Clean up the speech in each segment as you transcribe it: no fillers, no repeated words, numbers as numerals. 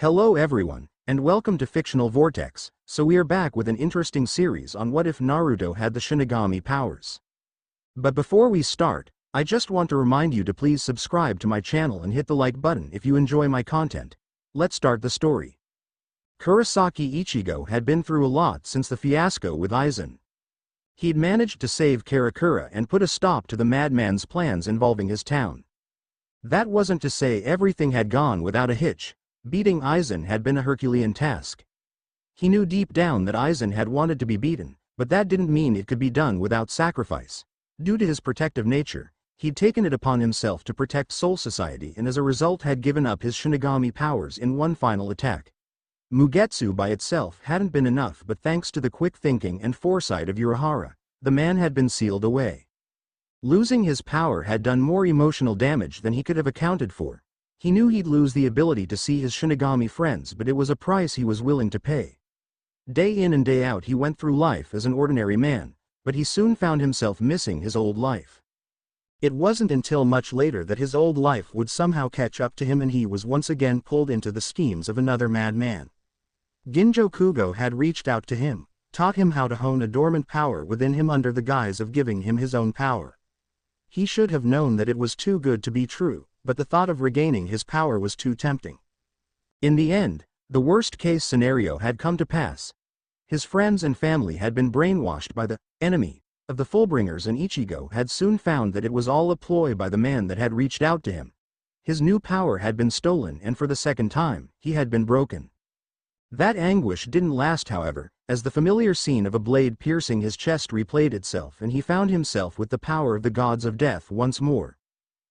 Hello everyone, and welcome to Fictional Vortex. So we are back with an interesting series on what if Naruto had the Shinigami powers. But before we start, I just want to remind you to please subscribe to my channel and hit the like button if you enjoy my content. Let's start the story. Kurosaki Ichigo had been through a lot since the fiasco with Aizen. He'd managed to save Karakura and put a stop to the madman's plans involving his town. That wasn't to say everything had gone without a hitch. Beating Aizen had been a Herculean task. He knew deep down that Aizen had wanted to be beaten, but that didn't mean it could be done without sacrifice. Due to his protective nature, he'd taken it upon himself to protect Soul Society and as a result had given up his Shinigami powers in one final attack. Mugetsu by itself hadn't been enough, but thanks to the quick thinking and foresight of Urahara, the man had been sealed away. Losing his power had done more emotional damage than he could have accounted for. He knew he'd lose the ability to see his Shinigami friends, but it was a price he was willing to pay. Day in and day out he went through life as an ordinary man, but he soon found himself missing his old life. It wasn't until much later that his old life would somehow catch up to him and he was once again pulled into the schemes of another madman. Ginjo Kugo had reached out to him, taught him how to hone a dormant power within him under the guise of giving him his own power. He should have known that it was too good to be true, but the thought of regaining his power was too tempting. In the end, the worst-case scenario had come to pass. His friends and family had been brainwashed by the enemy of the Fullbringers, and Ichigo had soon found that it was all a ploy by the man that had reached out to him. His new power had been stolen and for the second time, he had been broken. That anguish didn't last, however, as the familiar scene of a blade piercing his chest replayed itself and he found himself with the power of the gods of death once more.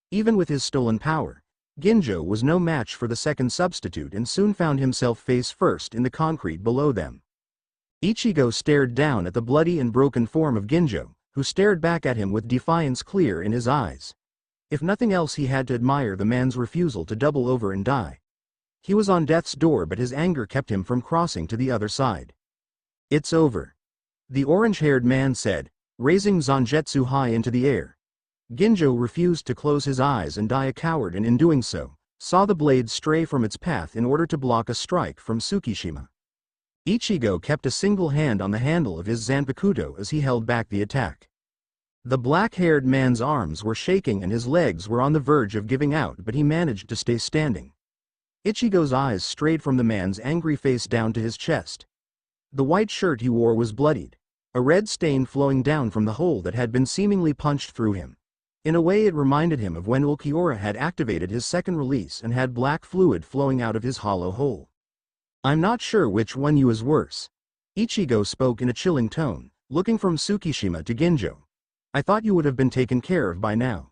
Even with his stolen power, Ginjo was no match for the second substitute and soon found himself face first in the concrete below them. Ichigo stared down at the bloody and broken form of Ginjo, who stared back at him with defiance clear in his eyes. If nothing else, he had to admire the man's refusal to double over and die. He was on death's door, but his anger kept him from crossing to the other side. "It's over," the orange-haired man said, raising Zangetsu high into the air. Ginjo refused to close his eyes and die a coward, and in doing so, saw the blade stray from its path in order to block a strike from Tsukishima. Ichigo kept a single hand on the handle of his Zanpakuto as he held back the attack. The black-haired man's arms were shaking and his legs were on the verge of giving out, but he managed to stay standing. Ichigo's eyes strayed from the man's angry face down to his chest. The white shirt he wore was bloodied, a red stain flowing down from the hole that had been seemingly punched through him. In a way it reminded him of when Ulquiorra had activated his second release and had black fluid flowing out of his hollow hole. "I'm not sure which one you is worse," Ichigo spoke in a chilling tone, looking from Tsukishima to Ginjo. "I thought you would have been taken care of by now."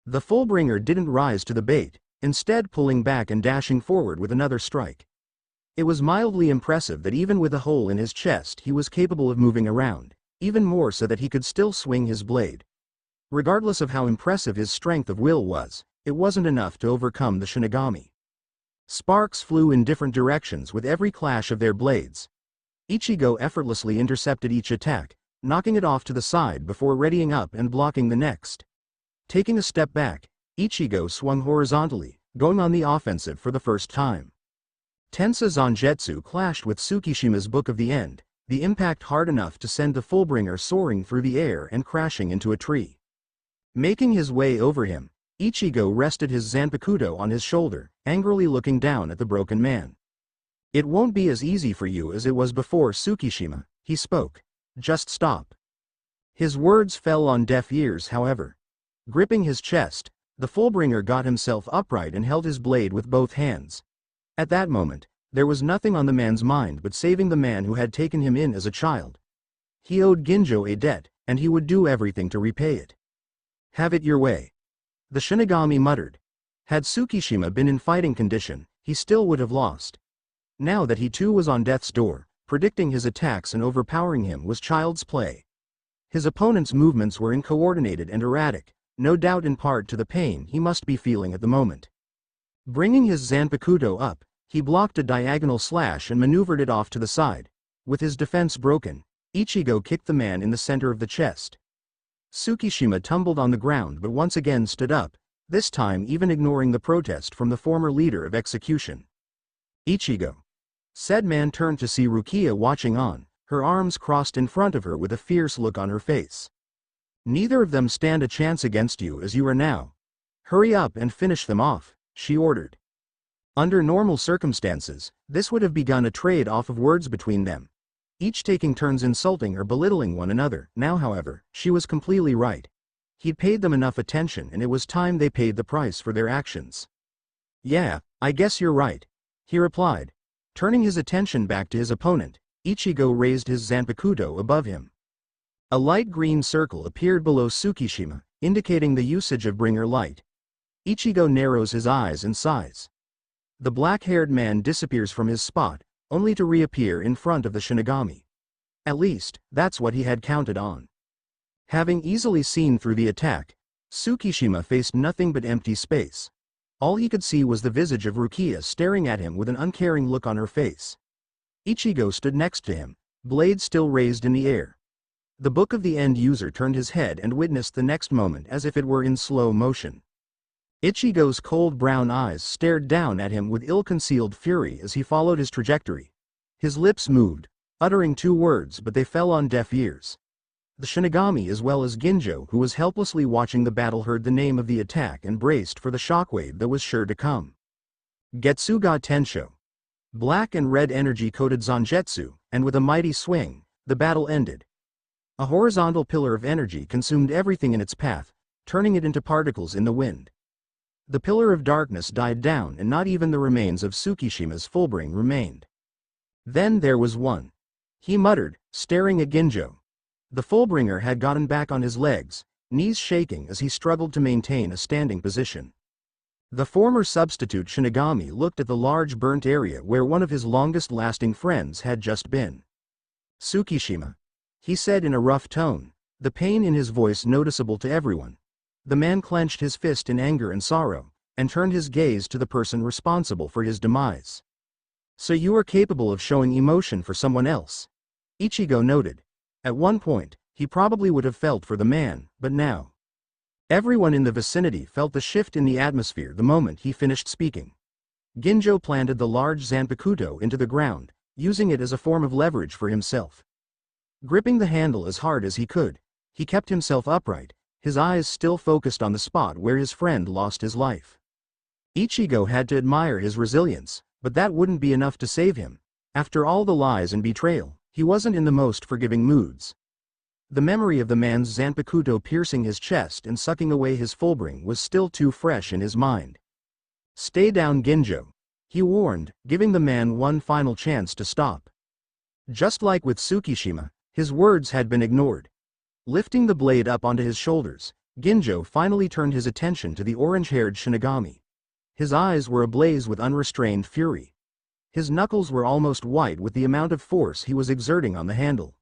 The Fullbringer didn't rise to the bait, instead pulling back and dashing forward with another strike. It was mildly impressive that even with a hole in his chest he was capable of moving around, even more so that he could still swing his blade. Regardless of how impressive his strength of will was, it wasn't enough to overcome the Shinigami. Sparks flew in different directions with every clash of their blades. Ichigo effortlessly intercepted each attack, knocking it off to the side before readying up and blocking the next. Taking a step back, Ichigo swung horizontally, going on the offensive for the first time. Tensa Zangetsu clashed with Tsukishima's Book of the End, the impact hard enough to send the Fullbringer soaring through the air and crashing into a tree. Making his way over him, Ichigo rested his Zanpakuto on his shoulder, angrily looking down at the broken man. "It won't be as easy for you as it was before, Tsukishima," he spoke. "Just stop." His words fell on deaf ears, however. Gripping his chest, the Fullbringer got himself upright and held his blade with both hands. At that moment, there was nothing on the man's mind but saving the man who had taken him in as a child. He owed Ginjo a debt, and he would do everything to repay it. "Have it your way," the Shinigami muttered. Had Tsukishima been in fighting condition, he still would have lost. Now that he too was on death's door, predicting his attacks and overpowering him was child's play. His opponent's movements were uncoordinated and erratic, no doubt in part to the pain he must be feeling at the moment. Bringing his Zanpakuto up, he blocked a diagonal slash and maneuvered it off to the side. With his defense broken, Ichigo kicked the man in the center of the chest. Tsukishima tumbled on the ground but once again stood up, this time even ignoring the protest from the former leader of execution. Ichigo. Said man turned to see Rukia watching on, her arms crossed in front of her with a fierce look on her face. Neither of them stand a chance against you as you are now. Hurry up and finish them off, she ordered. Under normal circumstances, this would have begun a trade off of words between them, each taking turns insulting or belittling one another. Now however, she was completely right. He'd paid them enough attention and it was time they paid the price for their actions. Yeah, I guess you're right, he replied. Turning his attention back to his opponent, Ichigo raised his Zanpakuto above him. A light green circle appeared below Tsukishima, indicating the usage of Bringer Light. Ichigo narrows his eyes and sighs. The black-haired man disappears from his spot, only to reappear in front of the Shinigami. At least, that's what he had counted on. Having easily seen through the attack, Tsukishima faced nothing but empty space. All he could see was the visage of Rukia staring at him with an uncaring look on her face. Ichigo stood next to him, blade still raised in the air. The Book of the End user turned his head and witnessed the next moment as if it were in slow motion. Ichigo's cold brown eyes stared down at him with ill-concealed fury as he followed his trajectory. His lips moved, uttering 2 words, but they fell on deaf ears. The Shinigami as well as Ginjo, who was helplessly watching the battle, heard the name of the attack and braced for the shockwave that was sure to come. Getsuga Tensho. Black and red energy coated Zangetsu, and with a mighty swing, the battle ended. A horizontal pillar of energy consumed everything in its path, turning it into particles in the wind. The pillar of darkness died down and not even the remains of Tsukishima's Fullbring remained. Then there was one. He muttered, staring at Ginjo. The Fullbringer had gotten back on his legs, knees shaking as he struggled to maintain a standing position. The former substitute Shinigami looked at the large burnt area where one of his longest-lasting friends had just been. Tsukishima, he said in a rough tone, the pain in his voice noticeable to everyone. The man clenched his fist in anger and sorrow, and turned his gaze to the person responsible for his demise. So you are capable of showing emotion for someone else? Ichigo noted. At one point, he probably would have felt for the man, but now. Everyone in the vicinity felt the shift in the atmosphere the moment he finished speaking. Ginjo planted the large Zanpakuto into the ground, using it as a form of leverage for himself. Gripping the handle as hard as he could, he kept himself upright, his eyes still focused on the spot where his friend lost his life. Ichigo had to admire his resilience, but that wouldn't be enough to save him. After all the lies and betrayal, he wasn't in the most forgiving moods. The memory of the man's Zanpakuto piercing his chest and sucking away his Fullbring was still too fresh in his mind. Stay down, Ginjo, he warned, giving the man one final chance to stop. Just like with Tsukishima, his words had been ignored. Lifting the blade up onto his shoulders, Ginjo finally turned his attention to the orange-haired Shinigami. His eyes were ablaze with unrestrained fury. His knuckles were almost white with the amount of force he was exerting on the handle.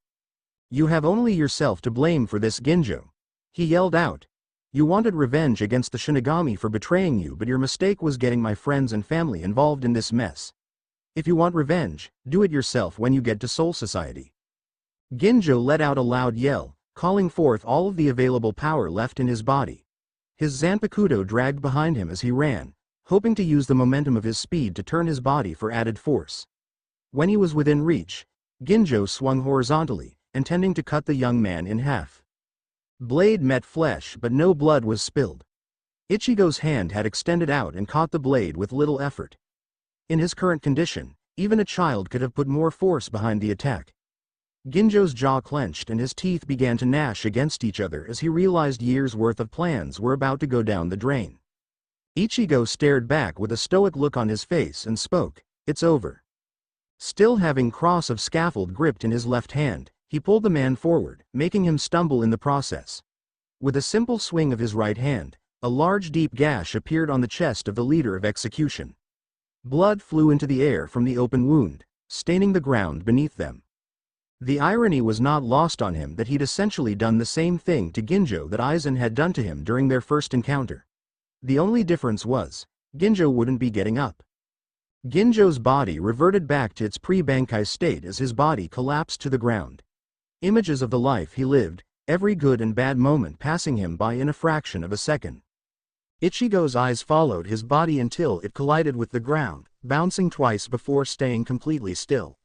You have only yourself to blame for this, Ginjo, he yelled out. You wanted revenge against the Shinigami for betraying you, but your mistake was getting my friends and family involved in this mess. If you want revenge, do it yourself when you get to Soul Society. Ginjo let out a loud yell, calling forth all of the available power left in his body. His Zanpakuto dragged behind him as he ran, hoping to use the momentum of his speed to turn his body for added force. When he was within reach, Ginjo swung horizontally, intending to cut the young man in half. Blade met flesh, but no blood was spilled. Ichigo's hand had extended out and caught the blade with little effort. In his current condition, even a child could have put more force behind the attack. Ginjo's jaw clenched and his teeth began to gnash against each other as he realized years' worth of plans were about to go down the drain. Ichigo stared back with a stoic look on his face and spoke, "It's over." Still having cross of scaffold gripped in his left hand, he pulled the man forward, making him stumble in the process. With a simple swing of his right hand, a large deep gash appeared on the chest of the leader of execution. Blood flew into the air from the open wound, staining the ground beneath them. The irony was not lost on him that he'd essentially done the same thing to Ginjo that Aizen had done to him during their first encounter. The only difference was, Ginjo wouldn't be getting up. Ginjo's body reverted back to its pre-Bankai state as his body collapsed to the ground. Images of the life he lived, every good and bad moment passing him by in a fraction of a second. Ichigo's eyes followed his body until it collided with the ground, bouncing twice before staying completely still.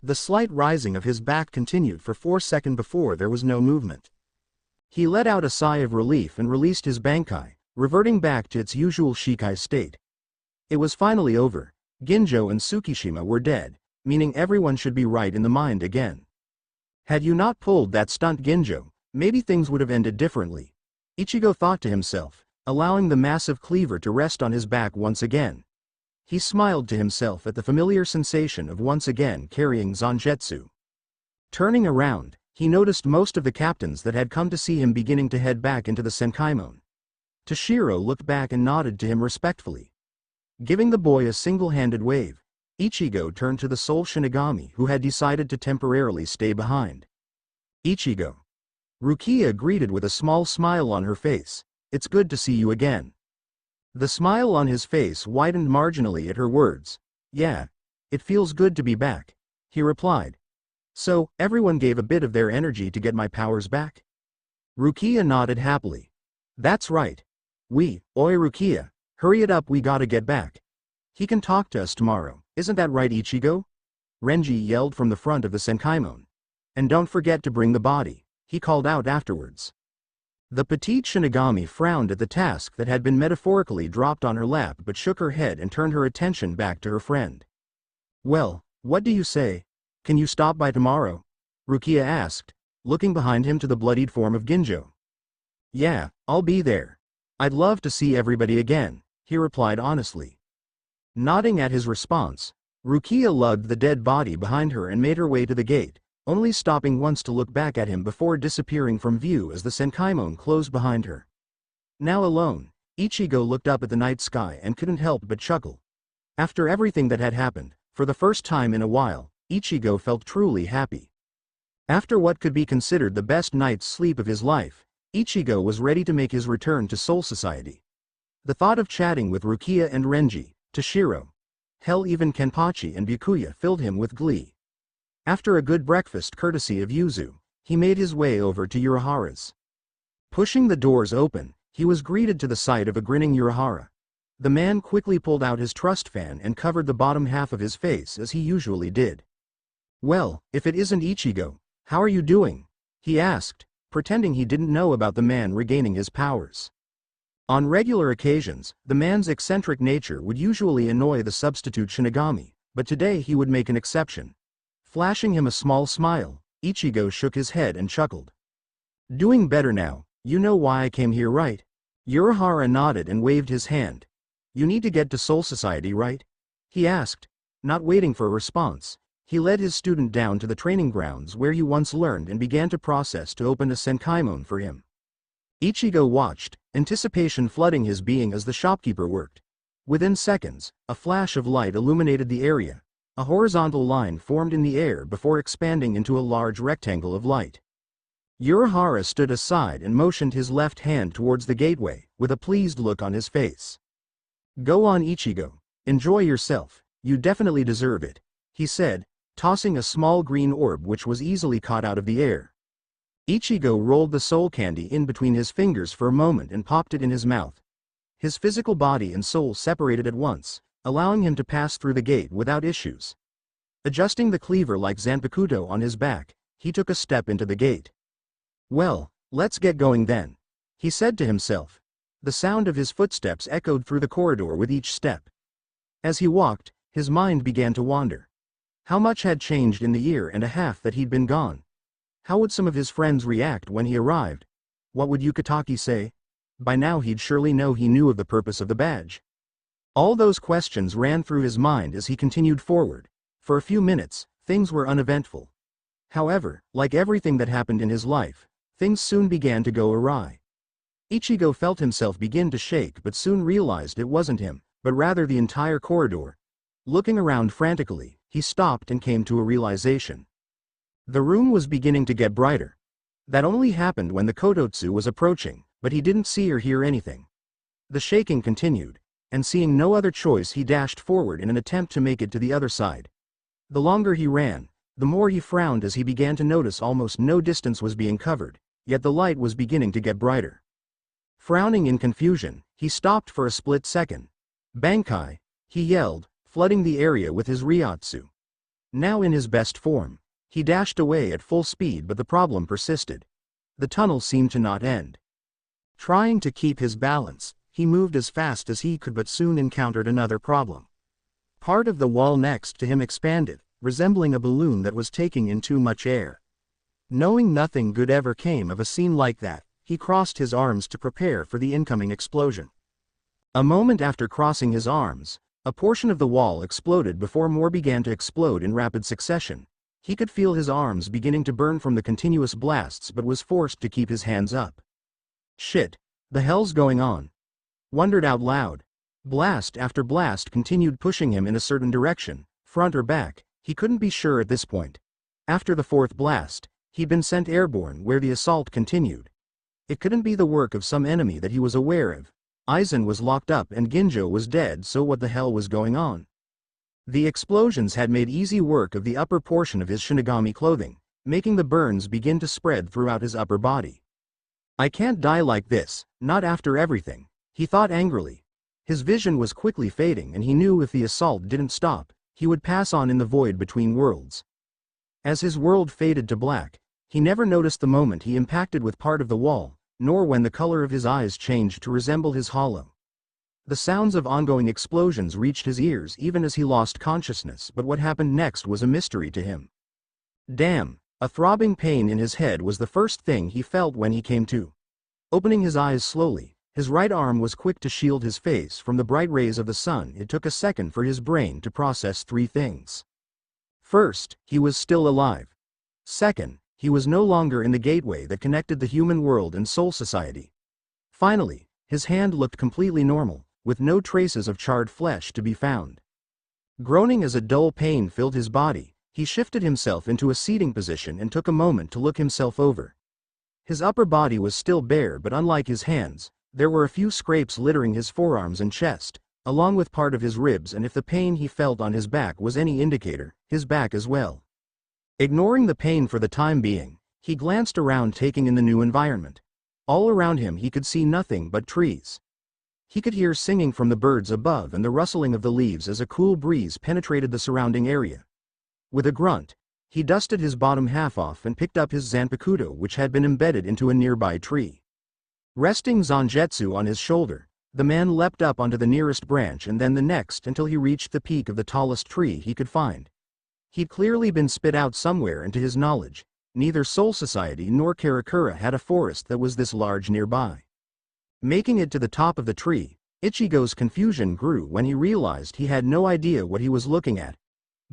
The slight rising of his back continued for 4 seconds before there was no movement. He let out a sigh of relief and released his bankai, reverting back to its usual Shikai state. It was finally over. Ginjo and Tsukishima were dead, meaning everyone should be right in the mind again. Had you not pulled that stunt, Ginjo, maybe things would have ended differently, Ichigo thought to himself, allowing the massive cleaver to rest on his back once again. He smiled to himself at the familiar sensation of once again carrying Zangetsu. Turning around, he noticed most of the captains that had come to see him beginning to head back into the Senkaimon. Toshiro looked back and nodded to him respectfully. Giving the boy a single-handed wave, Ichigo turned to the sole Shinigami who had decided to temporarily stay behind. Ichigo. Rukia greeted with a small smile on her face. It's good to see you again. The smile on his face widened marginally at her words. Yeah. It feels good to be back, he replied. So, everyone gave a bit of their energy to get my powers back? Rukia nodded happily. That's right. Oi Rukia, hurry it up, we gotta get back. He can talk to us tomorrow, isn't that right, Ichigo? Renji yelled from the front of the Senkaimon. And don't forget to bring the body, he called out afterwards. The petite Shinigami frowned at the task that had been metaphorically dropped on her lap but shook her head and turned her attention back to her friend. Well, what do you say? Can you stop by tomorrow? Rukia asked, looking behind him to the bloodied form of Ginjo. Yeah, I'll be there. I'd love to see everybody again, he replied honestly. Nodding at his response, Rukia lugged the dead body behind her and made her way to the gate, only stopping once to look back at him before disappearing from view as the Senkaimon closed behind her. Now alone, Ichigo looked up at the night sky and couldn't help but chuckle. After everything that had happened, for the first time in a while, Ichigo felt truly happy. After what could be considered the best night's sleep of his life, Ichigo was ready to make his return to Soul Society. The thought of chatting with Rukia and Renji, Toshiro, hell, even Kenpachi and Byakuya filled him with glee. After a good breakfast courtesy of Yuzu, he made his way over to Urahara's. Pushing the doors open, he was greeted to the sight of a grinning Urahara. The man quickly pulled out his trust fan and covered the bottom half of his face as he usually did. Well, if it isn't Ichigo, how are you doing? He asked, pretending he didn't know about the man regaining his powers. On regular occasions, the man's eccentric nature would usually annoy the substitute Shinigami, but today he would make an exception. Flashing him a small smile, Ichigo shook his head and chuckled. Doing better now, you know why I came here, right? Urahara nodded and waved his hand. You need to get to Soul Society, right? He asked. Not waiting for a response, he led his student down to the training grounds where he once learned and began to process to open a Senkaimon for him. Ichigo watched, anticipation flooding his being as the shopkeeper worked. Within seconds, a flash of light illuminated the area. A horizontal line formed in the air before expanding into a large rectangle of light. Urahara stood aside and motioned his left hand towards the gateway, with a pleased look on his face. Go on, Ichigo. Enjoy yourself, you definitely deserve it, he said, tossing a small green orb which was easily caught out of the air. Ichigo rolled the soul candy in between his fingers for a moment and popped it in his mouth. His physical body and soul separated at once, allowing him to pass through the gate without issues. Adjusting the cleaver like Zanpakuto on his back, he took a step into the gate. Well, let's get going then, he said to himself. The sound of his footsteps echoed through the corridor with each step. As he walked, his mind began to wander. How much had changed in the year and a half that he'd been gone? How would some of his friends react when he arrived? What would Yukataki say? By now he'd surely know he knew of the purpose of the badge. All those questions ran through his mind as he continued forward. For a few minutes, things were uneventful. However, like everything that happened in his life, things soon began to go awry. Ichigo felt himself begin to shake but soon realized it wasn't him, but rather the entire corridor. Looking around frantically, he stopped and came to a realization. The room was beginning to get brighter. That only happened when the Kototsu was approaching, but he didn't see or hear anything. The shaking continued, and seeing no other choice he dashed forward in an attempt to make it to the other side. The longer he ran, the more he frowned as he began to notice almost no distance was being covered, yet the light was beginning to get brighter. Frowning in confusion, he stopped for a split second. Bankai, he yelled, flooding the area with his Ryotsu. Now in his best form, he dashed away at full speed, but the problem persisted. The tunnel seemed to not end. Trying to keep his balance, he moved as fast as he could, but soon encountered another problem. Part of the wall next to him expanded, resembling a balloon that was taking in too much air. Knowing nothing good ever came of a scene like that, he crossed his arms to prepare for the incoming explosion. A moment after crossing his arms, a portion of the wall exploded before more began to explode in rapid succession. He could feel his arms beginning to burn from the continuous blasts, but was forced to keep his hands up. Shit, the hell's going on? Wondered out loud. Blast after blast continued pushing him in a certain direction, front or back, he couldn't be sure at this point. After the fourth blast, he'd been sent airborne where the assault continued. It couldn't be the work of some enemy that he was aware of. Aizen was locked up and Ginjo was dead, so what the hell was going on? The explosions had made easy work of the upper portion of his Shinigami clothing, making the burns begin to spread throughout his upper body. I can't die like this, not after everything, he thought angrily. His vision was quickly fading and he knew if the assault didn't stop, he would pass on in the void between worlds. As his world faded to black, he never noticed the moment he impacted with part of the wall, nor when the color of his eyes changed to resemble his hollow. The sounds of ongoing explosions reached his ears even as he lost consciousness, but what happened next was a mystery to him. Damn, a throbbing pain in his head was the first thing he felt when he came to. Opening his eyes slowly, his right arm was quick to shield his face from the bright rays of the sun. It took a second for his brain to process three things. First, he was still alive. Second, he was no longer in the gateway that connected the human world and soul society. Finally, his hand looked completely normal, with no traces of charred flesh to be found. Groaning as a dull pain filled his body, he shifted himself into a seating position and took a moment to look himself over. His upper body was still bare, but unlike his hands, there were a few scrapes littering his forearms and chest, along with part of his ribs, and if the pain he felt on his back was any indicator, his back as well. Ignoring the pain for the time being, he glanced around, taking in the new environment. All around him he could see nothing but trees. He could hear singing from the birds above and the rustling of the leaves as a cool breeze penetrated the surrounding area. With a grunt, he dusted his bottom half off and picked up his Zanpakuto, which had been embedded into a nearby tree. Resting Zangetsu on his shoulder, the man leapt up onto the nearest branch and then the next until he reached the peak of the tallest tree he could find. He'd clearly been spit out somewhere, and to his knowledge, neither Soul Society nor Karakura had a forest that was this large nearby. Making it to the top of the tree, Ichigo's confusion grew when he realized he had no idea what he was looking at.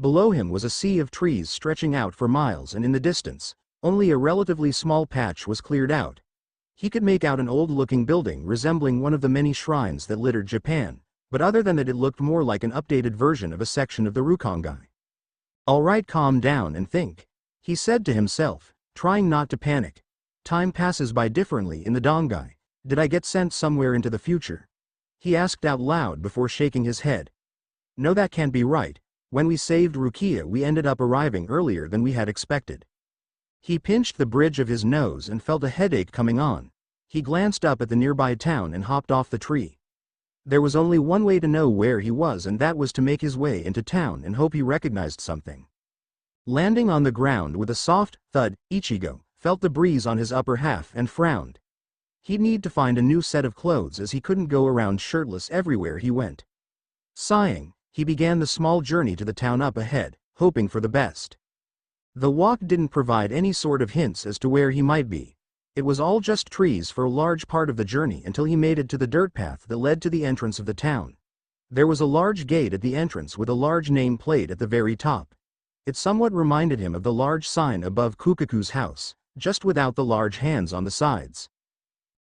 Below him was a sea of trees stretching out for miles, and in the distance, only a relatively small patch was cleared out. He could make out an old-looking building resembling one of the many shrines that littered Japan, but other than that it looked more like an updated version of a section of the Rukongai. "Alright, calm down and think," he said to himself, trying not to panic. "Time passes by differently in the Dongai. Did I get sent somewhere into the future?" he asked out loud before shaking his head. "No, that can't be right. When we saved Rukia we ended up arriving earlier than we had expected." He pinched the bridge of his nose and felt a headache coming on. He glanced up at the nearby town and hopped off the tree. There was only one way to know where he was, and that was to make his way into town and hope he recognized something. Landing on the ground with a soft thud, Ichigo felt the breeze on his upper half and frowned. He'd need to find a new set of clothes as he couldn't go around shirtless everywhere he went. Sighing, he began the small journey to the town up ahead, hoping for the best. The walk didn't provide any sort of hints as to where he might be. It was all just trees for a large part of the journey until he made it to the dirt path that led to the entrance of the town. There was a large gate at the entrance with a large name plate at the very top. It somewhat reminded him of the large sign above Kukaku's house, just without the large hands on the sides.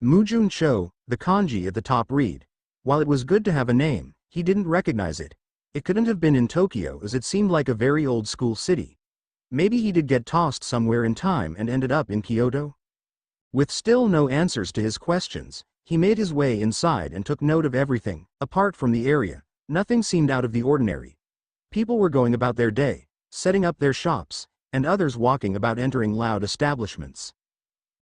Mujun Cho, the kanji at the top read. While it was good to have a name, he didn't recognize it. It couldn't have been in Tokyo as it seemed like a very old school city. Maybe he did get tossed somewhere in time and ended up in Kyoto? With still no answers to his questions, he made his way inside and took note of everything. Apart from the area, nothing seemed out of the ordinary. People were going about their day, setting up their shops, and others walking about entering loud establishments.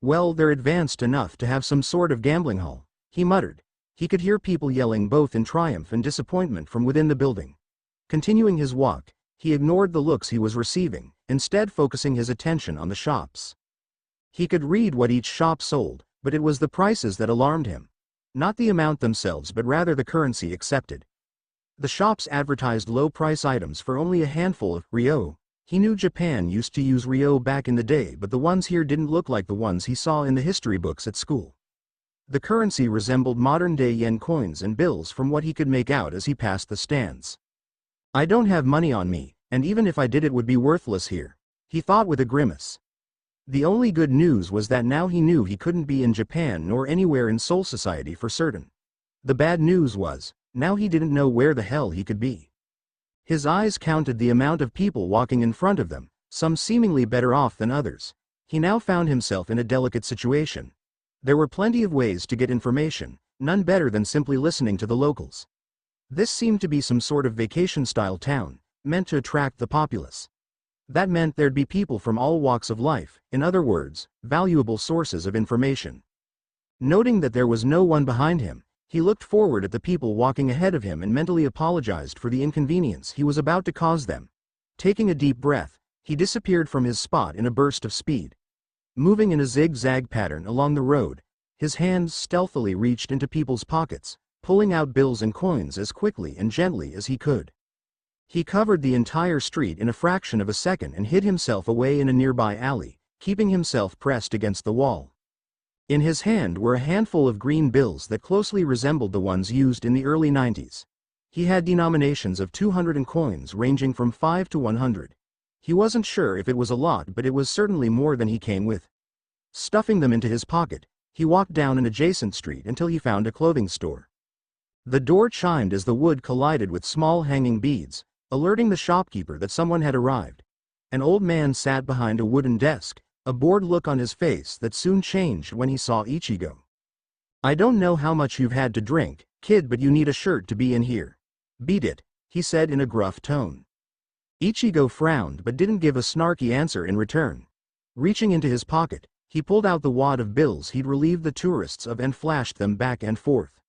"Well, they're advanced enough to have some sort of gambling hall," he muttered. He could hear people yelling both in triumph and disappointment from within the building. Continuing his walk, he ignored the looks he was receiving, instead focusing his attention on the shops. He could read what each shop sold, but it was the prices that alarmed him. Not the amount themselves but rather the currency accepted. The shops advertised low-price items for only a handful of ryo. He knew Japan used to use ryo back in the day, but the ones here didn't look like the ones he saw in the history books at school. The currency resembled modern-day yen coins and bills from what he could make out as he passed the stands. I don't have money on me, and even if I did it would be worthless here, he thought with a grimace. The only good news was that now he knew he couldn't be in Japan nor anywhere in Soul Society for certain. The bad news was, now he didn't know where the hell he could be. His eyes counted the amount of people walking in front of them, some seemingly better off than others. He now found himself in a delicate situation. There were plenty of ways to get information, none better than simply listening to the locals. This seemed to be some sort of vacation-style town, meant to attract the populace. That meant there'd be people from all walks of life, in other words, valuable sources of information. Noting that there was no one behind him, he looked forward at the people walking ahead of him and mentally apologized for the inconvenience he was about to cause them. Taking a deep breath, he disappeared from his spot in a burst of speed. Moving in a zigzag pattern along the road, his hands stealthily reached into people's pockets, pulling out bills and coins as quickly and gently as he could. He covered the entire street in a fraction of a second and hid himself away in a nearby alley, keeping himself pressed against the wall. In his hand were a handful of green bills that closely resembled the ones used in the early 90s. He had denominations of 200 and coins ranging from 5 to 100. He wasn't sure if it was a lot, but it was certainly more than he came with. Stuffing them into his pocket, he walked down an adjacent street until he found a clothing store. The door chimed as the wood collided with small hanging beads, alerting the shopkeeper that someone had arrived. An old man sat behind a wooden desk, a bored look on his face that soon changed when he saw Ichigo. I don't know how much you've had to drink, kid, but you need a shirt to be in here. Beat it, he said in a gruff tone. Ichigo frowned but didn't give a snarky answer in return. Reaching into his pocket, he pulled out the wad of bills he'd relieved the tourists of and flashed them back and forth.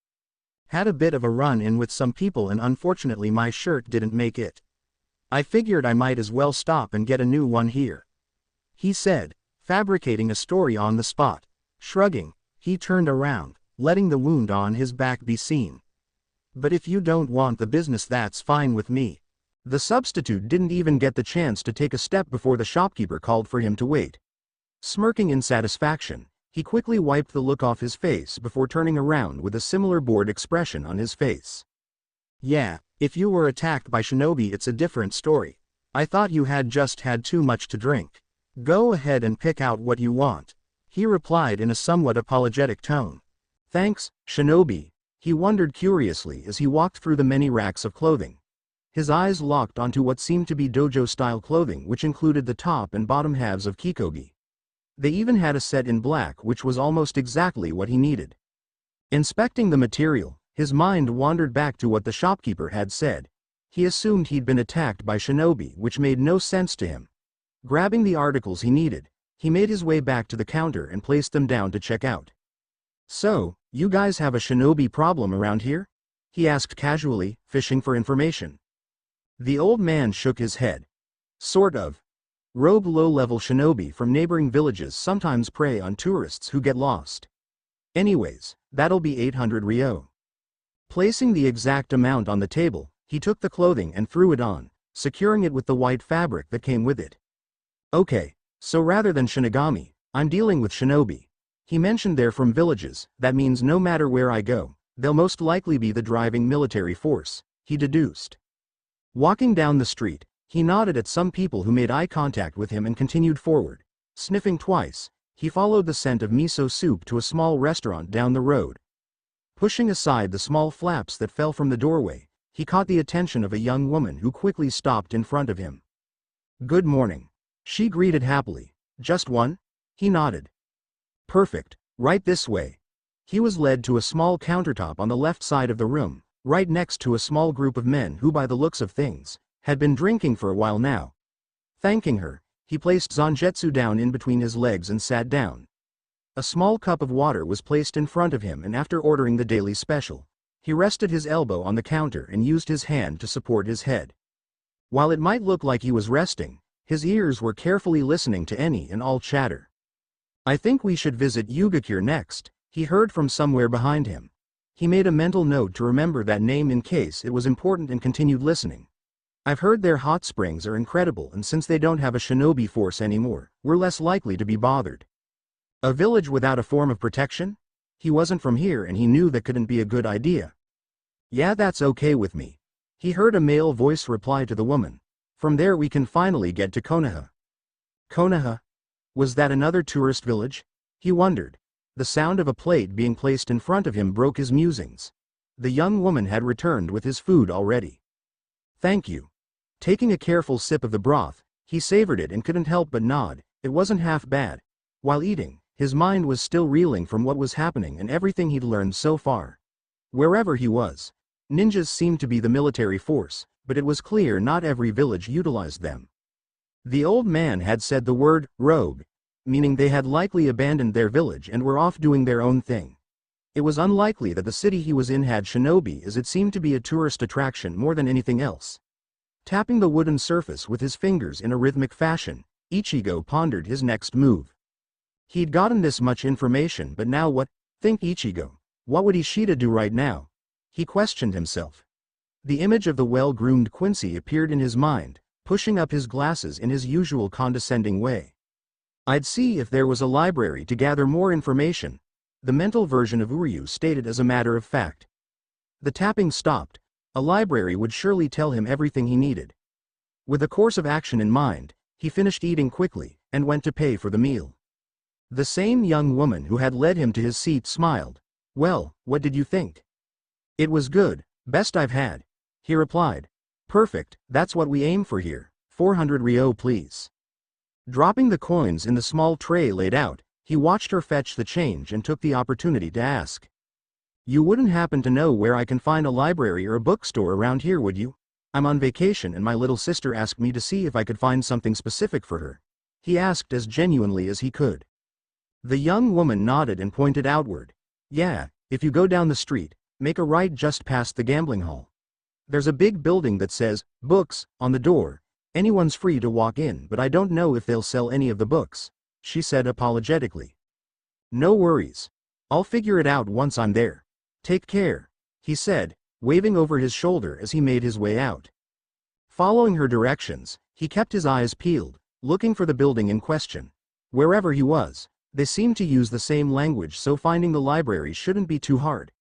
Had a bit of a run-in with some people and unfortunately my shirt didn't make it. I figured I might as well stop and get a new one here, he said, fabricating a story on the spot. Shrugging, he turned around, letting the wound on his back be seen. But if you don't want the business, that's fine with me. The substitute didn't even get the chance to take a step before the shopkeeper called for him to wait. Smirking in satisfaction, he quickly wiped the look off his face before turning around with a similar bored expression on his face. Yeah, if you were attacked by shinobi it's a different story. I thought you had just had too much to drink. Go ahead and pick out what you want, he replied in a somewhat apologetic tone. Thanks, shinobi, he wondered curiously as he walked through the many racks of clothing. His eyes locked onto what seemed to be dojo-style clothing, which included the top and bottom halves of kikogi. They even had a set in black, which was almost exactly what he needed. Inspecting the material, his mind wandered back to what the shopkeeper had said. He assumed he'd been attacked by shinobi, which made no sense to him. Grabbing the articles he needed, he made his way back to the counter and placed them down to check out. So, you guys have a shinobi problem around here? He asked casually, fishing for information. The old man shook his head. Sort of. Rogue low-level shinobi from neighboring villages sometimes prey on tourists who get lost. Anyways, that'll be 800 ryo. Placing the exact amount on the table, he took the clothing and threw it on, securing it with the white fabric that came with it. Okay, so rather than Shinigami, I'm dealing with shinobi. He mentioned they're from villages, that means no matter where I go, they'll most likely be the driving military force, he deduced. Walking down the street, he nodded at some people who made eye contact with him and continued forward. Sniffing twice, he followed the scent of miso soup to a small restaurant down the road. Pushing aside the small flaps that fell from the doorway, he caught the attention of a young woman who quickly stopped in front of him. Good morning, she greeted happily. Just one? He nodded. Perfect, right this way. He was led to a small countertop on the left side of the room, right next to a small group of men who, by the looks of things, had been drinking for a while now. Thanking her, he placed Zangetsu down in between his legs and sat down. A small cup of water was placed in front of him, and after ordering the daily special, he rested his elbow on the counter and used his hand to support his head. While it might look like he was resting, his ears were carefully listening to any and all chatter. I think we should visit Yugakure next, he heard from somewhere behind him. He made a mental note to remember that name in case it was important and continued listening. I've heard their hot springs are incredible, and since they don't have a shinobi force anymore, we're less likely to be bothered. A village without a form of protection? He wasn't from here and he knew that couldn't be a good idea. Yeah, that's okay with me. He heard a male voice reply to the woman. From there we can finally get to Konoha. Konoha? Was that another tourist village? He wondered. The sound of a plate being placed in front of him broke his musings. The young woman had returned with his food already. Thank you. Taking a careful sip of the broth, he savored it and couldn't help but nod. It wasn't half bad. While eating, his mind was still reeling from what was happening and everything he'd learned so far. Wherever he was, ninjas seemed to be the military force, but it was clear not every village utilized them. The old man had said the word rogue, meaning they had likely abandoned their village and were off doing their own thing. It was unlikely that the city he was in had shinobi, as it seemed to be a tourist attraction more than anything else. Tapping the wooden surface with his fingers in a rhythmic fashion, Ichigo pondered his next move. He'd gotten this much information, but now what? Think Ichigo. What would Ishida do right now? He questioned himself. The image of the well-groomed Quincy appeared in his mind, pushing up his glasses in his usual condescending way. I'd see if there was a library to gather more information, the mental version of Uryu stated as a matter of fact. The tapping stopped. A library would surely tell him everything he needed. With a course of action in mind, he finished eating quickly, and went to pay for the meal. The same young woman who had led him to his seat smiled. Well, what did you think? It was good, best I've had. He replied. Perfect, that's what we aim for here. 400 ryo please. Dropping the coins in the small tray laid out, he watched her fetch the change and took the opportunity to ask. You wouldn't happen to know where I can find a library or a bookstore around here, would you? I'm on vacation and my little sister asked me to see if I could find something specific for her. He asked as genuinely as he could. The young woman nodded and pointed outward. Yeah, if you go down the street, make a right just past the gambling hall. There's a big building that says, books, on the door. Anyone's free to walk in, but I don't know if they'll sell any of the books, she said apologetically. No worries. I'll figure it out once I'm there. Take care, he said, waving over his shoulder as he made his way out. Following her directions, he kept his eyes peeled, looking for the building in question. Wherever he was, they seemed to use the same language, so finding the library shouldn't be too hard.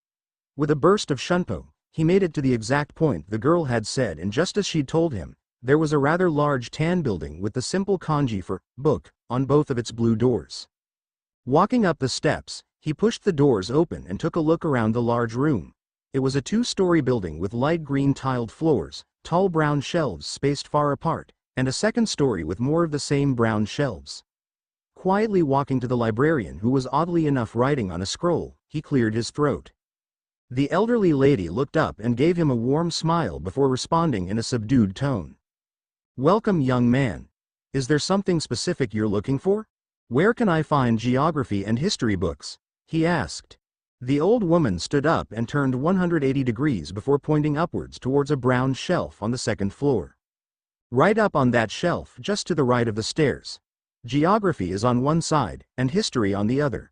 With a burst of shunpo, he made it to the exact point the girl had said, and just as she'd told him, there was a rather large tan building with the simple kanji for book on both of its blue doors. Walking up the steps, he pushed the doors open and took a look around the large room. It was a two-story building with light green tiled floors, tall brown shelves spaced far apart, and a second story with more of the same brown shelves. Quietly walking to the librarian, who was oddly enough writing on a scroll, he cleared his throat. The elderly lady looked up and gave him a warm smile before responding in a subdued tone. Welcome, young man. Is there something specific you're looking for? Where can I find geography and history books? He asked. The old woman stood up and turned 180 degrees before pointing upwards towards a brown shelf on the second floor. Right up on that shelf, just to the right of the stairs. Geography is on one side, and history on the other.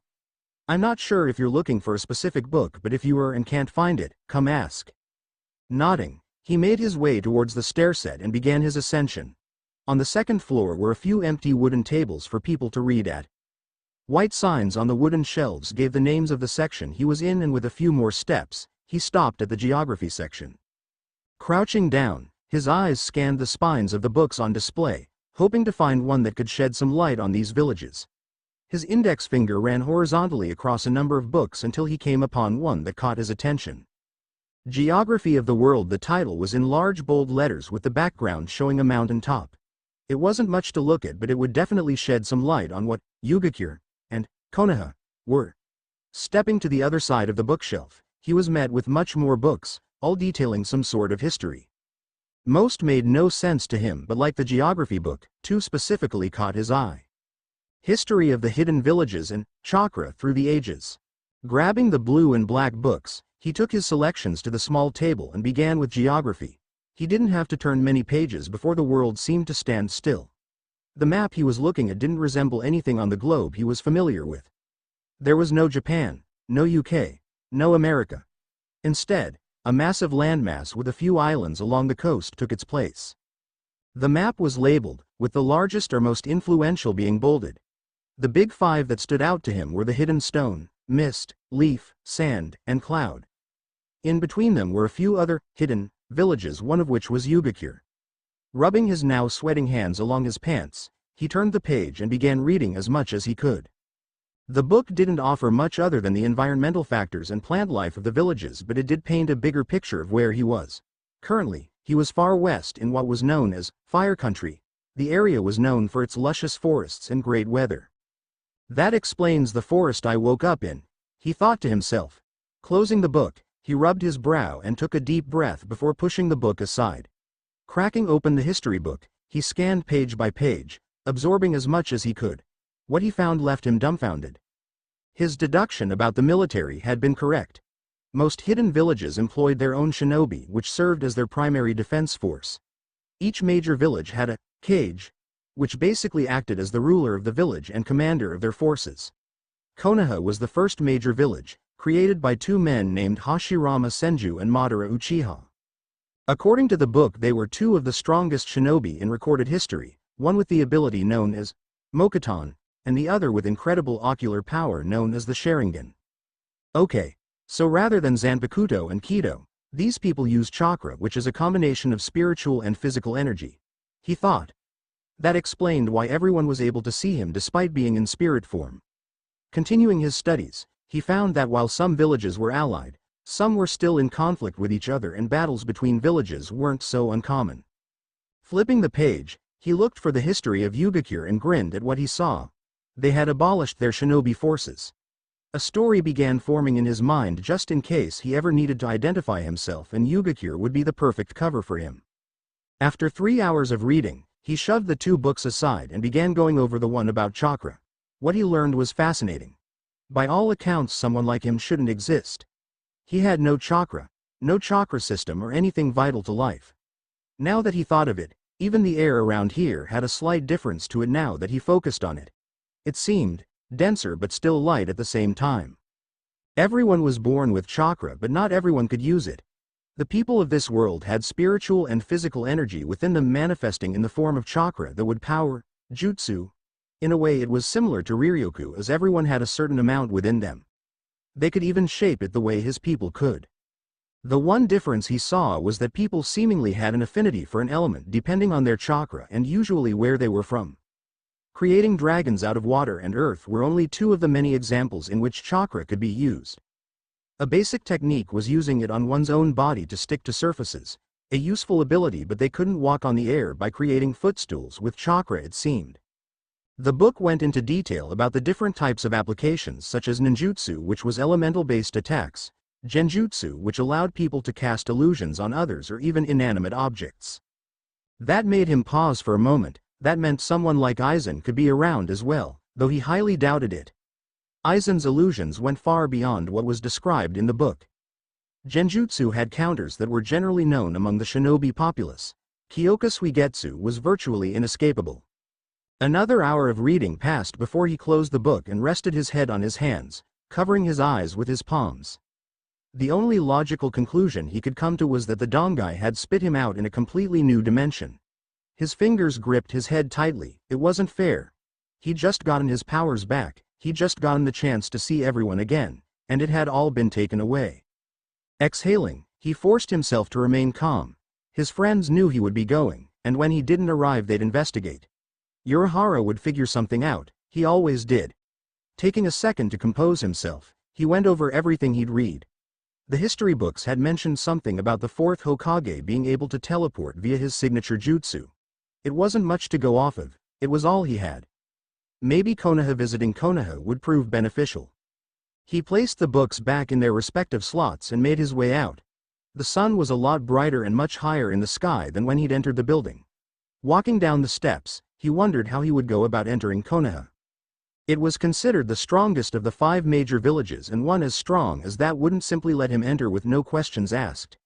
I'm not sure if you're looking for a specific book, but if you are and can't find it, come ask. Nodding, he made his way towards the stairset and began his ascension. On the second floor were a few empty wooden tables for people to read at. White signs on the wooden shelves gave the names of the section he was in, and with a few more steps, he stopped at the geography section. Crouching down, his eyes scanned the spines of the books on display, hoping to find one that could shed some light on these villages. His index finger ran horizontally across a number of books until he came upon one that caught his attention. Geography of the World. The title was in large bold letters with the background showing a mountain top. It wasn't much to look at, but it would definitely shed some light on what Yugakure and Konoha were. Stepping to the other side of the bookshelf, he was met with much more books, all detailing some sort of history. Most made no sense to him, but like the geography book, two specifically caught his eye. History of the hidden villages and chakra through the ages. Grabbing the blue and black books, he took his selections to the small table and began with geography. He didn't have to turn many pages before the world seemed to stand still. The map he was looking at didn't resemble anything on the globe he was familiar with. There was no Japan, no UK, no America. Instead, a massive landmass with a few islands along the coast took its place. The map was labeled, with the largest or most influential being bolded. The big five that stood out to him were the hidden stone, mist, leaf, sand, and cloud. In between them were a few other hidden villages, one of which was Yugakure. Rubbing his now sweating hands along his pants, he turned the page and began reading as much as he could. The book didn't offer much other than the environmental factors and plant life of the villages, but it did paint a bigger picture of where he was. Currently, he was far west in what was known as Fire Country. The area was known for its luscious forests and great weather. That explains the forest I woke up in, he thought to himself. Closing the book, he rubbed his brow and took a deep breath before pushing the book aside. Cracking open the history book, he scanned page by page, absorbing as much as he could. What he found left him dumbfounded. His deduction about the military had been correct. Most hidden villages employed their own shinobi, which served as their primary defense force. Each major village had a kage, which basically acted as the ruler of the village and commander of their forces. Konoha was the first major village, created by two men named Hashirama Senju and Madara Uchiha. According to the book, they were two of the strongest shinobi in recorded history, one with the ability known as Mokuton, and the other with incredible ocular power known as the Sharingan. Okay, so rather than Zanpakuto and Kido, these people use chakra, which is a combination of spiritual and physical energy. He thought. That explained why everyone was able to see him despite being in spirit form. Continuing his studies, he found that while some villages were allied, some were still in conflict with each other, and battles between villages weren't so uncommon. Flipping the page, he looked for the history of Yugakure and grinned at what he saw. They had abolished their shinobi forces. A story began forming in his mind just in case he ever needed to identify himself, and Yugakure would be the perfect cover for him. After 3 hours of reading, he shoved the two books aside and began going over the one about chakra. What he learned was fascinating. By all accounts, someone like him shouldn't exist. He had no chakra system or anything vital to life. Now that he thought of it, even the air around here had a slight difference to it now that he focused on it. It seemed denser but still light at the same time. Everyone was born with chakra, but not everyone could use it. The people of this world had spiritual and physical energy within them, manifesting in the form of chakra that would power jutsu. In a way, it was similar to Riryoku, as everyone had a certain amount within them. They could even shape it the way his people could. The one difference he saw was that people seemingly had an affinity for an element depending on their chakra and usually where they were from. Creating dragons out of water and earth were only two of the many examples in which chakra could be used. A basic technique was using it on one's own body to stick to surfaces, a useful ability, but they couldn't walk on the air by creating footstools with chakra, it seemed. The book went into detail about the different types of applications, such as ninjutsu, which was elemental-based attacks, genjutsu, which allowed people to cast illusions on others or even inanimate objects. That made him pause for a moment. That meant someone like Aizen could be around as well, though he highly doubted it. Aizen's illusions went far beyond what was described in the book. Genjutsu had counters that were generally known among the shinobi populace. Kyoka Suigetsu was virtually inescapable. Another hour of reading passed before he closed the book and rested his head on his hands, covering his eyes with his palms. The only logical conclusion he could come to was that the Dongai had spit him out in a completely new dimension. His fingers gripped his head tightly. It wasn't fair. He'd just gotten his powers back, he'd just gotten the chance to see everyone again, and it had all been taken away. Exhaling, he forced himself to remain calm. His friends knew he would be going, and when he didn't arrive they'd investigate. Urahara would figure something out, he always did. Taking a second to compose himself, he went over everything he'd read. The history books had mentioned something about the fourth Hokage being able to teleport via his signature jutsu. It wasn't much to go off of, it was all he had. Maybe Konoha visiting Konoha would prove beneficial. He placed the books back in their respective slots and made his way out. The sun was a lot brighter and much higher in the sky than when he'd entered the building. Walking down the steps, he wondered how he would go about entering Konoha. It was considered the strongest of the 5 major villages, and one as strong as that wouldn't simply let him enter with no questions asked.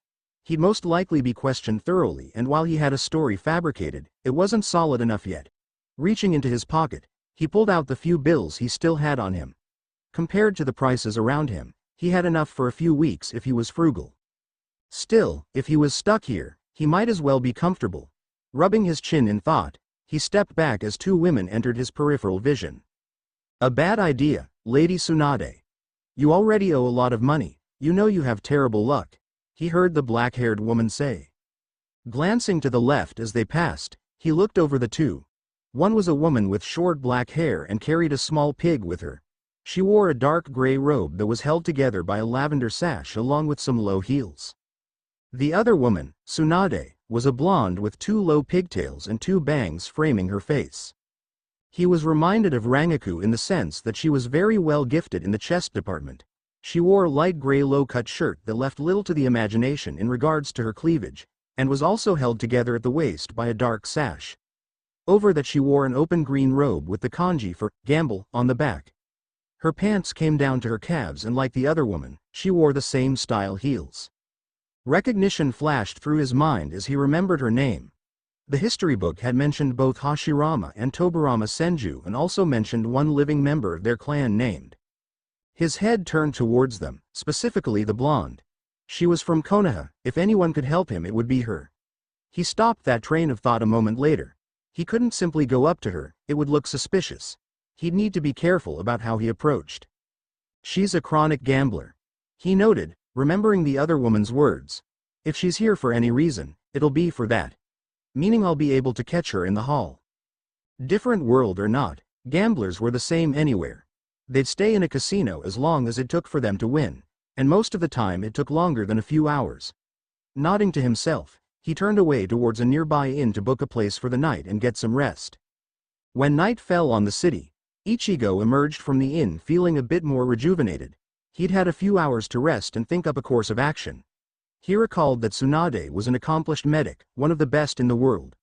He'd most likely be questioned thoroughly, and while he had a story fabricated, it wasn't solid enough yet. Reaching into his pocket, he pulled out the few bills he still had on him. Compared to the prices around him, he had enough for a few weeks if he was frugal. Still, if he was stuck here, he might as well be comfortable. Rubbing his chin in thought, he stepped back as two women entered his peripheral vision. A bad idea, Lady Tsunade. You already owe a lot of money, you know you have terrible luck, he heard the black-haired woman say. Glancing to the left as they passed, he looked over the two. One was a woman with short black hair and carried a small pig with her. She wore a dark gray robe that was held together by a lavender sash along with some low heels. The other woman, Tsunade, was a blonde with two low pigtails and two bangs framing her face. He was reminded of Rangaku in the sense that she was very well gifted in the chest department. She wore a light gray low-cut shirt that left little to the imagination in regards to her cleavage, and was also held together at the waist by a dark sash. Over that she wore an open green robe with the kanji for gamble on the back. Her pants came down to her calves, and like the other woman, she wore the same style heels. Recognition flashed through his mind as he remembered her name. The history book had mentioned both Hashirama and Tobarama Senju, and also mentioned one living member of their clan named. His head turned towards them, specifically the blonde. She was from Konoha. If anyone could help him, it would be her. He stopped that train of thought a moment later. He couldn't simply go up to her, it would look suspicious. He'd need to be careful about how he approached. She's a chronic gambler, he noted, remembering the other woman's words. If she's here for any reason, it'll be for that. Meaning I'll be able to catch her in the hall. Different world or not, gamblers were the same anywhere. They'd stay in a casino as long as it took for them to win, and most of the time it took longer than a few hours. Nodding to himself, he turned away towards a nearby inn to book a place for the night and get some rest. When night fell on the city, Ichigo emerged from the inn feeling a bit more rejuvenated. He'd had a few hours to rest and think up a course of action. He recalled that Tsunade was an accomplished medic, one of the best in the world.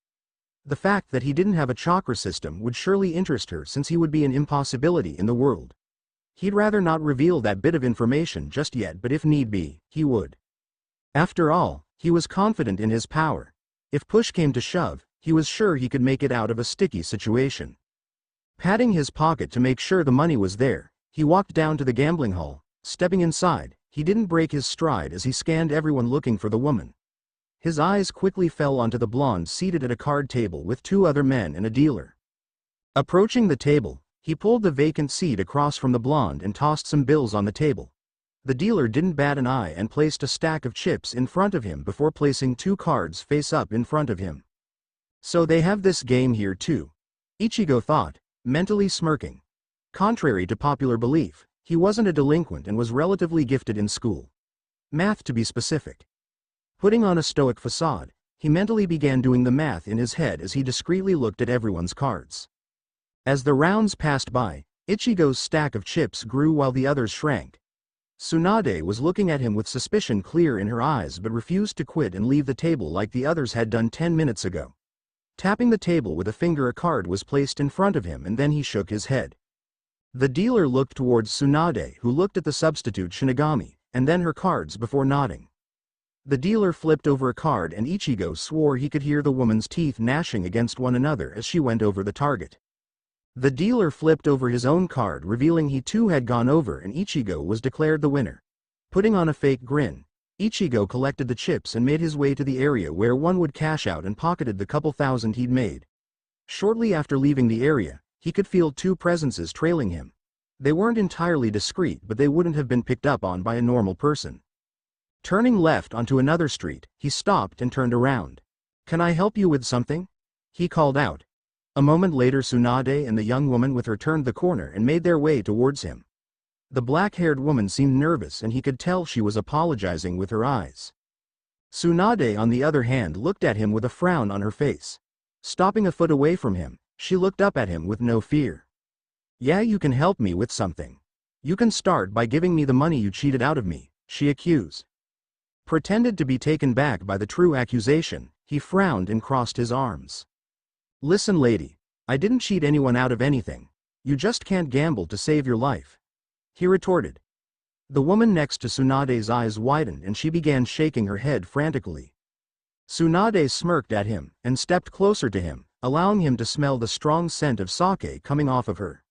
The fact that he didn't have a chakra system would surely interest her, since he would be an impossibility in the world. He'd rather not reveal that bit of information just yet, but if need be, he would. After all, he was confident in his power. If push came to shove, he was sure he could make it out of a sticky situation. Patting his pocket to make sure the money was there, he walked down to the gambling hall. Stepping inside, he didn't break his stride as he scanned everyone looking for the woman. His eyes quickly fell onto the blonde seated at a card table with two other men and a dealer. Approaching the table, he pulled the vacant seat across from the blonde and tossed some bills on the table. The dealer didn't bat an eye and placed a stack of chips in front of him before placing two cards face up in front of him. So they have this game here too, Ichigo thought, mentally smirking. Contrary to popular belief, he wasn't a delinquent and was relatively gifted in school. Math to be specific. Putting on a stoic facade, he mentally began doing the math in his head as he discreetly looked at everyone's cards. As the rounds passed by, Ichigo's stack of chips grew while the others shrank. Tsunade was looking at him with suspicion clear in her eyes, but refused to quit and leave the table like the others had done 10 minutes ago. Tapping the table with a finger, a card was placed in front of him, and then he shook his head. The dealer looked towards Tsunade, who looked at the substitute Shinigami, and then her cards before nodding. The dealer flipped over a card, and Ichigo swore he could hear the woman's teeth gnashing against one another as she went over the target. The dealer flipped over his own card, revealing he too had gone over, and Ichigo was declared the winner. Putting on a fake grin, Ichigo collected the chips and made his way to the area where one would cash out and pocketed the couple thousand he'd made. Shortly after leaving the area, he could feel two presences trailing him. They weren't entirely discreet, but they wouldn't have been picked up on by a normal person. Turning left onto another street, he stopped and turned around. "Can I help you with something?" he called out. A moment later, Tsunade and the young woman with her turned the corner and made their way towards him. The black-haired woman seemed nervous, and he could tell she was apologizing with her eyes. Tsunade, on the other hand, looked at him with a frown on her face. Stopping a foot away from him, she looked up at him with no fear. "Yeah, you can help me with something. You can start by giving me the money you cheated out of me," she accused. Pretended to be taken back by the true accusation, he frowned and crossed his arms. "Listen, lady, I didn't cheat anyone out of anything. You just can't gamble to save your life," he retorted. The woman next to Tsunade's eyes widened and she began shaking her head frantically. Tsunade smirked at him and stepped closer to him, allowing him to smell the strong scent of sake coming off of her.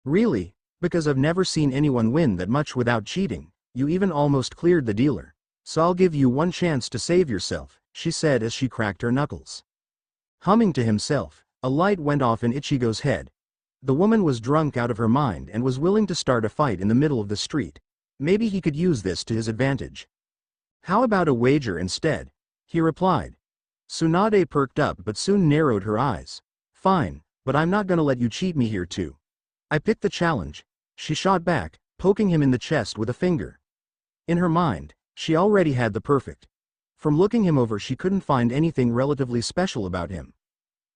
Really? Because I've never seen anyone win that much without cheating. You even almost cleared the dealer. So I'll give you one chance to save yourself, she said as she cracked her knuckles. Humming to himself, a light went off in Ichigo's head. The woman was drunk out of her mind and was willing to start a fight in the middle of the street. Maybe he could use this to his advantage. How about a wager instead? He replied. Tsunade perked up but soon narrowed her eyes. Fine, but I'm not gonna let you cheat me here too. I picked the challenge, she shot back, poking him in the chest with a finger. In her mind, she already had the perfect. From looking him over she couldn't find anything relatively special about him.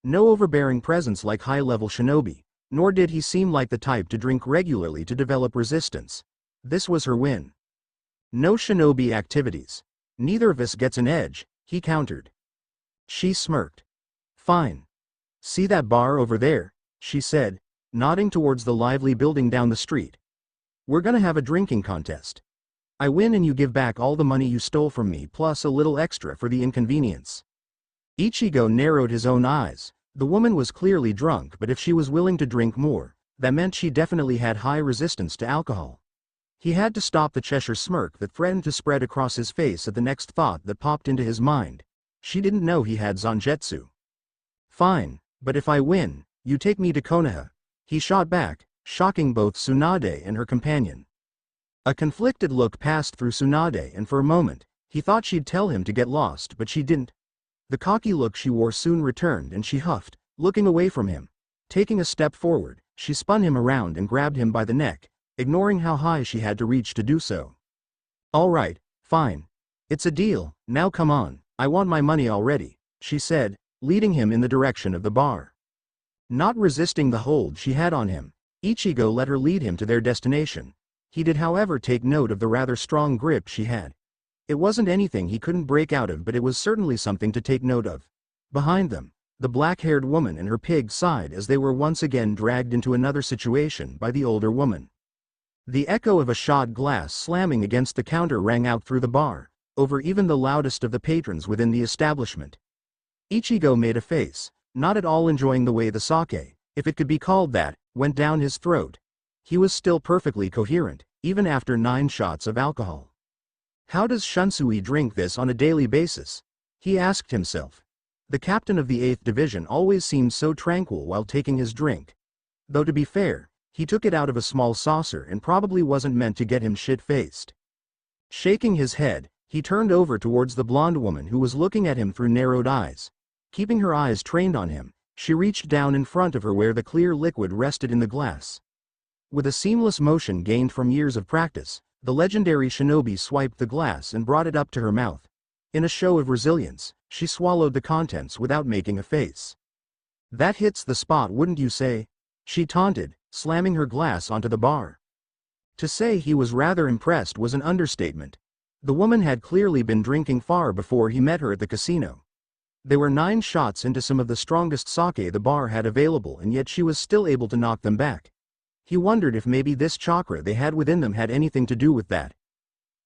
No overbearing presence like high-level shinobi, nor did he seem like the type to drink regularly to develop resistance. This was her win. No shinobi activities. Neither of us gets an edge, he countered. She smirked. Fine. See that bar over there, she said, nodding towards the lively building down the street. We're gonna have a drinking contest. I win and you give back all the money you stole from me plus a little extra for the inconvenience. Ichigo narrowed his own eyes. The woman was clearly drunk, but if she was willing to drink more, that meant she definitely had high resistance to alcohol. He had to stop the Cheshire smirk that threatened to spread across his face at the next thought that popped into his mind. She didn't know he had zanjetsu. Fine, but if I win, you take me to Konoha. He shot back, shocking both Tsunade and her companion. A conflicted look passed through Tsunade and for a moment, he thought she'd tell him to get lost but she didn't. The cocky look she wore soon returned and she huffed, looking away from him. Taking a step forward, she spun him around and grabbed him by the neck, ignoring how high she had to reach to do so. All right, fine. It's a deal, now come on, I want my money already, she said, leading him in the direction of the bar. Not resisting the hold she had on him, Ichigo let her lead him to their destination. He did however take note of the rather strong grip she had. It wasn't anything he couldn't break out of but it was certainly something to take note of. Behind them, the black-haired woman and her pig sighed as they were once again dragged into another situation by the older woman. The echo of a shot glass slamming against the counter rang out through the bar, over even the loudest of the patrons within the establishment. Ichigo made a face, not at all enjoying the way the sake, if it could be called that, went down his throat. He was still perfectly coherent, even after 9 shots of alcohol. How does Shunsui drink this on a daily basis? He asked himself. The captain of the 8th Division always seemed so tranquil while taking his drink. Though to be fair, he took it out of a small saucer and probably wasn't meant to get him shit-faced. Shaking his head, he turned over towards the blonde woman who was looking at him through narrowed eyes. Keeping her eyes trained on him, she reached down in front of her where the clear liquid rested in the glass. With a seamless motion gained from years of practice, the legendary shinobi swiped the glass and brought it up to her mouth. In a show of resilience, she swallowed the contents without making a face. That hits the spot, wouldn't you say? She taunted, slamming her glass onto the bar. To say he was rather impressed was an understatement. The woman had clearly been drinking far before he met her at the casino. They were 9 shots into some of the strongest sake the bar had available and yet she was still able to knock them back. He wondered if maybe this chakra they had within them had anything to do with that.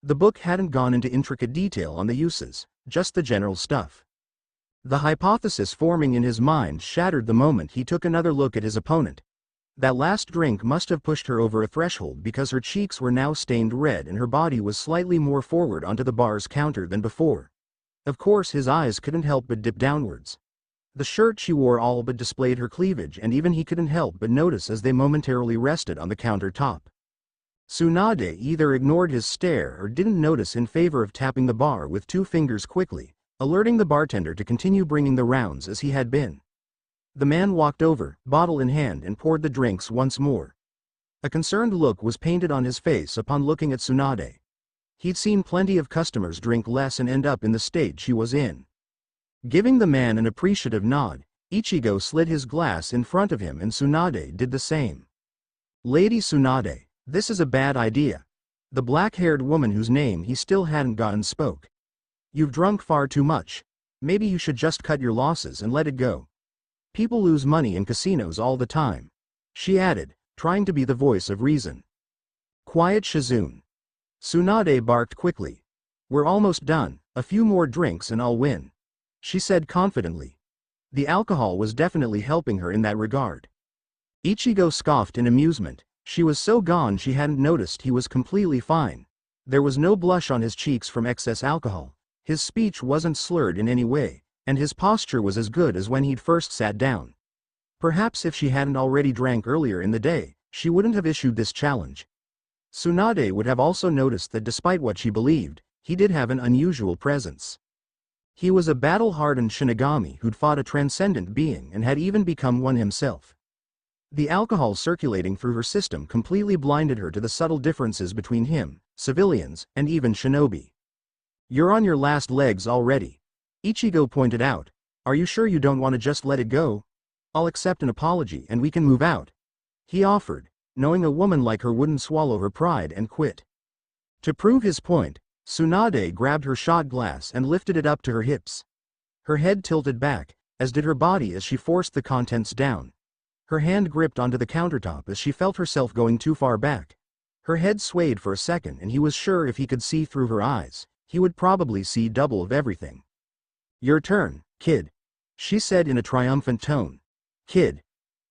The book hadn't gone into intricate detail on the uses, just the general stuff. The hypothesis forming in his mind shattered the moment he took another look at his opponent. That last drink must have pushed her over a threshold because her cheeks were now stained red and her body was slightly more forward onto the bar's counter than before. Of course his eyes couldn't help but dip downwards. The shirt she wore all but displayed her cleavage and even he couldn't help but notice as they momentarily rested on the countertop. Tsunade either ignored his stare or didn't notice in favor of tapping the bar with 2 fingers quickly, alerting the bartender to continue bringing the rounds as he had been. The man walked over, bottle in hand, and poured the drinks once more. A concerned look was painted on his face upon looking at Tsunade. He'd seen plenty of customers drink less and end up in the state she was in. Giving the man an appreciative nod, Ichigo slid his glass in front of him and Tsunade did the same. Lady Tsunade, this is a bad idea. The black-haired woman whose name he still hadn't gotten spoke. You've drunk far too much. Maybe you should just cut your losses and let it go. People lose money in casinos all the time. She added, trying to be the voice of reason. Quiet Shizune. Tsunade barked quickly. We're almost done, a few more drinks and I'll win, she said confidently. The alcohol was definitely helping her in that regard. Ichigo scoffed in amusement. She was so gone she hadn't noticed he was completely fine. There was no blush on his cheeks from excess alcohol. His speech wasn't slurred in any way, and his posture was as good as when he'd first sat down. Perhaps if she hadn't already drank earlier in the day, she wouldn't have issued this challenge. Tsunade would have also noticed that despite what she believed, he did have an unusual presence. He was a battle-hardened Shinigami who'd fought a transcendent being and had even become one himself. The alcohol circulating through her system completely blinded her to the subtle differences between him, civilians, and even shinobi. You're on your last legs already, Ichigo pointed out. Are you sure you don't want to just let it go? I'll accept an apology and we can move out, he offered, knowing a woman like her wouldn't swallow her pride and quit. To prove his point, Tsunade grabbed her shot glass and lifted it up to her hips. Her head tilted back, as did her body as she forced the contents down. Her hand gripped onto the countertop as she felt herself going too far back. Her head swayed for a second and he was sure if he could see through her eyes, he would probably see double of everything. Your turn, kid, she said in a triumphant tone. Kid,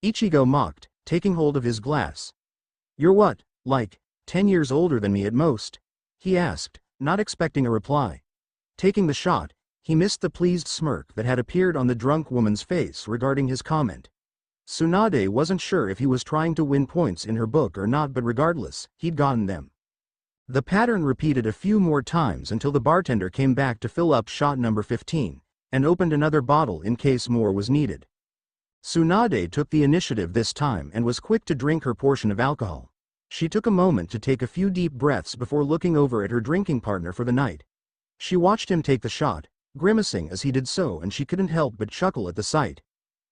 Ichigo mocked, taking hold of his glass. You're what, like, 10 years older than me at most? He asked, not expecting a reply. Taking the shot, he missed the pleased smirk that had appeared on the drunk woman's face regarding his comment. Tsunade wasn't sure if he was trying to win points in her book or not, but regardless, he'd gotten them. The pattern repeated a few more times until the bartender came back to fill up shot number 15, and opened another bottle in case more was needed. Tsunade took the initiative this time and was quick to drink her portion of alcohol. She took a moment to take a few deep breaths before looking over at her drinking partner for the night. She watched him take the shot, grimacing as he did so, and she couldn't help but chuckle at the sight.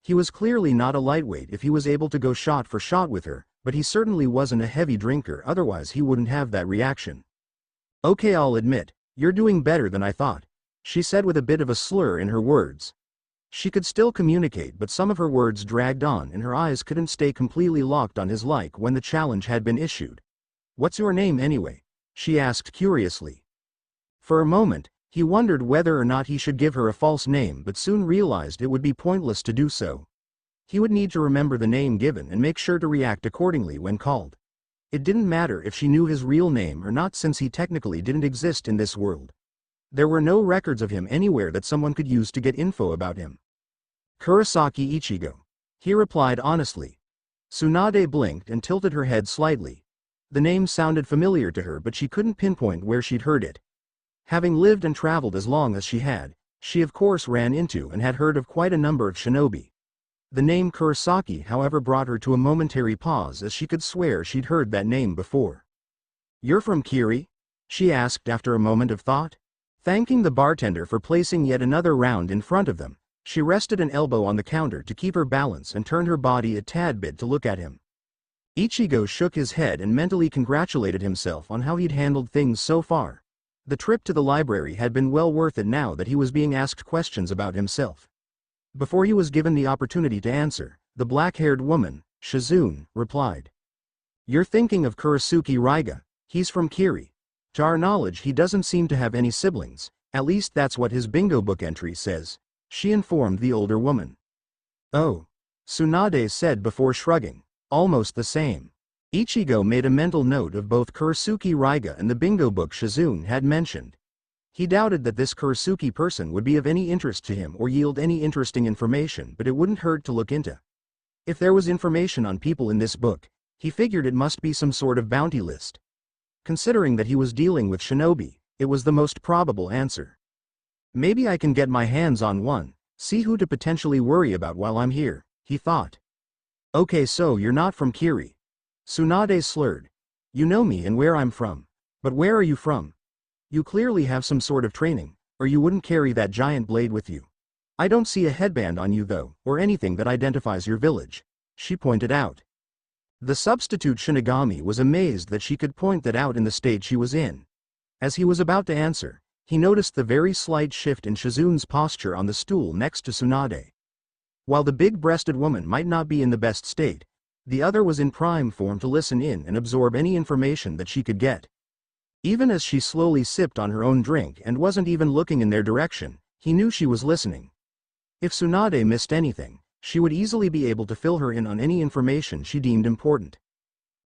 He was clearly not a lightweight if he was able to go shot for shot with her, but he certainly wasn't a heavy drinker, otherwise he wouldn't have that reaction. Okay, I'll admit, you're doing better than I thought, she said with a bit of a slur in her words. She could still communicate, but some of her words dragged on and her eyes couldn't stay completely locked on his like when the challenge had been issued. What's your name anyway? She asked curiously. For a moment, he wondered whether or not he should give her a false name, but soon realized it would be pointless to do so. He would need to remember the name given and make sure to react accordingly when called. It didn't matter if she knew his real name or not, since he technically didn't exist in this world. There were no records of him anywhere that someone could use to get info about him. Kurosaki Ichigo, he replied honestly. Tsunade blinked and tilted her head slightly. The name sounded familiar to her, but she couldn't pinpoint where she'd heard it. Having lived and traveled as long as she had, she of course ran into and had heard of quite a number of shinobi. The name Kurosaki, however, brought her to a momentary pause, as she could swear she'd heard that name before. You're from Kiri? She asked after a moment of thought. Thanking the bartender for placing yet another round in front of them, she rested an elbow on the counter to keep her balance and turned her body a tad bit to look at him. Ichigo shook his head and mentally congratulated himself on how he'd handled things so far. The trip to the library had been well worth it now that he was being asked questions about himself. Before he was given the opportunity to answer, the black-haired woman, Shizune, replied. You're thinking of Kurisuke Raiga. He's from Kiri. To our knowledge, he doesn't seem to have any siblings, at least that's what his bingo book entry says, she informed the older woman. Oh, Tsunade said before shrugging. Almost the same. Ichigo made a mental note of both Kurisuke Raiga and the bingo book Shizune had mentioned. He doubted that this Kurisuke person would be of any interest to him or yield any interesting information, but it wouldn't hurt to look into. If there was information on people in this book, he figured it must be some sort of bounty list. Considering that he was dealing with shinobi, it was the most probable answer. Maybe I can get my hands on one, see who to potentially worry about while I'm here, he thought. Okay, so you're not from Kiri. Tsunade slurred. You know me and where I'm from. But where are you from? You clearly have some sort of training, or you wouldn't carry that giant blade with you. I don't see a headband on you though, or anything that identifies your village, she pointed out. The substitute Shinigami was amazed that she could point that out in the state she was in. As he was about to answer, he noticed the very slight shift in Shizune's posture on the stool next to Tsunade. While the big-breasted woman might not be in the best state, the other was in prime form to listen in and absorb any information that she could get. Even as she slowly sipped on her own drink and wasn't even looking in their direction, he knew she was listening. If Tsunade missed anything, she would easily be able to fill her in on any information she deemed important.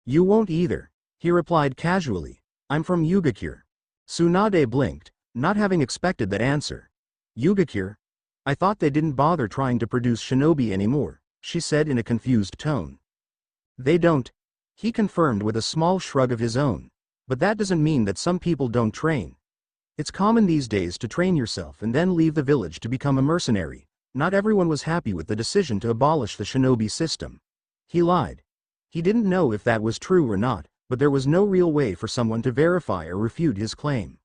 You won't either, he replied casually. I'm from Yugakure. Tsunade blinked, not having expected that answer. Yugakure? I thought they didn't bother trying to produce shinobi anymore, she said in a confused tone. They don't, he confirmed with a small shrug of his own. But that doesn't mean that some people don't train. It's common these days to train yourself and then leave the village to become a mercenary. Not everyone was happy with the decision to abolish the shinobi system. He lied. He didn't know if that was true or not, but there was no real way for someone to verify or refute his claim.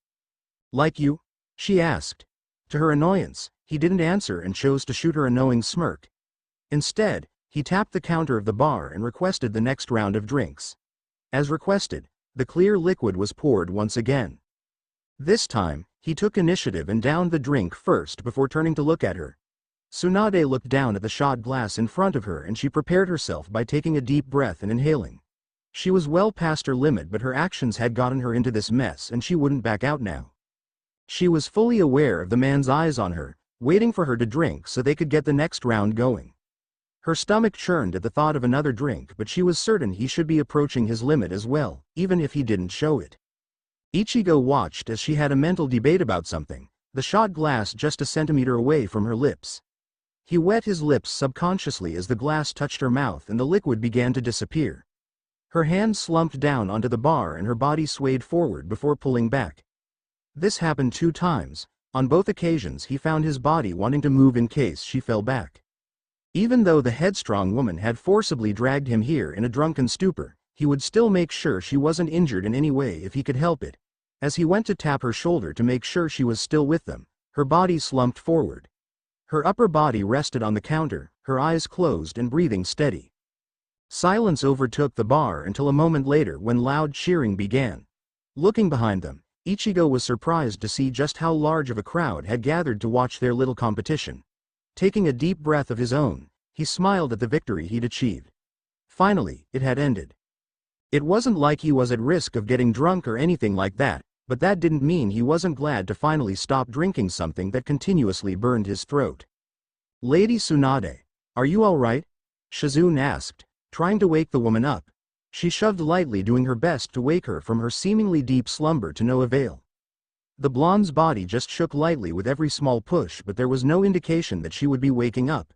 Like you? She asked. To her annoyance, he didn't answer and chose to shoot her a knowing smirk. Instead, he tapped the counter of the bar and requested the next round of drinks. As requested, the clear liquid was poured once again. This time, he took initiative and downed the drink first before turning to look at her. Tsunade looked down at the shot glass in front of her and she prepared herself by taking a deep breath and inhaling. She was well past her limit, but her actions had gotten her into this mess and she wouldn't back out now. She was fully aware of the man's eyes on her, waiting for her to drink so they could get the next round going. Her stomach churned at the thought of another drink, but she was certain he should be approaching his limit as well, even if he didn't show it. Ichigo watched as she had a mental debate about something, the shot glass just a centimeter away from her lips. He wet his lips subconsciously as the glass touched her mouth and the liquid began to disappear. Her hand slumped down onto the bar and her body swayed forward before pulling back. This happened 2 times. On both occasions he found his body wanting to move in case she fell back. Even though the headstrong woman had forcibly dragged him here in a drunken stupor, he would still make sure she wasn't injured in any way if he could help it. As he went to tap her shoulder to make sure she was still with them, her body slumped forward. Her upper body rested on the counter, her eyes closed and breathing steady. Silence overtook the bar until a moment later when loud cheering began. Looking behind them, Ichigo was surprised to see just how large of a crowd had gathered to watch their little competition. Taking a deep breath of his own, he smiled at the victory he'd achieved. Finally, it had ended. It wasn't like he was at risk of getting drunk or anything like that, but that didn't mean he wasn't glad to finally stop drinking something that continuously burned his throat. Lady Tsunade, are you all right? Shizune asked, trying to wake the woman up. She shoved lightly, doing her best to wake her from her seemingly deep slumber to no avail. The blonde's body just shook lightly with every small push, but there was no indication that she would be waking up.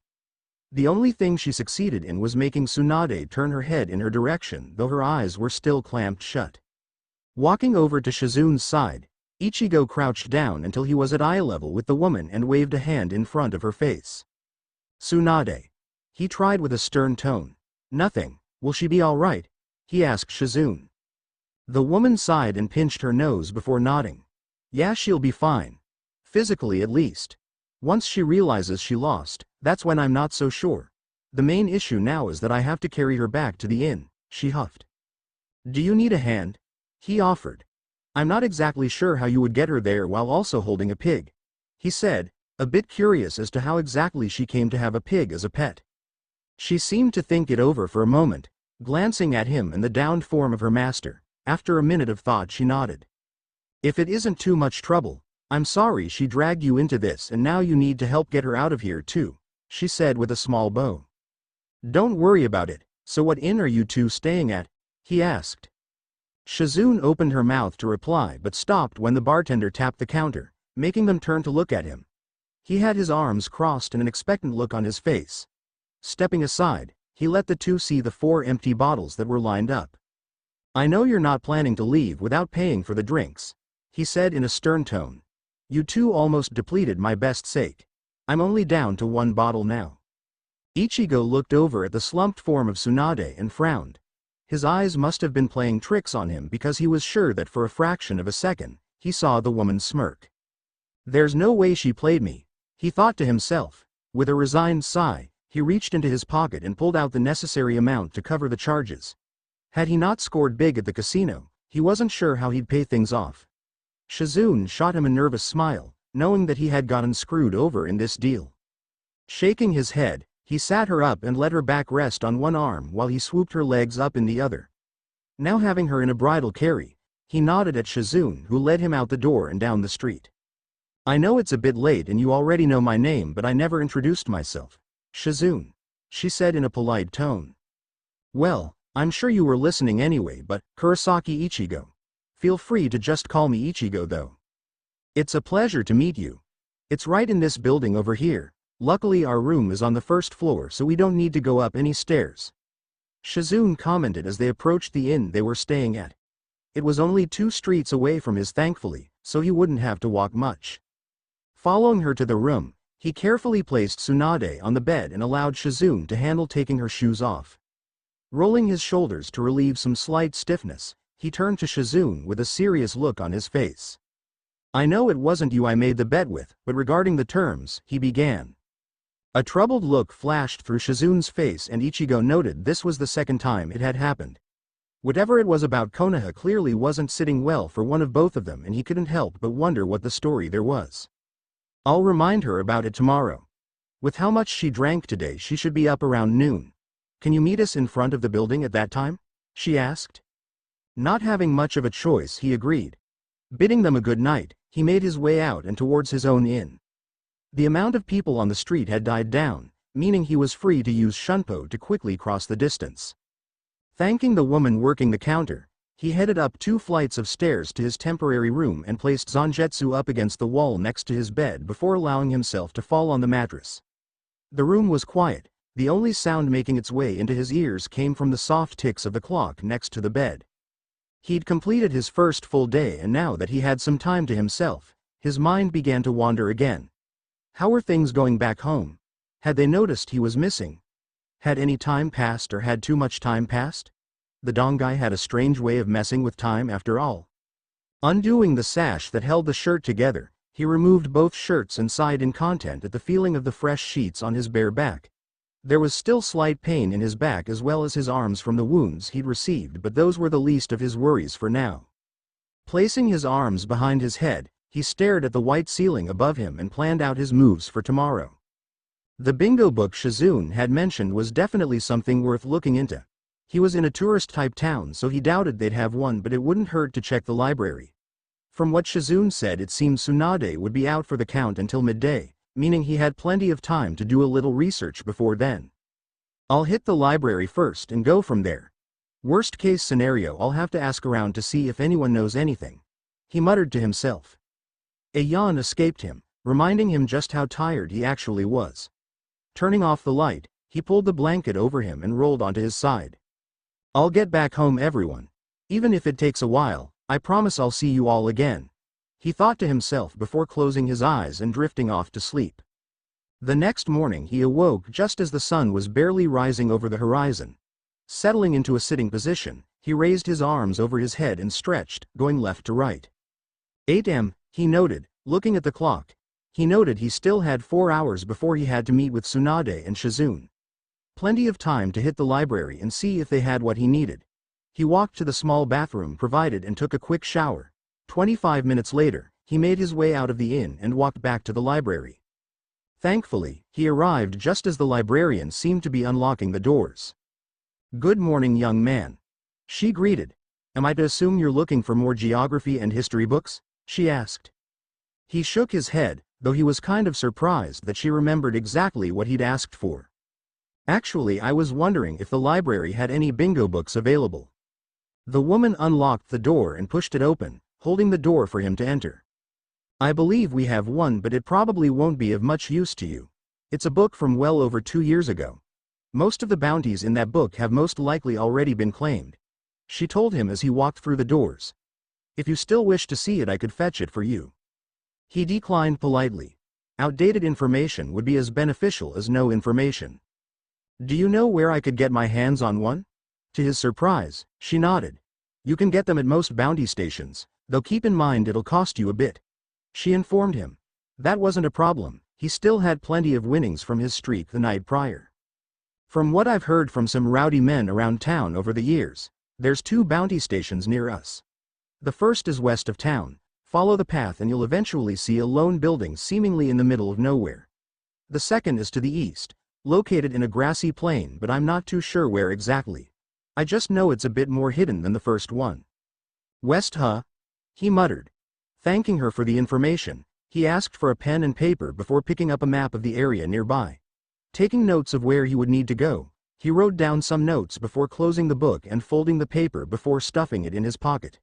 The only thing she succeeded in was making Tsunade turn her head in her direction, though her eyes were still clamped shut. Walking over to Shizune's side, Ichigo crouched down until he was at eye level with the woman and waved a hand in front of her face. Tsunade. He tried with a stern tone. Nothing. Will she be all right? He asked Shizune. The woman sighed and pinched her nose before nodding. Yeah, she'll be fine. Physically at least. Once she realizes she lost, that's when I'm not so sure. The main issue now is that I have to carry her back to the inn, she huffed. Do you need a hand? He offered. I'm not exactly sure how you would get her there while also holding a pig, he said, a bit curious as to how exactly she came to have a pig as a pet. She seemed to think it over for a moment, glancing at him and the downed form of her master. After a minute of thought she nodded. If it isn't too much trouble, I'm sorry she dragged you into this and now you need to help get her out of here too, she said with a small bow. Don't worry about it. So what inn are you two staying at? He asked. Shizune opened her mouth to reply but stopped when the bartender tapped the counter, making them turn to look at him. He had his arms crossed and an expectant look on his face. Stepping aside, he let the two see the 4 empty bottles that were lined up. I know you're not planning to leave without paying for the drinks, he said in a stern tone. You two almost depleted my best sake. I'm only down to 1 bottle now. Ichigo looked over at the slumped form of Tsunade and frowned. His eyes must have been playing tricks on him because he was sure that for a fraction of a second, he saw the woman smirk. There's no way she played me, he thought to himself. With a resigned sigh, he reached into his pocket and pulled out the necessary amount to cover the charges. Had he not scored big at the casino, he wasn't sure how he'd pay things off. Shizune shot him a nervous smile, knowing that he had gotten screwed over in this deal. Shaking his head, he sat her up and let her back rest on one arm while he swooped her legs up in the other. Now having her in a bridal carry, He nodded at Shizune, who led him out the door and down the street. I know it's a bit late and you already know my name, but I never introduced myself. Shizune, she said in a polite tone. Well, I'm sure you were listening anyway, but Kurosaki Ichigo. Feel free to just call me Ichigo though. It's a pleasure to meet you. It's right in this building over here. Luckily our room is on the first floor, so we don't need to go up any stairs. Shizune commented as they approached the inn they were staying at. It was only 2 streets away from his, thankfully, so he wouldn't have to walk much. Following her to the room, he carefully placed Tsunade on the bed and allowed Shizune to handle taking her shoes off. Rolling his shoulders to relieve some slight stiffness, he turned to Shizune with a serious look on his face. I know it wasn't you I made the bet with, but regarding the terms, he began. A troubled look flashed through Shizune's face and Ichigo noted this was the second time it had happened. Whatever it was about Konoha clearly wasn't sitting well for one of both of them, and he couldn't help but wonder what the story there was. I'll remind her about it tomorrow. With how much she drank today, she should be up around noon. Can you meet us in front of the building at that time? She asked. Not having much of a choice, he agreed. Bidding them a good night, he made his way out and towards his own inn. The amount of people on the street had died down, meaning he was free to use Shunpo to quickly cross the distance. Thanking the woman working the counter, he headed up 2 flights of stairs to his temporary room and placed Zangetsu up against the wall next to his bed before allowing himself to fall on the mattress. The room was quiet. The only sound making its way into his ears came from the soft ticks of the clock next to the bed. He'd completed his first full day, and now that he had some time to himself, his mind began to wander again. How were things going back home? Had they noticed he was missing? Had any time passed, or had too much time passed? The Dongai had a strange way of messing with time after all. Undoing the sash that held the shirt together, he removed both shirts and sighed in content at the feeling of the fresh sheets on his bare back. There was still slight pain in his back as well as his arms from the wounds he'd received, but those were the least of his worries for now. Placing his arms behind his head, he stared at the white ceiling above him and planned out his moves for tomorrow. The bingo book Shizune had mentioned was definitely something worth looking into. He was in a tourist-type town, so he doubted they'd have one, but it wouldn't hurt to check the library. From what Shizune said, it seemed Tsunade would be out for the count until midday, meaning he had plenty of time to do a little research before then. I'll hit the library first and go from there. Worst case scenario, I'll have to ask around to see if anyone knows anything. He muttered to himself. A yawn escaped him, reminding him just how tired he actually was. Turning off the light, he pulled the blanket over him and rolled onto his side. I'll get back home, everyone. Even if it takes a while, I promise I'll see you all again. He thought to himself before closing his eyes and drifting off to sleep. The next morning he awoke just as the sun was barely rising over the horizon. Settling into a sitting position, he raised his arms over his head and stretched, going left to right. 8 a.m., he noted, looking at the clock. He noted he still had 4 hours before he had to meet with Tsunade and Shizune. Plenty of time to hit the library and see if they had what he needed. He walked to the small bathroom provided and took a quick shower. 25 minutes later, he made his way out of the inn and walked back to the library. Thankfully, he arrived just as the librarian seemed to be unlocking the doors. Good morning, young man. She greeted. Am I to assume you're looking for more geography and history books? She asked. He shook his head, though he was kind of surprised that she remembered exactly what he'd asked for. Actually, I was wondering if the library had any bingo books available. The woman unlocked the door and pushed it open, holding the door for him to enter. I believe we have one, but it probably won't be of much use to you. It's a book from well over 2 years ago. Most of the bounties in that book have most likely already been claimed. She told him as he walked through the doors. If you still wish to see it, I could fetch it for you. He declined politely. Outdated information would be as beneficial as no information. Do you know where I could get my hands on one? To his surprise, she nodded. You can get them at most bounty stations, though keep in mind it'll cost you a bit. She informed him. That wasn't a problem, he still had plenty of winnings from his streak the night prior. From what I've heard from some rowdy men around town over the years, there's 2 bounty stations near us. The first is west of town. Follow the path and you'll eventually see a lone building seemingly in the middle of nowhere. The second is to the east, located in a grassy plain, but I'm not too sure where exactly. I just know it's a bit more hidden than the first one. West, huh? He muttered. Thanking her for the information, he asked for a pen and paper before picking up a map of the area nearby. Taking notes of where he would need to go, he wrote down some notes before closing the book and folding the paper before stuffing it in his pocket.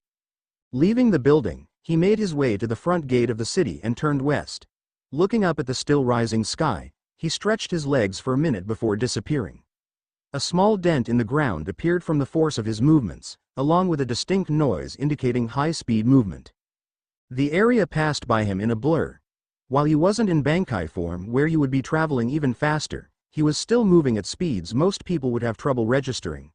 Leaving the building, he made his way to the front gate of the city and turned west. Looking up at the still rising sky, he stretched his legs for a minute before disappearing. A small dent in the ground appeared from the force of his movements, along with a distinct noise indicating high-speed movement. The area passed by him in a blur. While he wasn't in Bankai form where he would be traveling even faster, he was still moving at speeds most people would have trouble registering.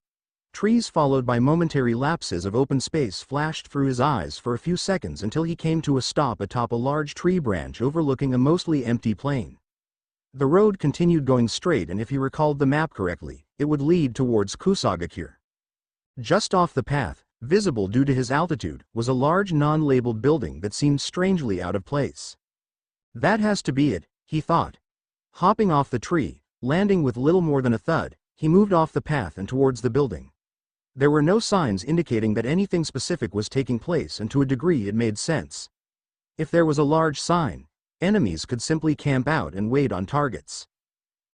Trees followed by momentary lapses of open space flashed through his eyes for a few seconds until he came to a stop atop a large tree branch overlooking a mostly empty plain. The road continued going straight, and if he recalled the map correctly, it would lead towards Kusagakure. Just off the path, visible due to his altitude, was a large non-labeled building that seemed strangely out of place. That has to be it, he thought. Hopping off the tree, landing with little more than a thud, he moved off the path and towards the building. There were no signs indicating that anything specific was taking place, and to a degree it made sense. If there was a large sign, enemies could simply camp out and wait on targets.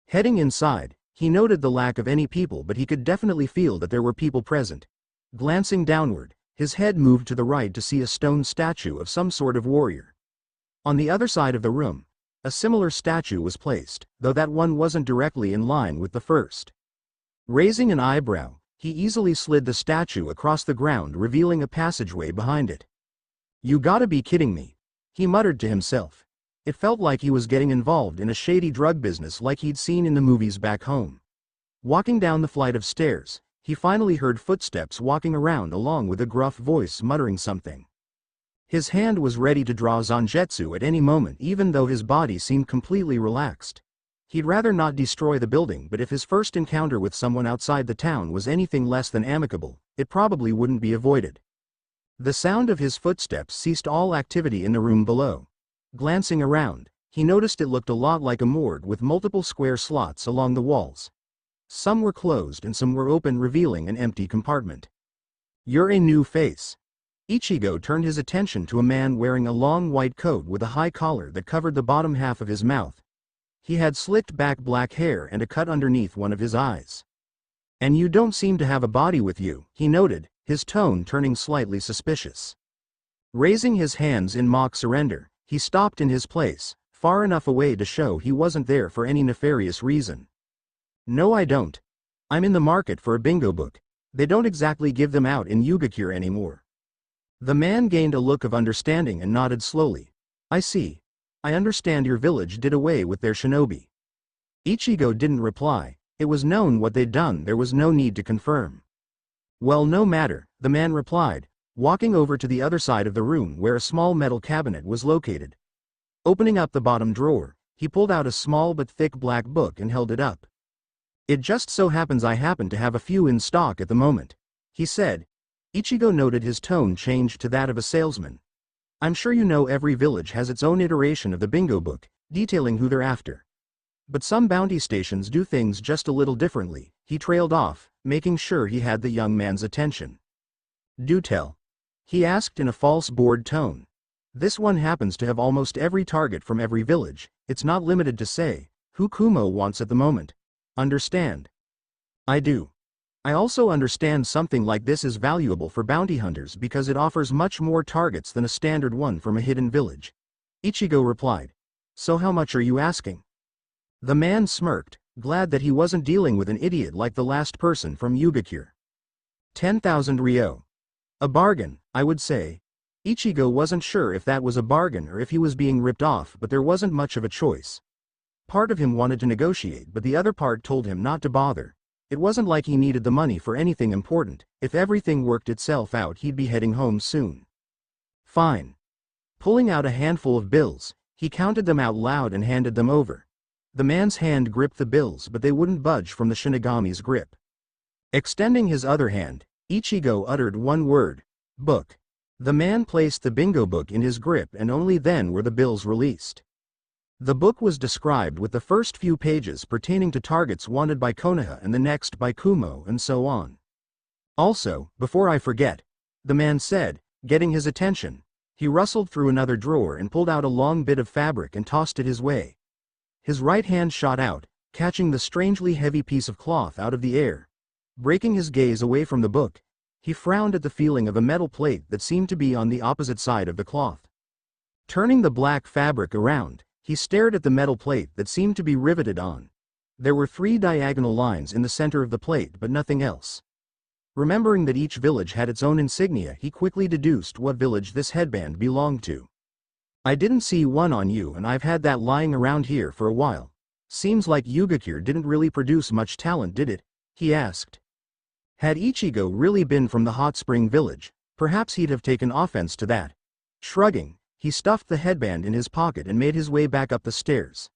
Heading inside, he noted the lack of any people, but he could definitely feel that there were people present. Glancing downward, his head moved to the right to see a stone statue of some sort of warrior. On the other side of the room, a similar statue was placed, though that one wasn't directly in line with the first. Raising an eyebrow, he easily slid the statue across the ground, revealing a passageway behind it. "You gotta be kidding me," he muttered to himself. It felt like he was getting involved in a shady drug business like he'd seen in the movies back home. Walking down the flight of stairs, he finally heard footsteps walking around along with a gruff voice muttering something. His hand was ready to draw Zangetsu at any moment, even though his body seemed completely relaxed. He'd rather not destroy the building, but if his first encounter with someone outside the town was anything less than amicable, it probably wouldn't be avoided. The sound of his footsteps ceased all activity in the room below. Glancing around, he noticed it looked a lot like a morgue with multiple square slots along the walls. Some were closed and some were open, revealing an empty compartment. "You're a new face." Ichigo turned his attention to a man wearing a long white coat with a high collar that covered the bottom half of his mouth. He had slicked back black hair and a cut underneath one of his eyes. "And you don't seem to have a body with you," he noted, his tone turning slightly suspicious. Raising his hands in mock surrender, he stopped in his place, far enough away to show he wasn't there for any nefarious reason. "No, I don't. I'm in the market for a bingo book. They don't exactly give them out in Yugakure anymore." The man gained a look of understanding and nodded slowly. "I see. I understand your village did away with their shinobi." Ichigo didn't reply. It was known what they'd done, there was no need to confirm. "Well, no matter," the man replied, walking over to the other side of the room where a small metal cabinet was located. Opening up the bottom drawer, he pulled out a small but thick black book and held it up. "It just so happens I happen to have a few in stock at the moment," he said. Ichigo noted his tone changed to that of a salesman. "I'm sure you know every village has its own iteration of the bingo book, detailing who they're after. But some bounty stations do things just a little differently," he trailed off, making sure he had the young man's attention. "Do tell," he asked in a false bored tone. "This one happens to have almost every target from every village. It's not limited to, say, who Kumo wants at the moment. Understand?" "I do. I also understand something like this is valuable for bounty hunters because it offers much more targets than a standard one from a hidden village," Ichigo replied. "So how much are you asking?" The man smirked, glad that he wasn't dealing with an idiot like the last person from Yugakure. 10,000 ryo. A bargain, I would say. Ichigo wasn't sure if that was a bargain or if he was being ripped off, but there wasn't much of a choice. Part of him wanted to negotiate, but the other part told him not to bother. It wasn't like he needed the money for anything important. If everything worked itself out, he'd be heading home soon. "Fine." Pulling out a handful of bills, he counted them out loud and handed them over. The man's hand gripped the bills, but they wouldn't budge from the Shinigami's grip. Extending his other hand, Ichigo uttered one word: "Book." The man placed the bingo book in his grip, and only then were the bills released. The book was described with the first few pages pertaining to targets wanted by Konoha and the next by Kumo and so on. "Also, before I forget," the man said, Getting his attention, he rustled through another drawer and pulled out a long bit of fabric and tossed it his way. His right hand shot out, catching the strangely heavy piece of cloth out of the air. Breaking his gaze away from the book, he frowned at the feeling of a metal plate that seemed to be on the opposite side of the cloth. Turning the black fabric around, he stared at the metal plate that seemed to be riveted on. There were 3 diagonal lines in the center of the plate but nothing else. Remembering that each village had its own insignia, he quickly deduced what village this headband belonged to. "I didn't see one on you and I've had that lying around here for a while. Seems like Yugakure didn't really produce much talent, did it?" he asked. Had Ichigo really been from the hot spring village, perhaps he'd have taken offense to that. Shrugging, he stuffed the headband in his pocket and made his way back up the stairs.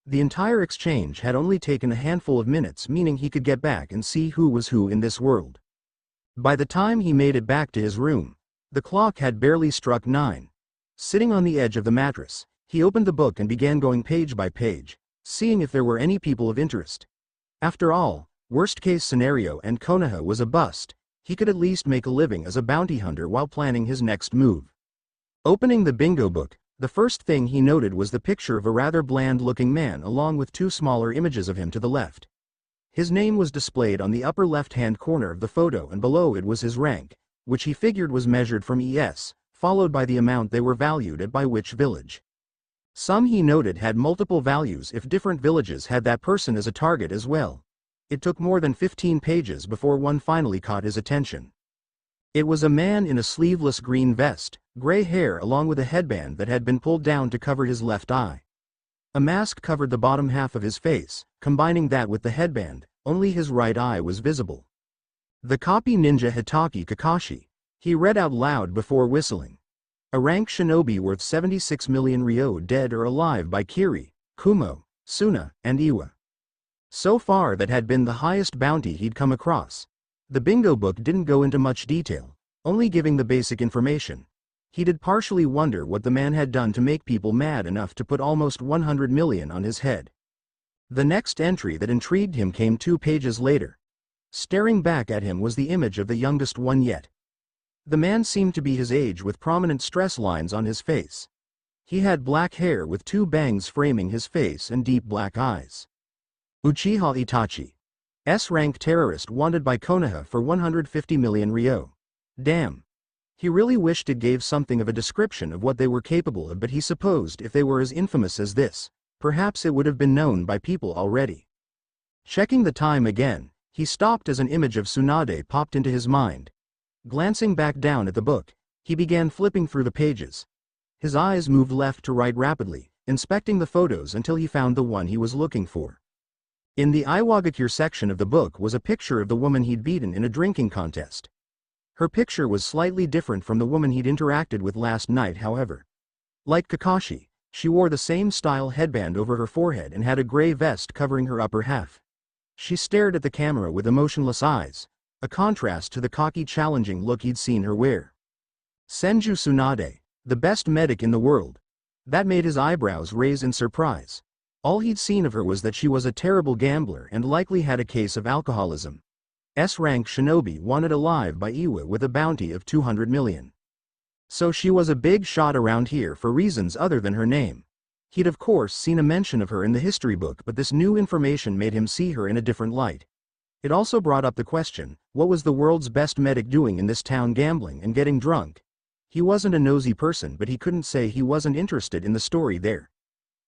The entire exchange had only taken a handful of minutes, meaning he could get back and see who was who in this world. By the time he made it back to his room, the clock had barely struck 9. Sitting on the edge of the mattress, he opened the book and began going page by page, seeing if there were any people of interest. After all, worst-case scenario and Konoha was a bust, he could at least make a living as a bounty hunter while planning his next move. Opening the bingo book, the first thing he noted was the picture of a rather bland-looking man along with 2 smaller images of him to the left. His name was displayed on the upper left-hand corner of the photo and below it was his rank, which he figured was measured from ES, followed by the amount they were valued at by which village. Some he noted had multiple values if different villages had that person as a target as well. It took more than 15 pages before one finally caught his attention. It was a man in a sleeveless green vest, gray hair along with a headband that had been pulled down to cover his left eye. A mask covered the bottom half of his face, combining that with the headband, only his right eye was visible. "The copy ninja Hitaki Kakashi," he read out loud before whistling. "A rank shinobi worth 76 million ryo, dead or alive by Kiri, Kumo, Suna, and Iwa." So far that had been the highest bounty he'd come across. The bingo book didn't go into much detail, only giving the basic information. He did partially wonder what the man had done to make people mad enough to put almost 100 million on his head. The next entry that intrigued him came 2 pages later. Staring back at him was the image of the youngest one yet. The man seemed to be his age with prominent stress lines on his face. He had black hair with 2 bangs framing his face and deep black eyes. Uchiha Itachi. S-rank terrorist wanted by Konoha for 150 million ryo. Damn. He really wished it gave something of a description of what they were capable of, but he supposed if they were as infamous as this, perhaps it would have been known by people already. Checking the time again, he stopped as an image of Tsunade popped into his mind. Glancing back down at the book, he began flipping through the pages. His eyes moved left to right rapidly, inspecting the photos until he found the one he was looking for. In the Iwagakure section of the book was a picture of the woman he'd beaten in a drinking contest. Her picture was slightly different from the woman he'd interacted with last night, however. Like Kakashi, she wore the same style headband over her forehead and had a gray vest covering her upper half. She stared at the camera with emotionless eyes, a contrast to the cocky, challenging look he'd seen her wear. Senju Tsunade, the best medic in the world. That made his eyebrows raise in surprise. All he'd seen of her was that she was a terrible gambler and likely had a case of alcoholism. S-rank shinobi wanted alive by Iwa with a bounty of 200 million. So she was a big shot around here for reasons other than her name. He'd of course seen a mention of her in the history book, but this new information made him see her in a different light. It also brought up the question, what was the world's best medic doing in this town gambling and getting drunk? He wasn't a nosy person, but he couldn't say he wasn't interested in the story there.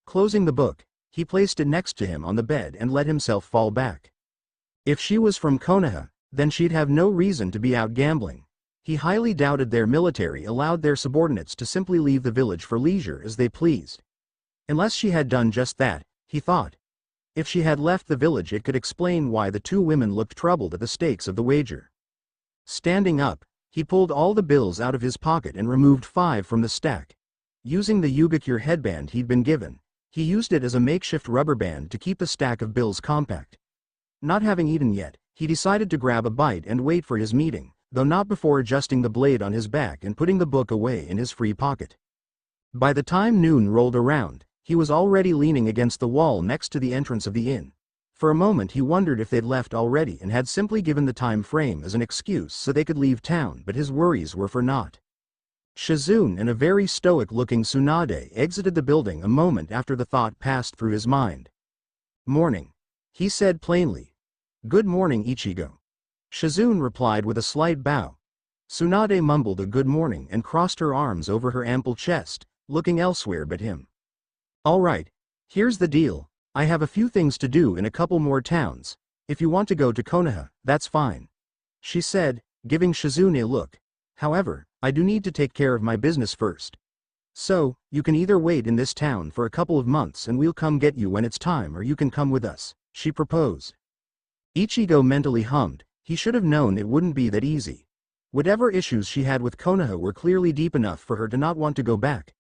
Closing the book, he placed it next to him on the bed and let himself fall back. If she was from Konoha, then she'd have no reason to be out gambling. He highly doubted their military allowed their subordinates to simply leave the village for leisure as they pleased. Unless she had done just that, he thought. If she had left the village, it could explain why the 2 women looked troubled at the stakes of the wager. Standing up, he pulled all the bills out of his pocket and removed 5 from the stack. Using the Yugakure headband he'd been given, he used it as a makeshift rubber band to keep the stack of bills compact. Not having eaten yet, he decided to grab a bite and wait for his meeting, though not before adjusting the blade on his back and putting the book away in his free pocket. By the time noon rolled around, he was already leaning against the wall next to the entrance of the inn. For a moment he wondered if they'd left already and had simply given the time frame as an excuse so they could leave town, but his worries were for naught. Shizune and a very stoic-looking Tsunade exited the building a moment after the thought passed through his mind. "Morning," he said plainly. "Good morning, Ichigo." Shizune replied with a slight bow. Tsunade mumbled a good morning and crossed her arms over her ample chest, looking elsewhere but him. "All right, here's the deal. I have a few things to do in a couple more towns. If you want to go to Konoha, that's fine," she said, giving Shizune a look. "However, I do need to take care of my business first. So, you can either wait in this town for a couple of months and we'll come get you when it's time, or you can come with us," she proposed. Ichigo mentally hummed. He should have known it wouldn't be that easy. Whatever issues she had with Konoha were clearly deep enough for her to not want to go back.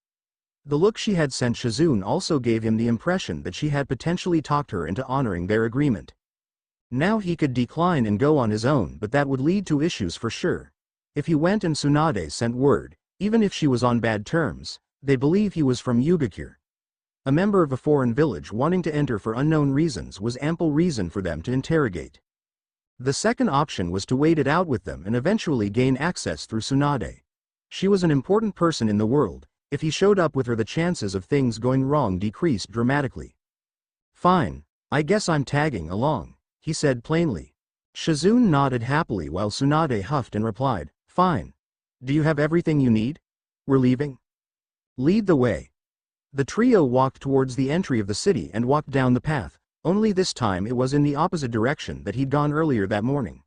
The look she had sent Shizune also gave him the impression that she had potentially talked her into honoring their agreement. Now he could decline and go on his own, but that would lead to issues for sure. If he went and Tsunade sent word, even if she was on bad terms, they believe he was from Yugakure. A member of a foreign village wanting to enter for unknown reasons was ample reason for them to interrogate. The second option was to wait it out with them and eventually gain access through Tsunade. She was an important person in the world. If he showed up with her, the chances of things going wrong decreased dramatically. "Fine, I guess I'm tagging along," he said plainly. Shizune nodded happily while Tsunade huffed and replied, "Fine. Do you have everything you need? We're leaving. Lead the way." The trio walked towards the entry of the city and walked down the path, only this time it was in the opposite direction that he'd gone earlier that morning.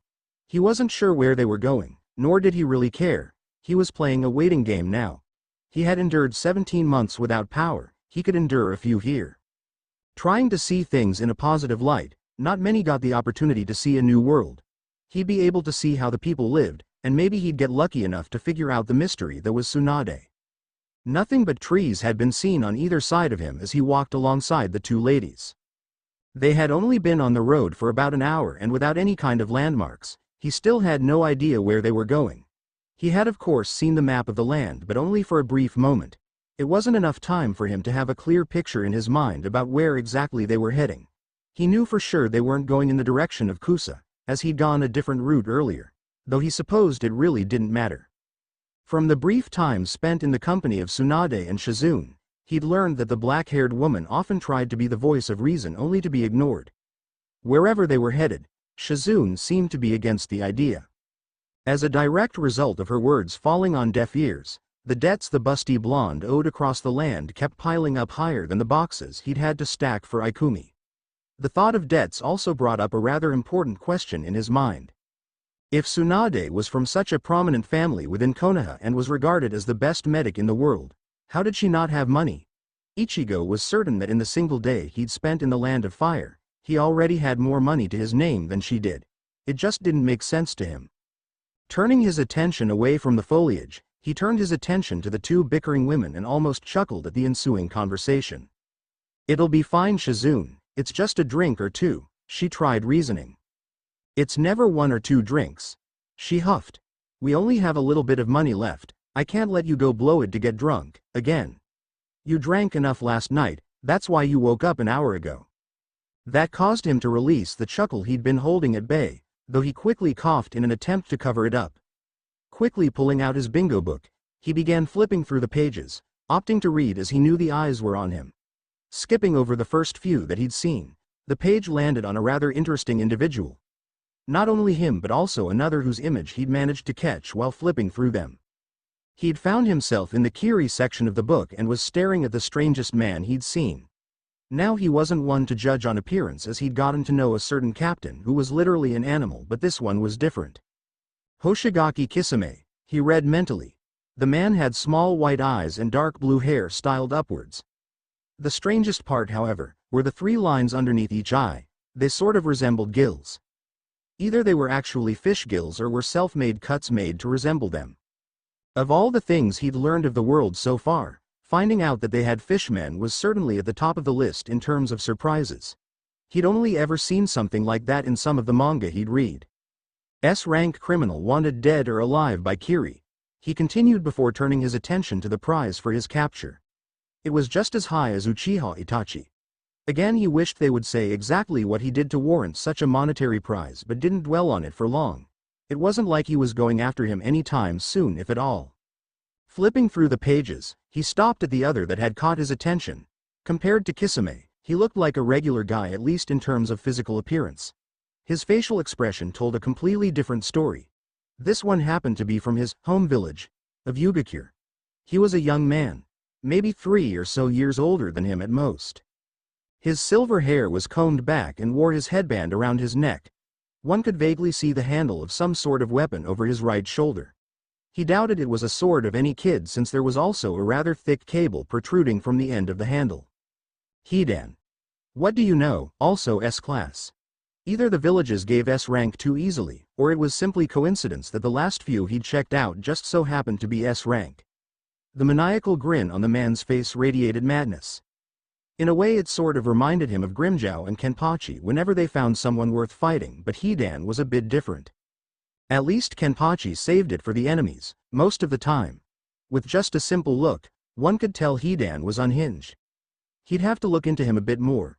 He wasn't sure where they were going, nor did he really care. He was playing a waiting game now. He had endured 17 months without power, he could endure a few here. Trying to see things in a positive light, not many got the opportunity to see a new world. He'd be able to see how the people lived, and maybe he'd get lucky enough to figure out the mystery that was Tsunade. Nothing but trees had been seen on either side of him as he walked alongside the two ladies. They had only been on the road for about an hour, and without any kind of landmarks, he still had no idea where they were going. He had of course seen the map of the land, but only for a brief moment. It wasn't enough time for him to have a clear picture in his mind about where exactly they were heading. He knew for sure they weren't going in the direction of Kusa, as he'd gone a different route earlier, though he supposed it really didn't matter. From the brief time spent in the company of Tsunade and Shizune, he'd learned that the black-haired woman often tried to be the voice of reason only to be ignored. Wherever they were headed, Shizune seemed to be against the idea. As a direct result of her words falling on deaf ears, the debts the busty blonde owed across the land kept piling up higher than the boxes he'd had to stack for Ikumi. The thought of debts also brought up a rather important question in his mind. If Tsunade was from such a prominent family within Konoha and was regarded as the best medic in the world, how did she not have money? Ichigo was certain that in the single day he'd spent in the Land of Fire, he already had more money to his name than she did. It just didn't make sense to him. Turning his attention away from the foliage, he turned his attention to the two bickering women and almost chuckled at the ensuing conversation. "It'll be fine, Shizune, it's just a drink or two," she tried reasoning. "It's never one or two drinks," she huffed. "We only have a little bit of money left. I can't let you go blow it to get drunk, again. You drank enough last night, that's why you woke up an hour ago." That caused him to release the chuckle he'd been holding at bay, though he quickly coughed in an attempt to cover it up. Quickly pulling out his bingo book, he began flipping through the pages, opting to read as he knew the eyes were on him. Skipping over the first few that he'd seen, the page landed on a rather interesting individual. Not only him but also another whose image he'd managed to catch while flipping through them. He'd found himself in the Kiri section of the book and was staring at the strangest man he'd seen. Now he wasn't one to judge on appearance, as he'd gotten to know a certain captain who was literally an animal, but this one was different. Hoshigaki Kisame, he read mentally. The man had small white eyes and dark blue hair styled upwards. The strangest part, however, were the 3 lines underneath each eye. They sort of resembled gills. Either they were actually fish gills or were self-made cuts made to resemble them. Of all the things he'd learned of the world so far, finding out that they had fishmen was certainly at the top of the list in terms of surprises. He'd only ever seen something like that in some of the manga he'd read. S-rank criminal wanted dead or alive by Kiri. He continued before turning his attention to the prize for his capture. It was just as high as Uchiha Itachi. Again he wished they would say exactly what he did to warrant such a monetary prize, but didn't dwell on it for long. It wasn't like he was going after him any time soon, if at all. Flipping through the pages, he stopped at the other that had caught his attention. Compared to Kisame, he looked like a regular guy, at least in terms of physical appearance. His facial expression told a completely different story. This one happened to be from his home village of Yugakure. He was a young man, maybe 3 or so years older than him at most. His silver hair was combed back and wore his headband around his neck. One could vaguely see the handle of some sort of weapon over his right shoulder. He doubted it was a sword of any kid, since there was also a rather thick cable protruding from the end of the handle. Hidan. What do you know, also S-class. Either the villages gave S rank too easily, or it was simply coincidence that the last few he'd checked out just so happened to be S rank. The maniacal grin on the man's face radiated madness. In a way, it sort of reminded him of Grimmjow and Kenpachi whenever they found someone worth fighting, but Hidan was a bit different. At least Kenpachi saved it for the enemies, most of the time. With just a simple look, one could tell Hidan was unhinged. He'd have to look into him a bit more.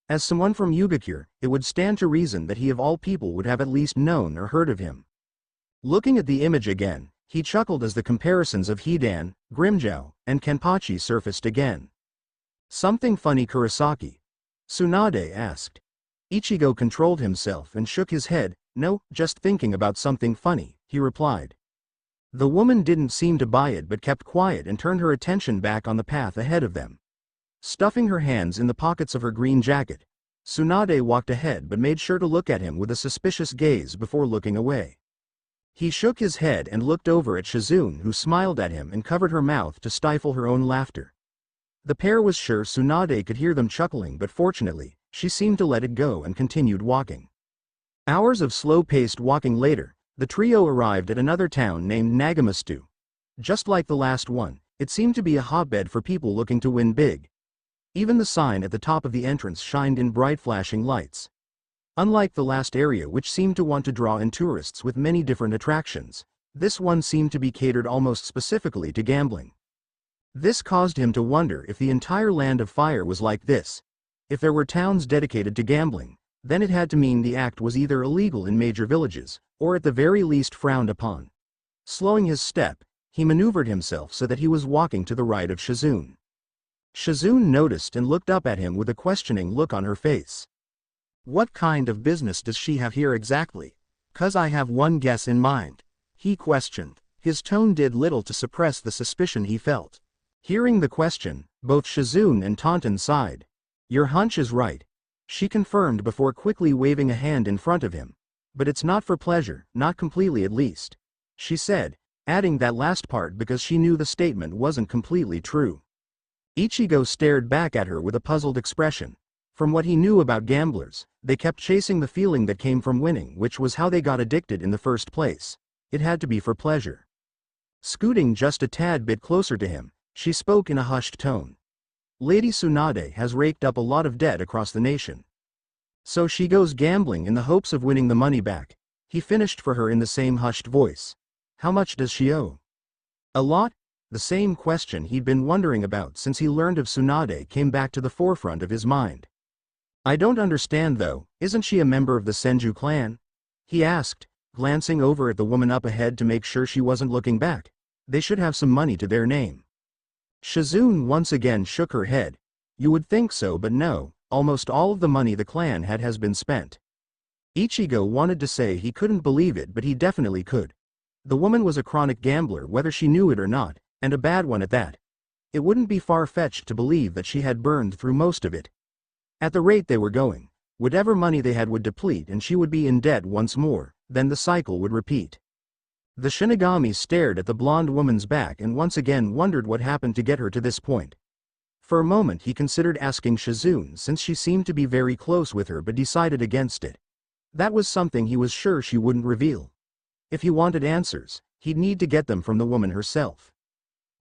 As someone from Yugakure, it would stand to reason that he of all people would have at least known or heard of him. Looking at the image again, he chuckled as the comparisons of Hidan, Grimmjow, and Kenpachi surfaced again. Something funny, Kurosaki? Tsunade asked. Ichigo controlled himself and shook his head. No, just thinking about something funny, he replied. The woman didn't seem to buy it but kept quiet and turned her attention back on the path ahead of them. Stuffing her hands in the pockets of her green jacket, Tsunade walked ahead but made sure to look at him with a suspicious gaze before looking away. He shook his head and looked over at Shizune, who smiled at him and covered her mouth to stifle her own laughter. The pair was sure Tsunade could hear them chuckling, but fortunately, she seemed to let it go and continued walking. Hours of slow-paced walking later, the trio arrived at another town named Nagamastu. Just like the last one, it seemed to be a hotbed for people looking to win big. Even the sign at the top of the entrance shined in bright flashing lights. Unlike the last area, which seemed to want to draw in tourists with many different attractions, this one seemed to be catered almost specifically to gambling. This caused him to wonder if the entire Land of Fire was like this. If there were towns dedicated to gambling, then it had to mean the act was either illegal in major villages, or at the very least frowned upon. Slowing his step, he maneuvered himself so that he was walking to the right of Shizune. Shizune noticed and looked up at him with a questioning look on her face. What kind of business does she have here exactly? 'Cause I have one guess in mind, he questioned. His tone did little to suppress the suspicion he felt. Hearing the question, both Shizune and Taunton sighed. Your hunch is right, she confirmed before quickly waving a hand in front of him. But it's not for pleasure, not completely at least, she said, adding that last part because she knew the statement wasn't completely true. Ichigo stared back at her with a puzzled expression. From what he knew about gamblers, they kept chasing the feeling that came from winning, which was how they got addicted in the first place. It had to be for pleasure. Scooting just a tad bit closer to him, she spoke in a hushed tone. Lady Tsunade has raked up a lot of debt across the nation. So she goes gambling in the hopes of winning the money back, he finished for her in the same hushed voice. How much does she owe? A lot? The same question he'd been wondering about since he learned of Tsunade came back to the forefront of his mind. I don't understand though, isn't she a member of the Senju clan? He asked, glancing over at the woman up ahead to make sure she wasn't looking back. They should have some money to their name. Shizune once again shook her head. You would think so, but no, almost all of the money the clan had has been spent. Ichigo wanted to say he couldn't believe it, but he definitely could. The woman was a chronic gambler, whether she knew it or not, and a bad one at that. It wouldn't be far-fetched to believe that she had burned through most of it. At the rate they were going, whatever money they had would deplete and she would be in debt once more, then the cycle would repeat. The Shinigami stared at the blonde woman's back and once again wondered what happened to get her to this point. For a moment he considered asking Shizune since she seemed to be very close with her, but decided against it. That was something he was sure she wouldn't reveal. If he wanted answers, he'd need to get them from the woman herself.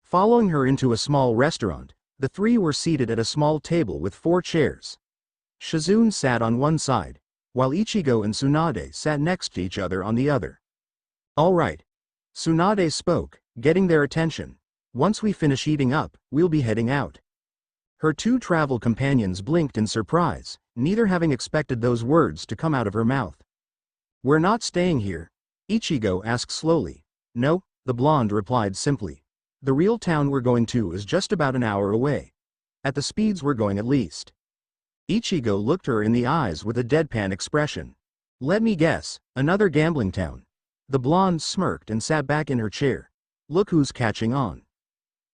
Following her into a small restaurant, the three were seated at a small table with 4 chairs. Shizune sat on one side, while Ichigo and Tsunade sat next to each other on the other. All right. Tsunade spoke, getting their attention. Once we finish eating up, we'll be heading out. Her 2 travel companions blinked in surprise, neither having expected those words to come out of her mouth. We're not staying here? Ichigo asked slowly. No, the blonde replied simply. The real town we're going to is just about an hour away. At the speeds we're going at least. Ichigo looked her in the eyes with a deadpan expression. Let me guess, another gambling town. The blonde smirked and sat back in her chair. Look who's catching on.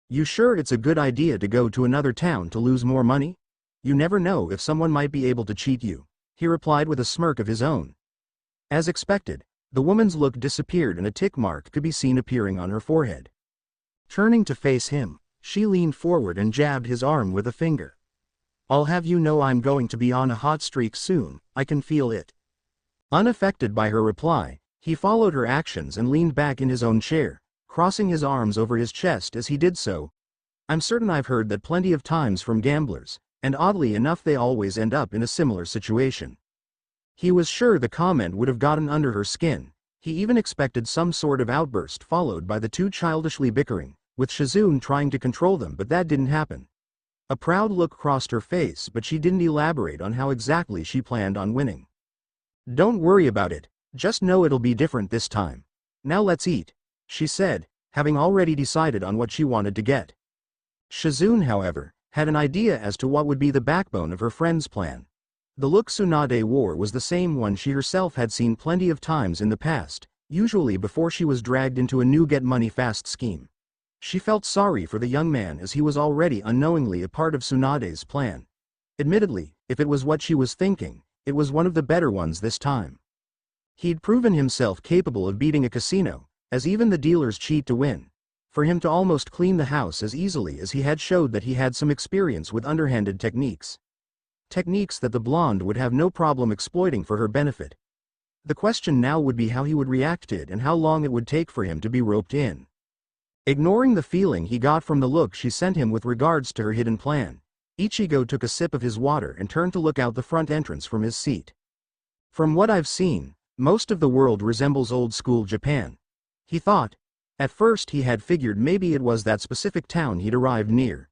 You sure it's a good idea to go to another town to lose more money? You never know if someone might be able to cheat you, he replied with a smirk of his own. As expected, the woman's look disappeared and a tick mark could be seen appearing on her forehead. Turning to face him, she leaned forward and jabbed his arm with a finger. I'll have you know I'm going to be on a hot streak soon, I can feel it. Unaffected by her reply, he followed her actions and leaned back in his own chair, crossing his arms over his chest as he did so. I'm certain I've heard that plenty of times from gamblers, and oddly enough they always end up in a similar situation. He was sure the comment would have gotten under her skin. He even expected some sort of outburst followed by the two childishly bickering, with Shizune trying to control them, but that didn't happen. A proud look crossed her face, but she didn't elaborate on how exactly she planned on winning. Don't worry about it, just know it'll be different this time. Now let's eat, she said, having already decided on what she wanted to get. Shizune, however, had an idea as to what would be the backbone of her friend's plan. The look Tsunade wore was the same one she herself had seen plenty of times in the past, usually before she was dragged into a new get-money-fast scheme. She felt sorry for the young man as he was already unknowingly a part of Tsunade's plan. Admittedly, if it was what she was thinking, it was one of the better ones this time. He'd proven himself capable of beating a casino, as even the dealers cheat to win. For him to almost clean the house as easily as he had showed that he had some experience with underhanded techniques. Techniques that the blonde would have no problem exploiting for her benefit. The question now would be how he would react to it and how long it would take for him to be roped in. Ignoring the feeling he got from the look she sent him with regards to her hidden plan, Ichigo took a sip of his water and turned to look out the front entrance from his seat. From what I've seen, most of the world resembles old-school Japan, he thought. At first he had figured maybe it was that specific town he'd arrived near.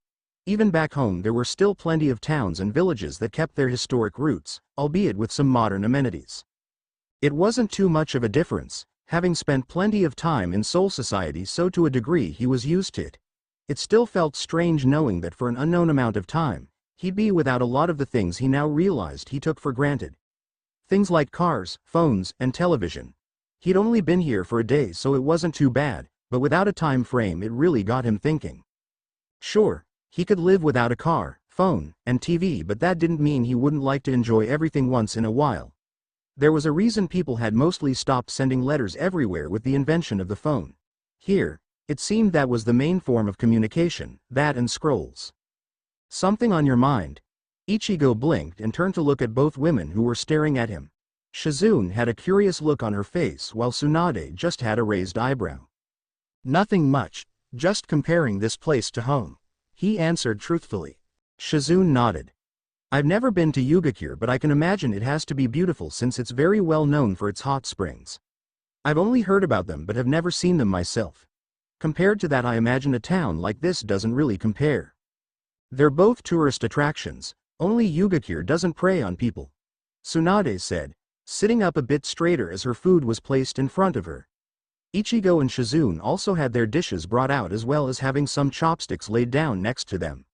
Even back home there were still plenty of towns and villages that kept their historic roots, albeit with some modern amenities. It wasn't too much of a difference, having spent plenty of time in Soul Society, so to a degree he was used to it. It still felt strange knowing that for an unknown amount of time, he'd be without a lot of the things he now realized he took for granted. Things like cars, phones, and television. He'd only been here for a day, so it wasn't too bad, but without a time frame it really got him thinking. Sure, he could live without a car, phone, and TV, but that didn't mean he wouldn't like to enjoy everything once in a while. There was a reason people had mostly stopped sending letters everywhere with the invention of the phone. Here, it seemed that was the main form of communication, that and scrolls. Something on your mind? Ichigo blinked and turned to look at both women who were staring at him. Shizune had a curious look on her face while Tsunade just had a raised eyebrow. Nothing much, just comparing this place to home, he answered truthfully. Shizune nodded. I've never been to Yugakure, but I can imagine it has to be beautiful since it's very well known for its hot springs. I've only heard about them but have never seen them myself. Compared to that, I imagine a town like this doesn't really compare. They're both tourist attractions, only Yugakure doesn't prey on people, Tsunade said, sitting up a bit straighter as her food was placed in front of her. Ichigo and Shizune also had their dishes brought out, as well as having some chopsticks laid down next to them.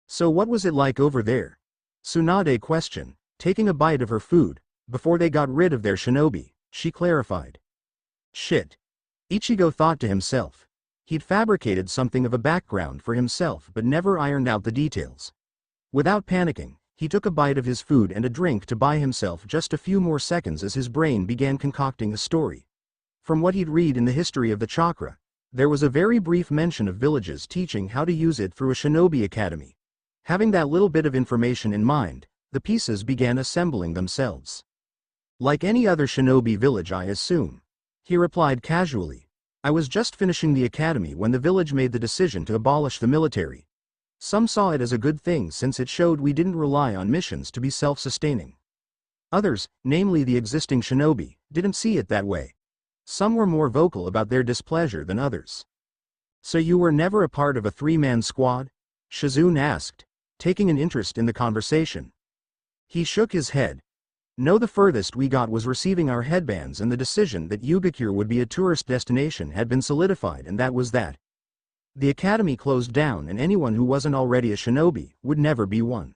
So what was it like over there? Tsunade questioned, taking a bite of her food. Before they got rid of their shinobi, she clarified. Shit. Ichigo thought to himself. He'd fabricated something of a background for himself but never ironed out the details. Without panicking, he took a bite of his food and a drink to buy himself just a few more seconds as his brain began concocting a story. From what he'd read in the history of the chakra, there was a very brief mention of villages teaching how to use it through a shinobi academy. Having that little bit of information in mind, the pieces began assembling themselves. Like any other shinobi village, I assume, he replied casually. I was just finishing the academy when the village made the decision to abolish the military. Some saw it as a good thing since it showed we didn't rely on missions to be self-sustaining. Others, namely the existing shinobi, didn't see it that way. Some were more vocal about their displeasure than others. So you were never a part of a three-man squad? Shizune asked, taking an interest in the conversation. He shook his head. No, the furthest we got was receiving our headbands, and the decision that Yugakure would be a tourist destination had been solidified, and that was that. The academy closed down and anyone who wasn't already a shinobi would never be one.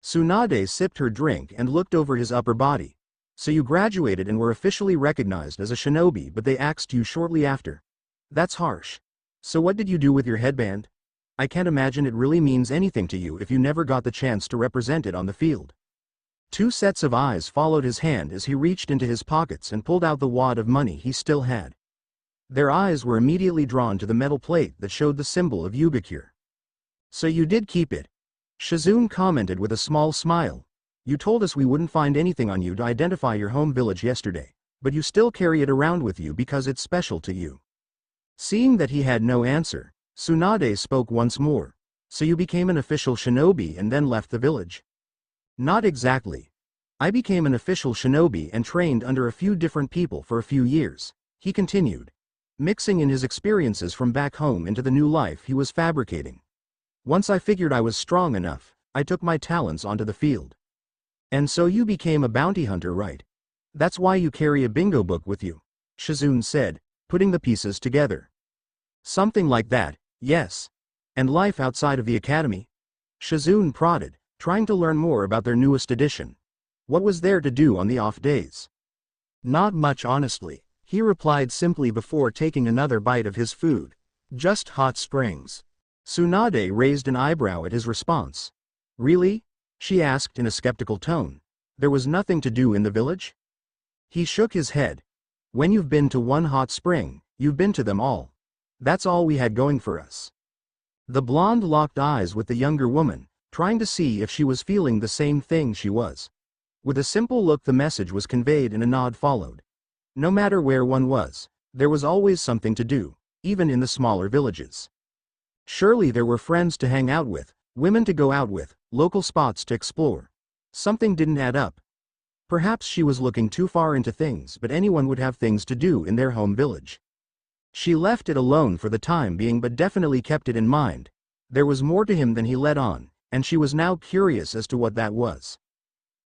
Tsunade sipped her drink and looked over his upper body. So you graduated and were officially recognized as a shinobi, but they axed you shortly after. That's harsh. So what did you do with your headband? I can't imagine it really means anything to you if you never got the chance to represent it on the field. Two sets of eyes followed his hand as he reached into his pockets and pulled out the wad of money he still had. Their eyes were immediately drawn to the metal plate that showed the symbol of Yugakure. So you did keep it. Shizune commented with a small smile. You told us we wouldn't find anything on you to identify your home village yesterday, but you still carry it around with you because it's special to you. Seeing that he had no answer, Tsunade spoke once more. So you became an official shinobi and then left the village? Not exactly. I became an official shinobi and trained under a few different people for a few years, he continued, mixing in his experiences from back home into the new life he was fabricating. Once I figured I was strong enough, I took my talents onto the field. And so you became a bounty hunter, right? That's why you carry a bingo book with you, Shizune said, putting the pieces together. Something like that, yes. And life outside of the academy? Shizune prodded, trying to learn more about their newest edition. What was there to do on the off days? Not much, honestly, he replied simply before taking another bite of his food. Just hot springs. Tsunade raised an eyebrow at his response. Really? She asked in a skeptical tone. There was nothing to do in the village? He shook his head. When you've been to one hot spring, you've been to them all. That's all we had going for us. The blonde locked eyes with the younger woman, trying to see if she was feeling the same thing she was. With a simple look the message was conveyed and a nod followed. No matter where one was, there was always something to do, even in the smaller villages. Surely there were friends to hang out with, women to go out with, local spots to explore. Something didn't add up. Perhaps she was looking too far into things, but anyone would have things to do in their home village. She left it alone for the time being but definitely kept it in mind. There was more to him than he let on, and she was now curious as to what that was.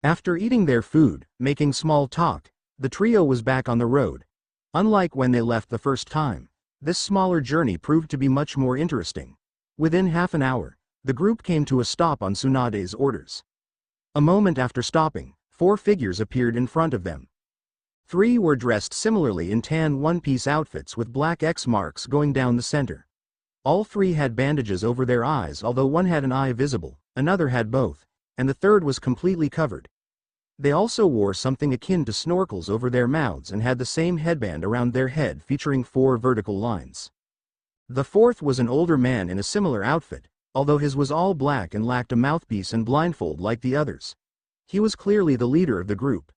After eating their food, making small talk, the trio was back on the road. Unlike when they left the first time, this smaller journey proved to be much more interesting. Within half an hour, the group came to a stop on Tsunade's orders. A moment after stopping, 4 figures appeared in front of them. 3 were dressed similarly in tan one-piece outfits with black X marks going down the center. All 3 had bandages over their eyes, although one had an eye visible, another had both, and the third was completely covered. They also wore something akin to snorkels over their mouths and had the same headband around their head featuring 4 vertical lines. The 4th was an older man in a similar outfit, although his was all black and lacked a mouthpiece and blindfold like the others. He was clearly the leader of the group.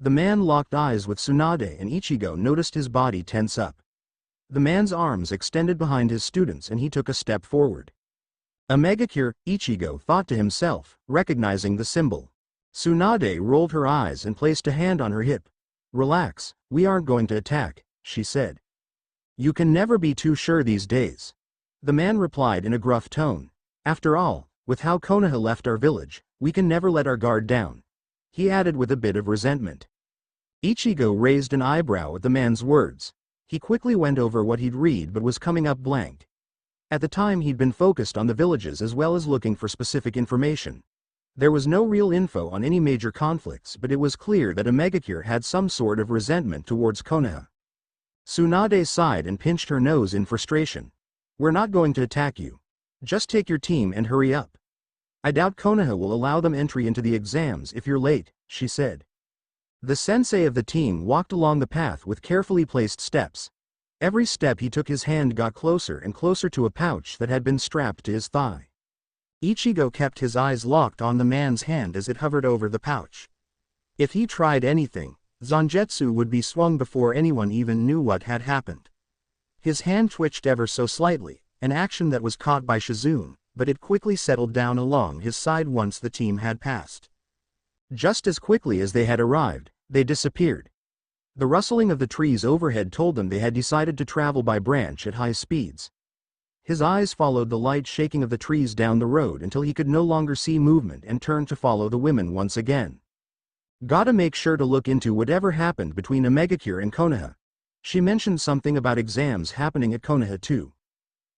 The man locked eyes with Tsunade and Ichigo noticed his body tense up. The man's arms extended behind his students and he took a step forward. A Megacure, Ichigo thought to himself, recognizing the symbol. Tsunade rolled her eyes and placed a hand on her hip. Relax, we aren't going to attack, she said. You can never be too sure these days. The man replied in a gruff tone. After all, with how Konoha left our village, we can never let our guard down. He added with a bit of resentment. Ichigo raised an eyebrow at the man's words. He quickly went over what he'd read but was coming up blank. At the time he'd been focused on the villages as well as looking for specific information. There was no real info on any major conflicts, but it was clear that a Megacure had some sort of resentment towards Konoha. Tsunade sighed and pinched her nose in frustration. We're not going to attack you. Just take your team and hurry up. I doubt Konoha will allow them entry into the exams if you're late, she said. The sensei of the team walked along the path with carefully placed steps. Every step he took his hand got closer and closer to a pouch that had been strapped to his thigh. Ichigo kept his eyes locked on the man's hand as it hovered over the pouch. If he tried anything, Zangetsu would be swung before anyone even knew what had happened. His hand twitched ever so slightly, an action that was caught by Shizune, but it quickly settled down along his side once the team had passed. Just as quickly as they had arrived, they disappeared. The rustling of the trees overhead told them they had decided to travel by branch at high speeds. His eyes followed the light shaking of the trees down the road until he could no longer see movement and turned to follow the women once again. Gotta make sure to look into whatever happened between a Megacure and Konoha. She mentioned something about exams happening at Konoha too.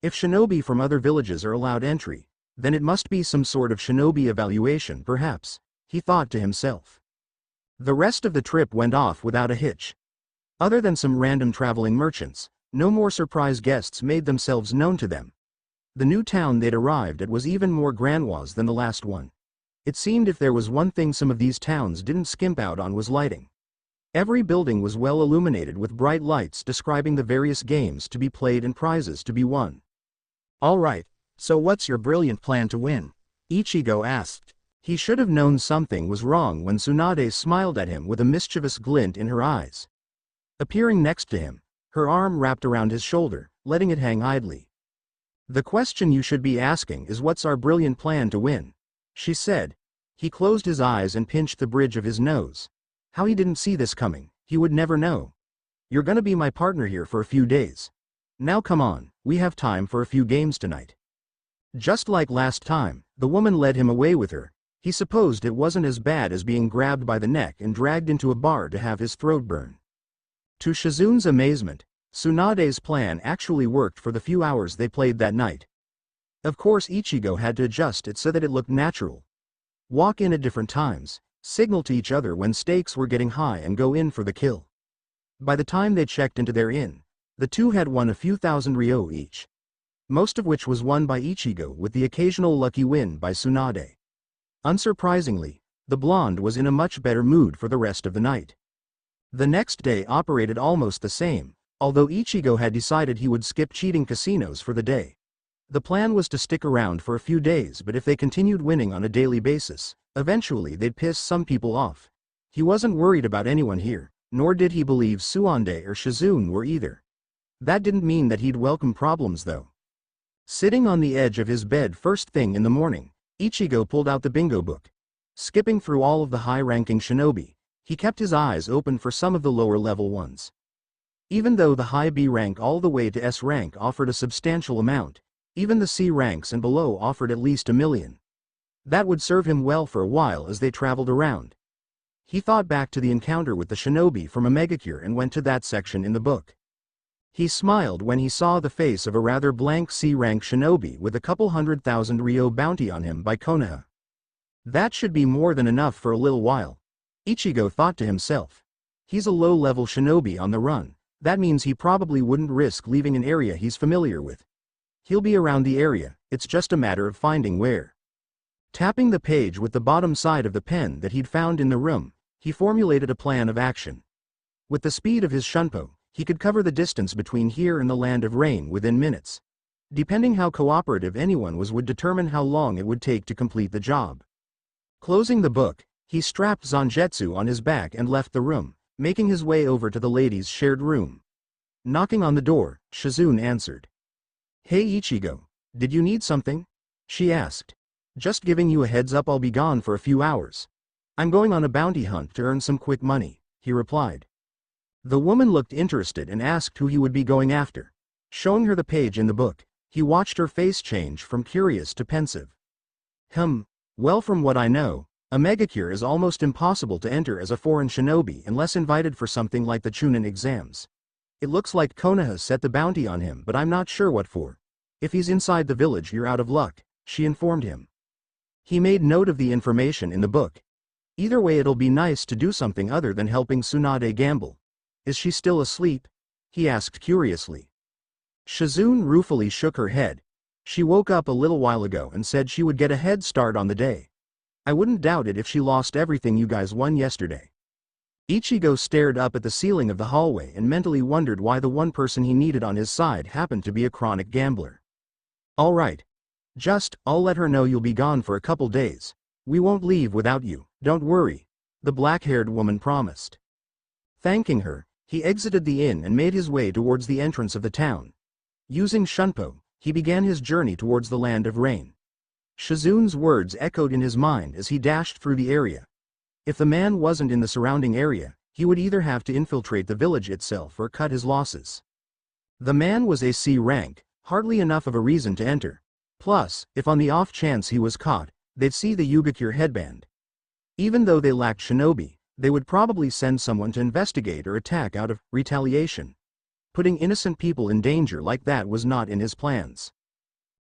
If shinobi from other villages are allowed entry, then it must be some sort of shinobi evaluation perhaps, he thought to himself. The rest of the trip went off without a hitch. Other than some random traveling merchants, no more surprise guests made themselves known to them. The new town they'd arrived at was even more grandiose than the last one. It seemed if there was one thing some of these towns didn't skimp out on was lighting. Every building was well illuminated with bright lights describing the various games to be played and prizes to be won. "Alright, so what's your brilliant plan to win?" Ichigo asked. He should have known something was wrong when Tsunade smiled at him with a mischievous glint in her eyes. Appearing next to him, her arm wrapped around his shoulder, letting it hang idly. "The question you should be asking is what's our brilliant plan to win," she said. He closed his eyes and pinched the bridge of his nose. How he didn't see this coming, he would never know. "You're gonna be my partner here for a few days. Now come on, we have time for a few games tonight." Just like last time, the woman led him away with her. He supposed it wasn't as bad as being grabbed by the neck and dragged into a bar to have his throat burn. To Shizune's amazement, Tsunade's plan actually worked for the few hours they played that night. Of course Ichigo had to adjust it so that it looked natural. Walk in at different times, signal to each other when stakes were getting high and go in for the kill. By the time they checked into their inn, the two had won a few thousand ryo each. Most of which was won by Ichigo with the occasional lucky win by Tsunade. Unsurprisingly, the blonde was in a much better mood for the rest of the night. The next day operated almost the same, although Ichigo had decided he would skip cheating casinos for the day. The plan was to stick around for a few days, but if they continued winning on a daily basis, eventually they'd piss some people off. He wasn't worried about anyone here, nor did he believe Tsunade or Shizune were either. That didn't mean that he'd welcome problems though. Sitting on the edge of his bed first thing in the morning, Ichigo pulled out the bingo book. Skipping through all of the high-ranking shinobi, he kept his eyes open for some of the lower-level ones. Even though the high B rank all the way to S rank offered a substantial amount, even the C ranks and below offered at least 1 million. That would serve him well for a while as they traveled around. He thought back to the encounter with the shinobi from a megacure and went to that section in the book. He smiled when he saw the face of a rather blank C-rank shinobi with a couple 100,000 ryo bounty on him by Konoha. That should be more than enough for a little while, Ichigo thought to himself. He's a low-level shinobi on the run, that means he probably wouldn't risk leaving an area he's familiar with. He'll be around the area, it's just a matter of finding where. Tapping the page with the bottom side of the pen that he'd found in the room, he formulated a plan of action. With the speed of his shunpo, he could cover the distance between here and the Land of Rain within minutes. Depending how cooperative anyone was would determine how long it would take to complete the job. Closing the book, he strapped Zangetsu on his back and left the room, making his way over to the ladies' shared room. Knocking on the door, Shizune answered. "Hey Ichigo, did you need something?" she asked. "Just giving you a heads up, I'll be gone for a few hours. I'm going on a bounty hunt to earn some quick money," he replied. The woman looked interested and asked who he would be going after. Showing her the page in the book, he watched her face change from curious to pensive. Well, from what I know, a megacure is almost impossible to enter as a foreign shinobi unless invited for something like the Chunin exams. It looks like Konoha set the bounty on him, but I'm not sure what for. If he's inside the village, you're out of luck, she informed him. He made note of the information in the book. Either way, it'll be nice to do something other than helping Tsunade gamble. Is she still asleep? He asked curiously. Shizune ruefully shook her head. She woke up a little while ago and said she would get a head start on the day. I wouldn't doubt it if she lost everything you guys won yesterday. Ichigo stared up at the ceiling of the hallway and mentally wondered why the one person he needed on his side happened to be a chronic gambler. All right. I'll let her know you'll be gone for a couple days. We won't leave without you, don't worry, the black-haired woman promised. Thanking her, he exited the inn and made his way towards the entrance of the town. Using shunpo, he began his journey towards the Land of Rain. Shizune's words echoed in his mind as he dashed through the area. If the man wasn't in the surrounding area, he would either have to infiltrate the village itself or cut his losses. The man was a C rank, hardly enough of a reason to enter. Plus, if on the off chance he was caught, they'd see the Yugakure headband. Even though they lacked shinobi, they would probably send someone to investigate or attack out of retaliation. Putting innocent people in danger like that was not in his plans.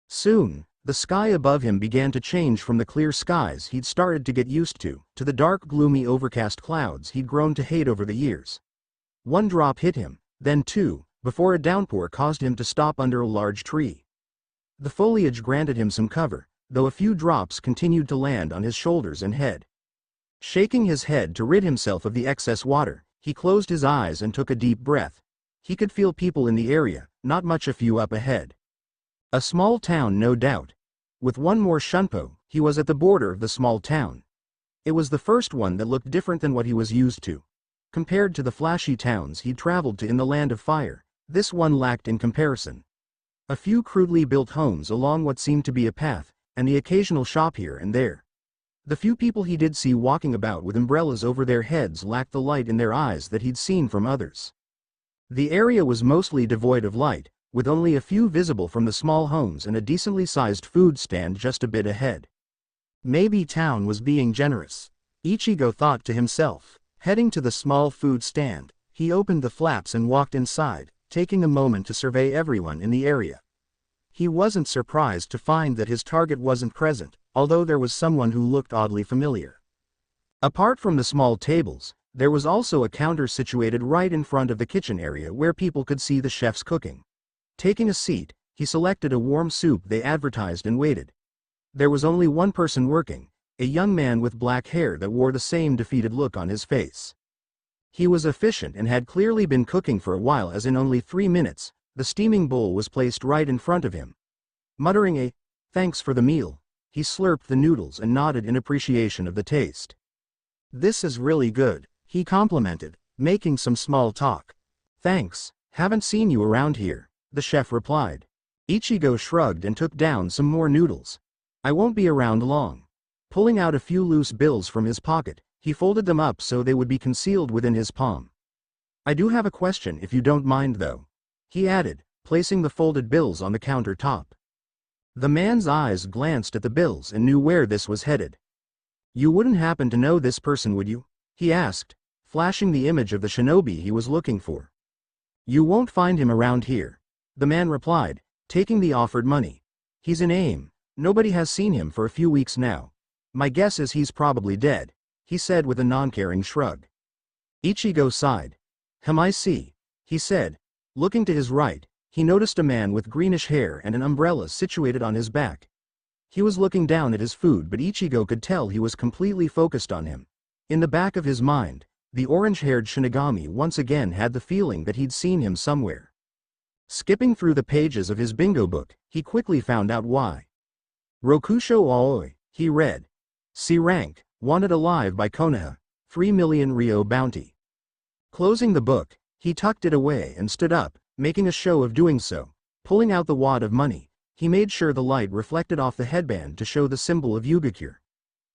Soon, the sky above him began to change from the clear skies he'd started to get used to the dark gloomy overcast clouds he'd grown to hate over the years. One drop hit him, then two, before a downpour caused him to stop under a large tree. The foliage granted him some cover, though a few drops continued to land on his shoulders and head. Shaking his head to rid himself of the excess water, he closed his eyes and took a deep breath. He could feel people in the area, not much a few up ahead. A small town, no doubt. With one more shunpo, he was at the border of the small town. It was the first one that looked different than what he was used to. Compared to the flashy towns he'd traveled to in the Land of Fire, this one lacked in comparison. A few crudely built homes along what seemed to be a path, and the occasional shop here and there. The few people he did see walking about with umbrellas over their heads lacked the light in their eyes that he'd seen from others. The area was mostly devoid of light, with only a few visible from the small homes and a decently sized food stand just a bit ahead. Maybe town was being generous, Ichigo thought to himself. Heading to the small food stand, he opened the flaps and walked inside, taking a moment to survey everyone in the area. He wasn't surprised to find that his target wasn't present, although there was someone who looked oddly familiar. Apart from the small tables, there was also a counter situated right in front of the kitchen area where people could see the chefs cooking. Taking a seat, he selected a warm soup they advertised and waited. There was only one person working, a young man with black hair that wore the same defeated look on his face. He was efficient and had clearly been cooking for a while, as in only 3 minutes, the steaming bowl was placed right in front of him. Muttering a, "Thanks for the meal," he slurped the noodles and nodded in appreciation of the taste. "This is really good," he complimented, making some small talk. "Thanks, haven't seen you around here," the chef replied. Ichigo shrugged and took down some more noodles. "I won't be around long." Pulling out a few loose bills from his pocket, he folded them up so they would be concealed within his palm. "I do have a question if you don't mind though," he added, placing the folded bills on the countertop. The man's eyes glanced at the bills and knew where this was headed. "You wouldn't happen to know this person, would you?" he asked, flashing the image of the shinobi he was looking for. "You won't find him around here," the man replied, taking the offered money. "He's in AIM. Nobody has seen him for a few weeks now. My guess is he's probably dead," he said with a non-caring shrug. Ichigo sighed. I see," he said. Looking to his right, he noticed a man with greenish hair and an umbrella situated on his back. He was looking down at his food, but Ichigo could tell he was completely focused on him. In the back of his mind, the orange-haired Shinigami once again had the feeling that he'd seen him somewhere. Skipping through the pages of his bingo book, he quickly found out why. "Rokusho Aoi," he read. C rank, wanted alive by Konoha, 3 million Ryo bounty. Closing the book, he tucked it away and stood up, making a show of doing so. Pulling out the wad of money, he made sure the light reflected off the headband to show the symbol of Yugakure.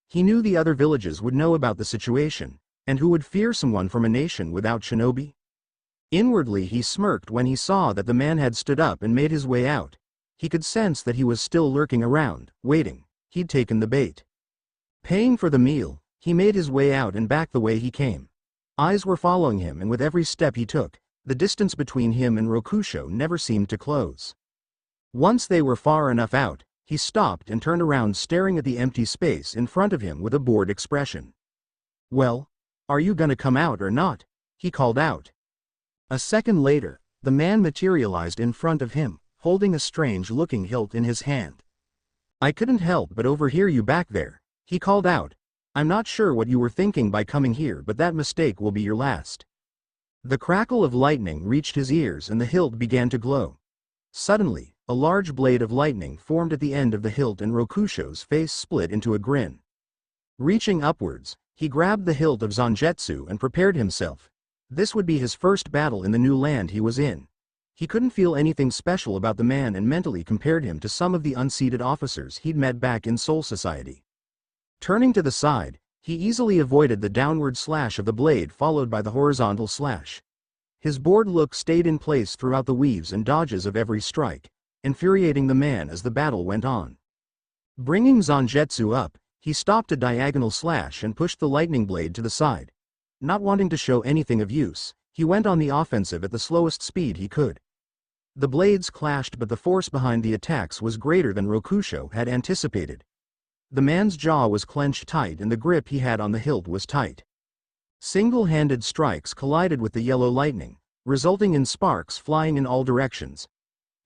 He knew the other villages would know about the situation, and who would fear someone from a nation without shinobi? Inwardly he smirked when he saw that the man had stood up and made his way out. He could sense that he was still lurking around, waiting. He'd taken the bait. Paying for the meal, he made his way out and back the way he came. Eyes were following him, and with every step he took, the distance between him and Rokusho never seemed to close. Once they were far enough out, he stopped and turned around, staring at the empty space in front of him with a bored expression. "Well, are you gonna come out or not?" he called out. A second later, the man materialized in front of him, holding a strange-looking hilt in his hand. "I couldn't help but overhear you back there," he called out. "I'm not sure what you were thinking by coming here, but that mistake will be your last." The crackle of lightning reached his ears and the hilt began to glow. Suddenly, a large blade of lightning formed at the end of the hilt and Rokusho's face split into a grin. Reaching upwards, he grabbed the hilt of Zangetsu and prepared himself. This would be his first battle in the new land he was in. He couldn't feel anything special about the man and mentally compared him to some of the unseated officers he'd met back in Soul Society. Turning to the side, he easily avoided the downward slash of the blade followed by the horizontal slash. His bored look stayed in place throughout the weaves and dodges of every strike, infuriating the man as the battle went on. Bringing Zangetsu up, he stopped a diagonal slash and pushed the lightning blade to the side. Not wanting to show anything of use, He went on the offensive at the slowest speed he could. The blades clashed, but the force behind the attacks was greater than Rokusho had anticipated. The man's jaw was clenched tight and the grip he had on the hilt was tight. Single-handed strikes collided with the yellow lightning, resulting in sparks flying in all directions.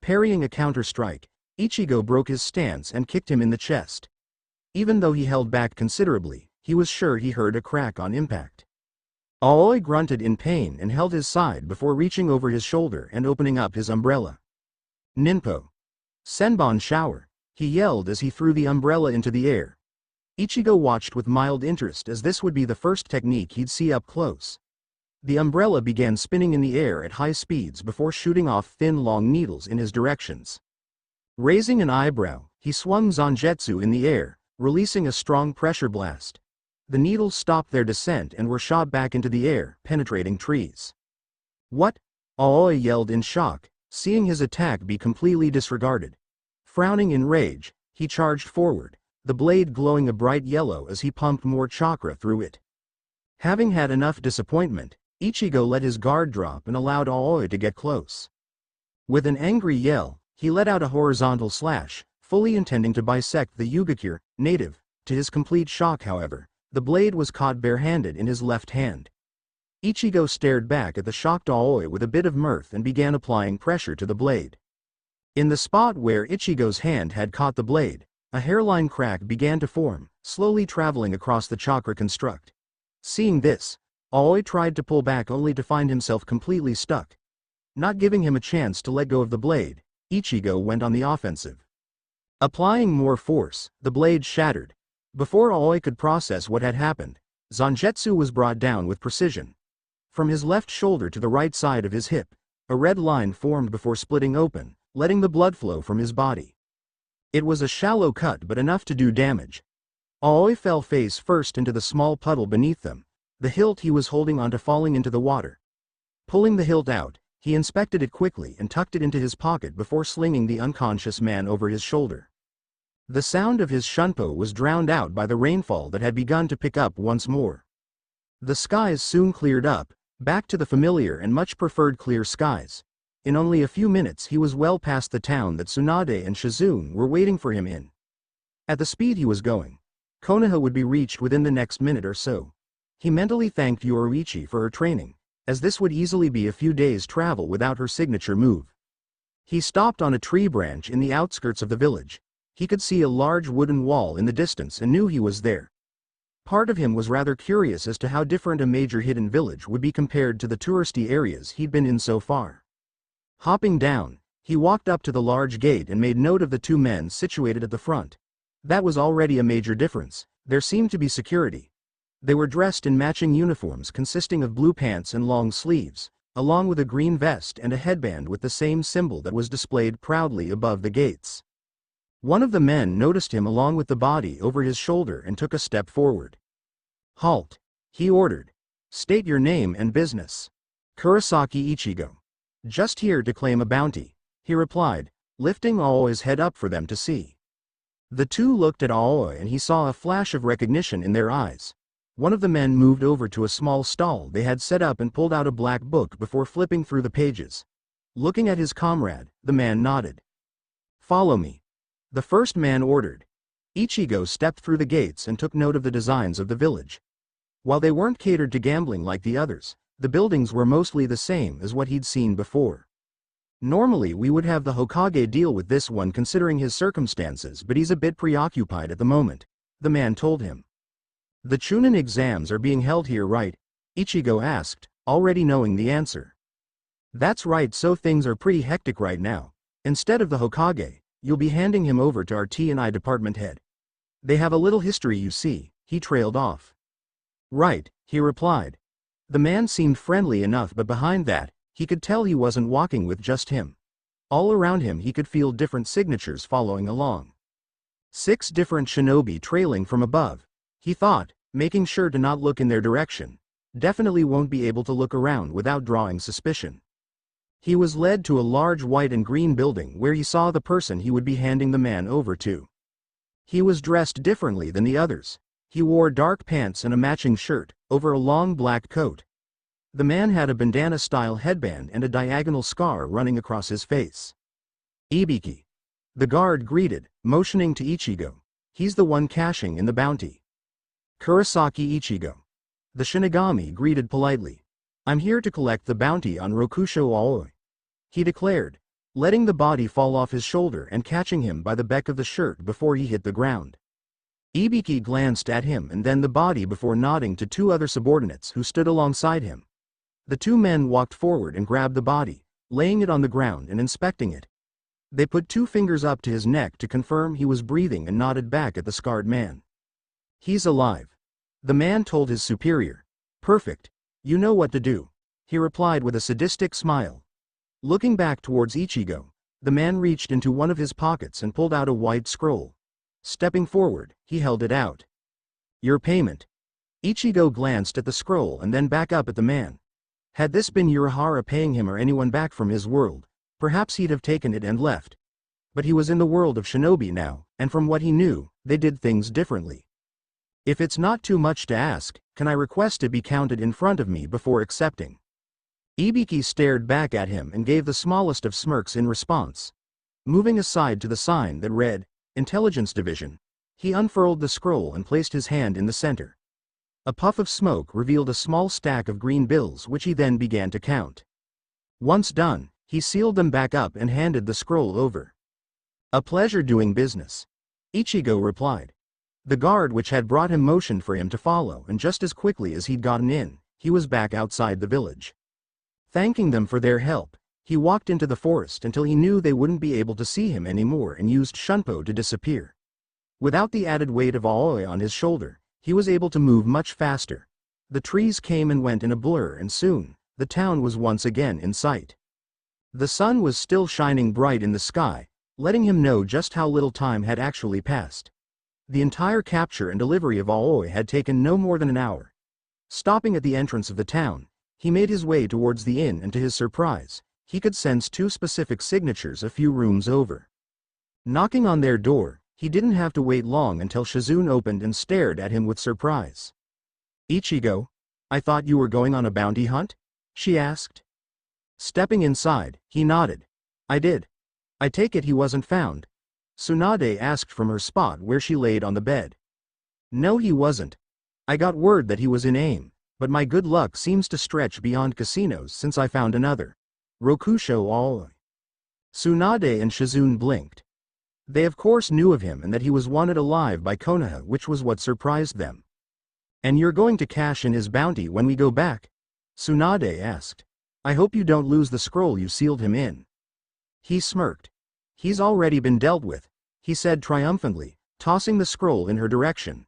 Parrying a counter-strike, Ichigo broke his stance and kicked him in the chest. Even though he held back considerably, he was sure he heard a crack on impact. Aoi grunted in pain and held his side before reaching over his shoulder and opening up his umbrella. Ninpo. Senbon shower, he yelled as he threw the umbrella into the air. Ichigo watched with mild interest as this would be the first technique he'd see up close. The umbrella began spinning in the air at high speeds before shooting off thin long needles in his directions. Raising an eyebrow, he swung Zangetsu in the air, releasing a strong pressure blast. The needles stopped their descent and were shot back into the air, penetrating trees. What? Aoi yelled in shock, seeing his attack be completely disregarded. Frowning in rage, he charged forward, the blade glowing a bright yellow as he pumped more chakra through it. Having had enough disappointment, Ichigo let his guard drop and allowed Aoi to get close. With an angry yell, he let out a horizontal slash, fully intending to bisect the Yugakure, native. To his complete shock, however, the blade was caught barehanded in his left hand. Ichigo stared back at the shocked Aoi with a bit of mirth and began applying pressure to the blade. In the spot where Ichigo's hand had caught the blade, a hairline crack began to form, slowly traveling across the chakra construct. Seeing this, Aoi tried to pull back only to find himself completely stuck. Not giving him a chance to let go of the blade, Ichigo went on the offensive. Applying more force, the blade shattered. Before Aoi could process what had happened, Zangetsu was brought down with precision. From his left shoulder to the right side of his hip, a red line formed before splitting open, letting the blood flow from his body. It was a shallow cut but enough to do damage. Aoi fell face first into the small puddle beneath them, the hilt he was holding onto falling into the water. Pulling the hilt out, he inspected it quickly and tucked it into his pocket before slinging the unconscious man over his shoulder. The sound of his shunpo was drowned out by the rainfall that had begun to pick up once more. The skies soon cleared up, back to the familiar and much preferred clear skies. In only a few minutes he was well past the town that Tsunade and Shizune were waiting for him in. At the speed he was going, Konoha would be reached within the next minute or so. He mentally thanked Yoruichi for her training, as this would easily be a few days' travel without her signature move. He stopped on a tree branch in the outskirts of the village. He could see a large wooden wall in the distance and knew he was there. Part of him was rather curious as to how different a major hidden village would be compared to the touristy areas he'd been in so far. Hopping down, he walked up to the large gate and made note of the two men situated at the front. That was already a major difference. There seemed to be security. They were dressed in matching uniforms consisting of blue pants and long sleeves, along with a green vest and a headband with the same symbol that was displayed proudly above the gates. One of the men noticed him along with the body over his shoulder and took a step forward. "Halt," he ordered. "State your name and business." "Kurosaki Ichigo. Just here to claim a bounty," he replied, lifting Aoi's head up for them to see. The two looked at Aoi and he saw a flash of recognition in their eyes. One of the men moved over to a small stall they had set up and pulled out a black book before flipping through the pages. Looking at his comrade, the man nodded. "Follow me," the first man ordered. Ichigo stepped through the gates and took note of the designs of the village. While they weren't catered to gambling like the others, the buildings were mostly the same as what he'd seen before. "Normally we would have the Hokage deal with this one considering his circumstances, but he's a bit preoccupied at the moment," the man told him. "The Chunin exams are being held here, right?" Ichigo asked, already knowing the answer. "That's right, so things are pretty hectic right now. Instead of the Hokage, you'll be handing him over to our T&I department head. They have a little history, you see," he trailed off. "Right," he replied. The man seemed friendly enough, but behind that, he could tell he wasn't walking with just him. All around him he could feel different signatures following along. 6 different shinobi trailing from above, he thought, making sure to not look in their direction. Definitely won't be able to look around without drawing suspicion. He was led to a large white and green building where he saw the person he would be handing the man over to. He was dressed differently than the others. He wore dark pants and a matching shirt, over a long black coat. The man had a bandana-style headband and a diagonal scar running across his face. "Ibiki." The guard greeted, motioning to Ichigo. "He's the one cashing in the bounty." "Kurosaki Ichigo." The Shinigami greeted politely. "I'm here to collect the bounty on Rokusho Aoi," he declared, letting the body fall off his shoulder and catching him by the back of the shirt before he hit the ground. Ibiki glanced at him and then the body before nodding to two other subordinates who stood alongside him. The two men walked forward and grabbed the body, laying it on the ground and inspecting it. They put two fingers up to his neck to confirm he was breathing and nodded back at the scarred man. "He's alive," the man told his superior. "Perfect. You know what to do," he replied with a sadistic smile. Looking back towards Ichigo, the man reached into one of his pockets and pulled out a white scroll. Stepping forward, he held it out. "Your payment." Ichigo glanced at the scroll and then back up at the man. Had this been Urahara paying him or anyone back from his world, perhaps he'd have taken it and left. But he was in the world of shinobi now, and from what he knew, they did things differently. "If it's not too much to ask, can I request it be counted in front of me before accepting?" Ibiki stared back at him and gave the smallest of smirks in response. Moving aside to the sign that read, "Intelligence Division," he unfurled the scroll and placed his hand in the center. A puff of smoke revealed a small stack of green bills which he then began to count. Once done, he sealed them back up and handed the scroll over. "A pleasure doing business," Ichigo replied. The guard which had brought him motioned for him to follow, and just as quickly as he'd gotten in, he was back outside the village. Thanking them for their help, he walked into the forest until he knew they wouldn't be able to see him anymore and used Shunpo to disappear. Without the added weight of Aoi on his shoulder, he was able to move much faster. The trees came and went in a blur and soon, the town was once again in sight. The sun was still shining bright in the sky, letting him know just how little time had actually passed. The entire capture and delivery of Aoi had taken no more than an hour. Stopping at the entrance of the town, he made his way towards the inn and to his surprise, he could sense two specific signatures a few rooms over. Knocking on their door, he didn't have to wait long until Shizune opened and stared at him with surprise. "Ichigo, I thought you were going on a bounty hunt?" she asked. Stepping inside, he nodded. "I did. I take it he wasn't found?" Tsunade asked from her spot where she laid on the bed. "No, he wasn't. I got word that he was in aim, but my good luck seems to stretch beyond casinos since I found another. Rokusho Aoi." Tsunade and Shizune blinked. They of course knew of him and that he was wanted alive by Konoha, which was what surprised them. "And you're going to cash in his bounty when we go back?" Tsunade asked. "I hope you don't lose the scroll you sealed him in." He smirked. "He's already been dealt with," he said triumphantly, tossing the scroll in her direction.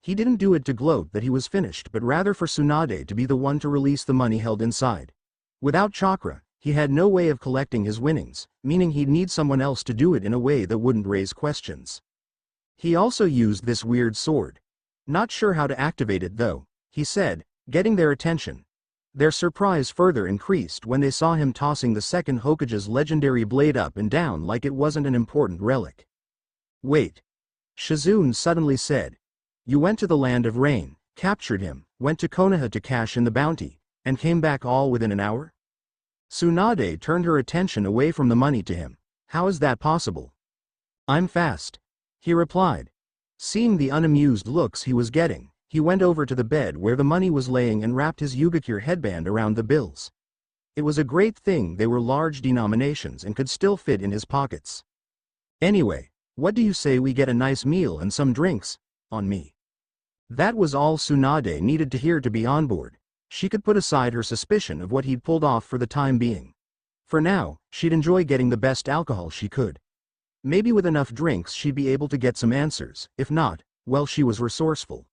He didn't do it to gloat that he was finished but rather for Tsunade to be the one to release the money held inside. Without chakra, he had no way of collecting his winnings, meaning he'd need someone else to do it in a way that wouldn't raise questions. He also used this weird sword. "Not sure how to activate it though," he said, getting their attention. Their surprise further increased when they saw him tossing the second Hokage's legendary blade up and down like it wasn't an important relic. "Wait," Shizune suddenly said. "You went to the Land of Rain, captured him, went to Konoha to cash in the bounty, and came back all within an hour?" Tsunade turned her attention away from the money to him. "How is that possible?" "I'm fast," he replied. Seeing the unamused looks he was getting, he went over to the bed where the money was laying and wrapped his Yugakure headband around the bills. It was a great thing they were large denominations and could still fit in his pockets. "Anyway, what do you say we get a nice meal and some drinks, on me?" That was all Tsunade needed to hear to be on board. She could put aside her suspicion of what he'd pulled off for the time being. For now, she'd enjoy getting the best alcohol she could. Maybe with enough drinks she'd be able to get some answers, if not, well, she was resourceful.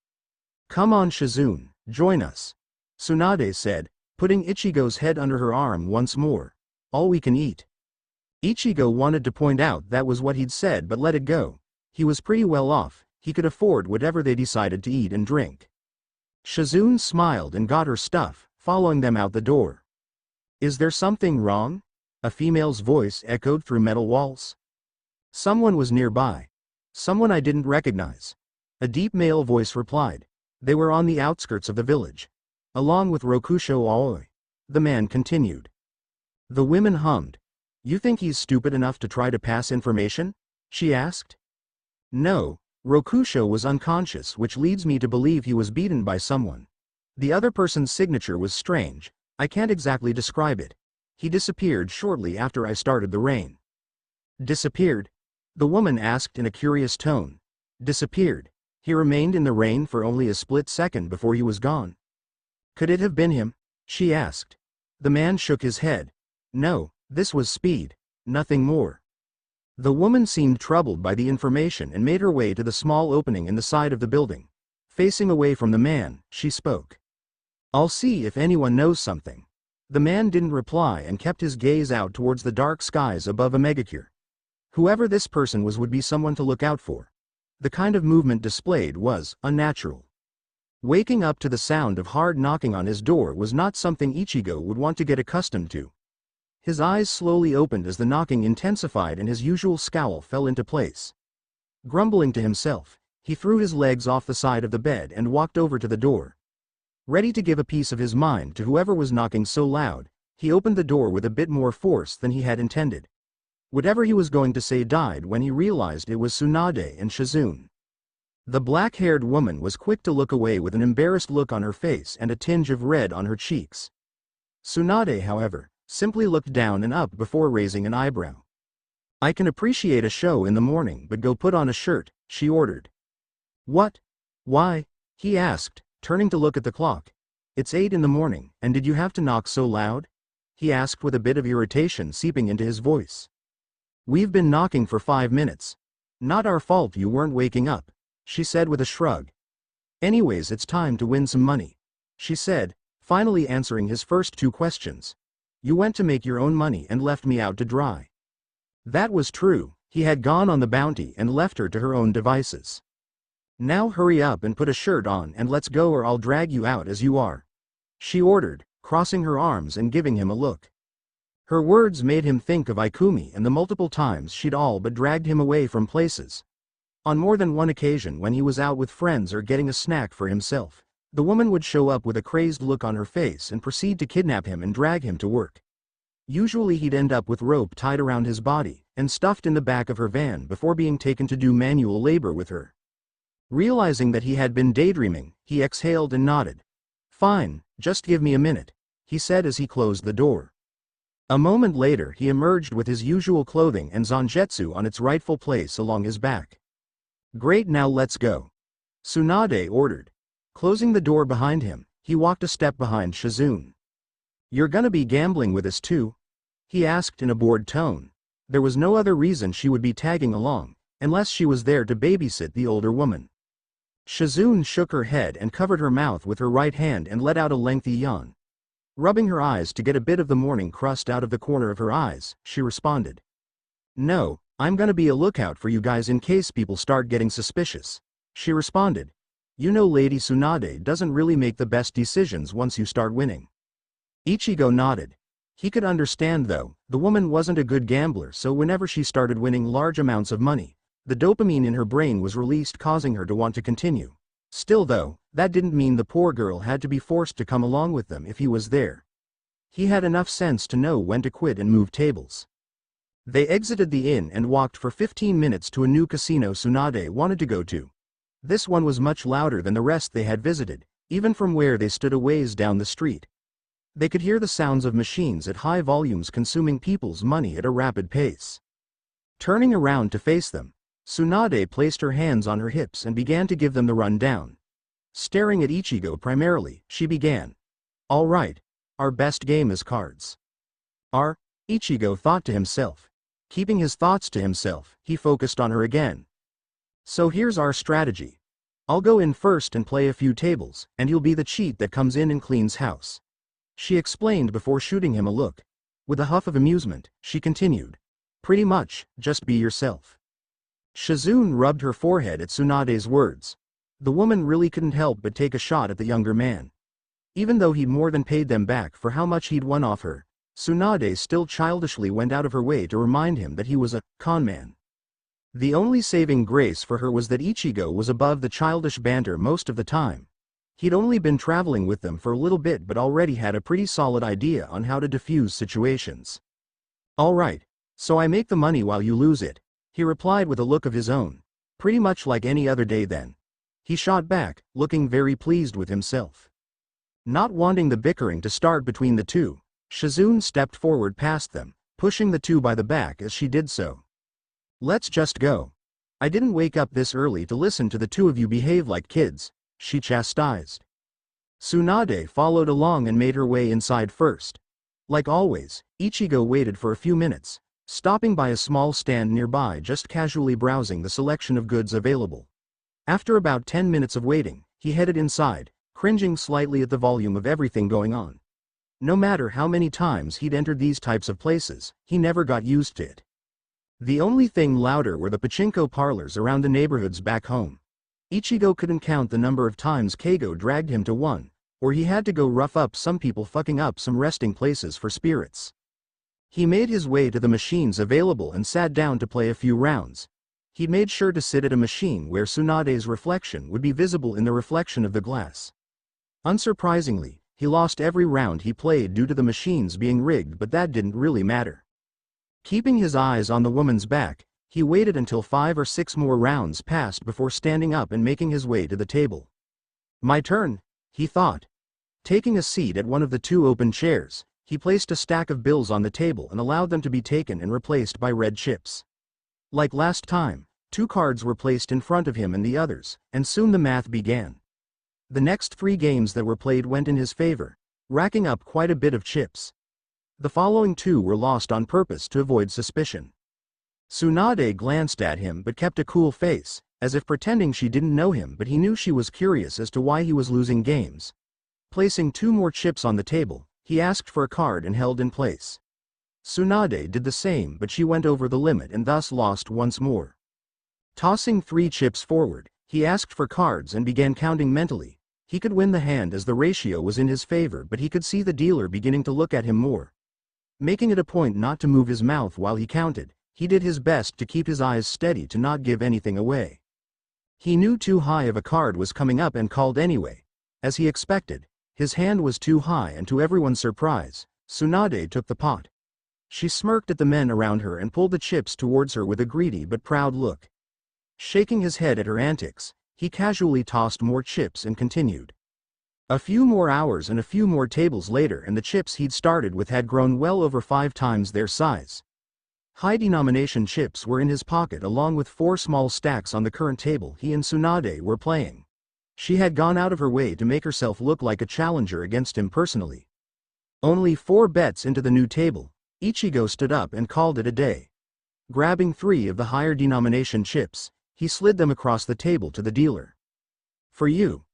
"Come on Shizune, join us," Tsunade said, putting Ichigo's head under her arm once more. "All we can eat." Ichigo wanted to point out that was what he'd said but let it go. He was pretty well off, he could afford whatever they decided to eat and drink. Shizune smiled and got her stuff, following them out the door. "Is there something wrong?" a female's voice echoed through metal walls. Someone was nearby. "Someone I didn't recognize," a deep male voice replied. They were on the outskirts of the village. along with Rokusho Aoi. The man continued. The women hummed. You think he's stupid enough to try to pass information? She asked. No, Rokusho was unconscious, which leads me to believe he was beaten by someone. The other person's signature was strange. I can't exactly describe it. He disappeared shortly after I started the rain. Disappeared? The woman asked in a curious tone. Disappeared. He remained in the rain for only a split second before he was gone. Could it have been him? She asked. The man shook his head. No, this was speed, nothing more. The woman seemed troubled by the information and made her way to the small opening in the side of the building. Facing away from the man, she spoke. I'll see if anyone knows something. The man didn't reply and kept his gaze out towards the dark skies above a megacure. Whoever this person was would be someone to look out for. The kind of movement displayed was unnatural. Waking up to the sound of hard knocking on his door was not something Ichigo would want to get accustomed to. His eyes slowly opened as the knocking intensified and his usual scowl fell into place. Grumbling to himself, he threw his legs off the side of the bed and walked over to the door. Ready to give a piece of his mind to whoever was knocking so loud, he opened the door with a bit more force than he had intended. Whatever he was going to say died when he realized it was Tsunade and Shizune. The black-haired woman was quick to look away with an embarrassed look on her face and a tinge of red on her cheeks. Tsunade, however, simply looked down and up before raising an eyebrow. I can appreciate a show in the morning, but go put on a shirt, she ordered. What? Why? He asked, turning to look at the clock. It's 8 in the morning, and did you have to knock so loud? He asked with a bit of irritation seeping into his voice. We've been knocking for 5 minutes. Not our fault you weren't waking up, she said with a shrug. Anyways, it's time to win some money, she said, finally answering his first 2 questions. You went to make your own money and left me out to dry. That was true, he had gone on the bounty and left her to her own devices. Now hurry up and put a shirt on and let's go or I'll drag you out as you are, she ordered, crossing her arms and giving him a look. Her words made him think of Ikumi and the multiple times she'd all but dragged him away from places. On more than one occasion when he was out with friends or getting a snack for himself, the woman would show up with a crazed look on her face and proceed to kidnap him and drag him to work. Usually he'd end up with rope tied around his body and stuffed in the back of her van before being taken to do manual labor with her. Realizing that he had been daydreaming, he exhaled and nodded. Fine, just give me a minute, he said as he closed the door. A moment later he emerged with his usual clothing and zanjetsu on its rightful place along his back. Great, now let's go, Tsunade ordered. Closing the door behind him, he walked a step behind Shizune. You're gonna be gambling with us too? He asked in a bored tone. There was no other reason she would be tagging along, unless she was there to babysit the older woman. Shizune shook her head and covered her mouth with her right hand and let out a lengthy yawn. Rubbing her eyes to get a bit of the morning crust out of the corner of her eyes, she responded. No, I'm gonna be a lookout for you guys in case people start getting suspicious, she responded. You know Lady Tsunade doesn't really make the best decisions once you start winning. Ichigo nodded. He could understand though, the woman wasn't a good gambler, so whenever she started winning large amounts of money, the dopamine in her brain was released, causing her to want to continue. Still though, that didn't mean the poor girl had to be forced to come along with them if he was there. He had enough sense to know when to quit and move tables. They exited the inn and walked for 15 minutes to a new casino Tsunade wanted to go to. This one was much louder than the rest they had visited, even from where they stood a ways down the street. They could hear the sounds of machines at high volumes consuming people's money at a rapid pace. Turning around to face them, Tsunade placed her hands on her hips and began to give them the rundown. Staring at Ichigo primarily, she began. All right, our best game is cards. Ichigo thought to himself. Keeping his thoughts to himself, he focused on her again. So here's our strategy. I'll go in first and play a few tables, and you'll be the cheat that comes in and cleans house, she explained before shooting him a look. With a huff of amusement, she continued. Pretty much, just be yourself. Shizune rubbed her forehead at Tsunade's words. The woman really couldn't help but take a shot at the younger man. Even though he'd more than paid them back for how much he'd won off her, Tsunade still childishly went out of her way to remind him that he was a con man. The only saving grace for her was that Ichigo was above the childish banter most of the time. He'd only been traveling with them for a little bit but already had a pretty solid idea on how to diffuse situations. "Alright, so I make the money while you lose it," he replied with a look of his own. "Pretty much like any other day then," he shot back, looking very pleased with himself. Not wanting the bickering to start between the two, Shizune stepped forward past them, pushing the two by the back as she did so. "Let's just go. I didn't wake up this early to listen to the two of you behave like kids," she chastised. Tsunade followed along and made her way inside first. Like always, Ichigo waited for a few minutes, stopping by a small stand nearby just casually browsing the selection of goods available. After about 10 minutes of waiting, he headed inside, cringing slightly at the volume of everything going on. No matter how many times he'd entered these types of places, he never got used to it. The only thing louder were the pachinko parlors around the neighborhoods back home. Ichigo couldn't count the number of times Keigo dragged him to one, or he had to go rough up some people fucking up some resting places for spirits. He made his way to the machines available and sat down to play a few rounds. He made sure to sit at a machine where Tsunade's reflection would be visible in the reflection of the glass. Unsurprisingly, he lost every round he played due to the machines being rigged, but that didn't really matter. Keeping his eyes on the woman's back, he waited until 5 or 6 more rounds passed before standing up and making his way to the table. "My turn," he thought. Taking a seat at one of the 2 open chairs, he placed a stack of bills on the table and allowed them to be taken and replaced by red chips. Like last time, 2 cards were placed in front of him and the others, and soon the math began. The next 3 games that were played went in his favor, racking up quite a bit of chips. The following 2 were lost on purpose to avoid suspicion. Tsunade glanced at him but kept a cool face, as if pretending she didn't know him, but he knew she was curious as to why he was losing games. Placing 2 more chips on the table, he asked for a card and held in place. Tsunade did the same, but she went over the limit and thus lost once more. Tossing 3 chips forward, he asked for cards and began counting mentally. He could win the hand as the ratio was in his favor, but he could see the dealer beginning to look at him more. Making it a point not to move his mouth while he counted, he did his best to keep his eyes steady to not give anything away. He knew too high of a card was coming up and called anyway. As he expected, his hand was too high, and to everyone's surprise, Tsunade took the pot. She smirked at the men around her and pulled the chips towards her with a greedy but proud look. Shaking his head at her antics, he casually tossed more chips and continued. A few more hours and a few more tables later, and the chips he'd started with had grown well over 5 times their size. High-denomination chips were in his pocket along with 4 small stacks on the current table he and Tsunade were playing. She had gone out of her way to make herself look like a challenger against him personally. Only 4 bets into the new table, Ichigo stood up and called it a day. Grabbing 3 of the higher denomination chips, he slid them across the table to the dealer. "For you."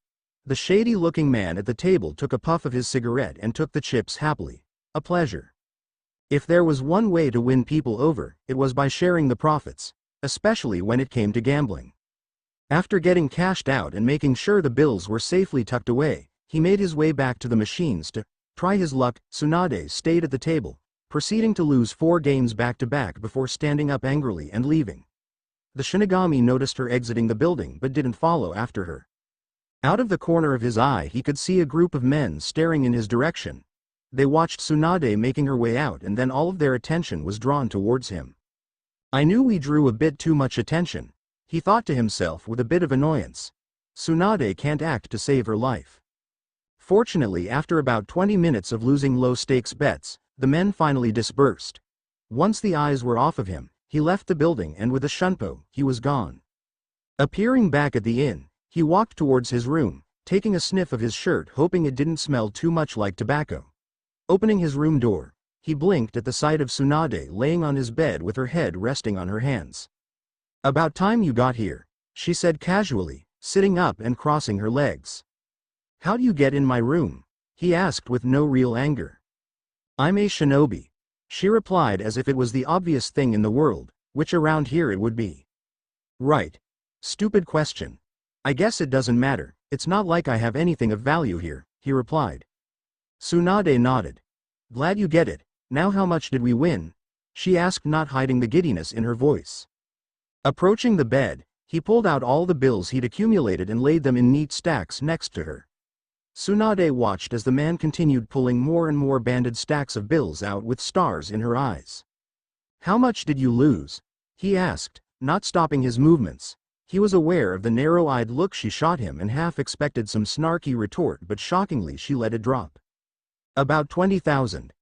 The shady-looking man at the table took a puff of his cigarette and took the chips happily. "A pleasure." If there was one way to win people over, it was by sharing the profits, especially when it came to gambling. After getting cashed out and making sure the bills were safely tucked away, he made his way back to the machines to try his luck. Tsunade stayed at the table, proceeding to lose 4 games back-to-back before standing up angrily and leaving. The Shinigami noticed her exiting the building but didn't follow after her. Out of the corner of his eye he could see a group of men staring in his direction. They watched Tsunade making her way out, and then all of their attention was drawn towards him. "I knew we drew a bit too much attention," he thought to himself with a bit of annoyance. Tsunade can't act to save her life. Fortunately, after about 20 minutes of losing low-stakes bets, the men finally dispersed. Once the eyes were off of him, he left the building, and with a shunpo, he was gone. Appearing back at the inn, he walked towards his room, taking a sniff of his shirt hoping it didn't smell too much like tobacco. Opening his room door, he blinked at the sight of Tsunade laying on his bed with her head resting on her hands. "About time you got here," she said casually, sitting up and crossing her legs. "How do you get in my room?" he asked with no real anger. "I'm a shinobi," she replied as if it was the obvious thing in the world, which around here it would be. "Right. Stupid question. I guess it doesn't matter, it's not like I have anything of value here," he replied. Tsunade nodded. "Glad you get it. Now how much did we win?" she asked, not hiding the giddiness in her voice. Approaching the bed, he pulled out all the bills he'd accumulated and laid them in neat stacks next to her. Tsunade watched as the man continued pulling more and more banded stacks of bills out with stars in her eyes. "How much did you lose?" he asked, not stopping his movements. He was aware of the narrow-eyed look she shot him and half expected some snarky retort, but shockingly she let it drop. "About 20,000.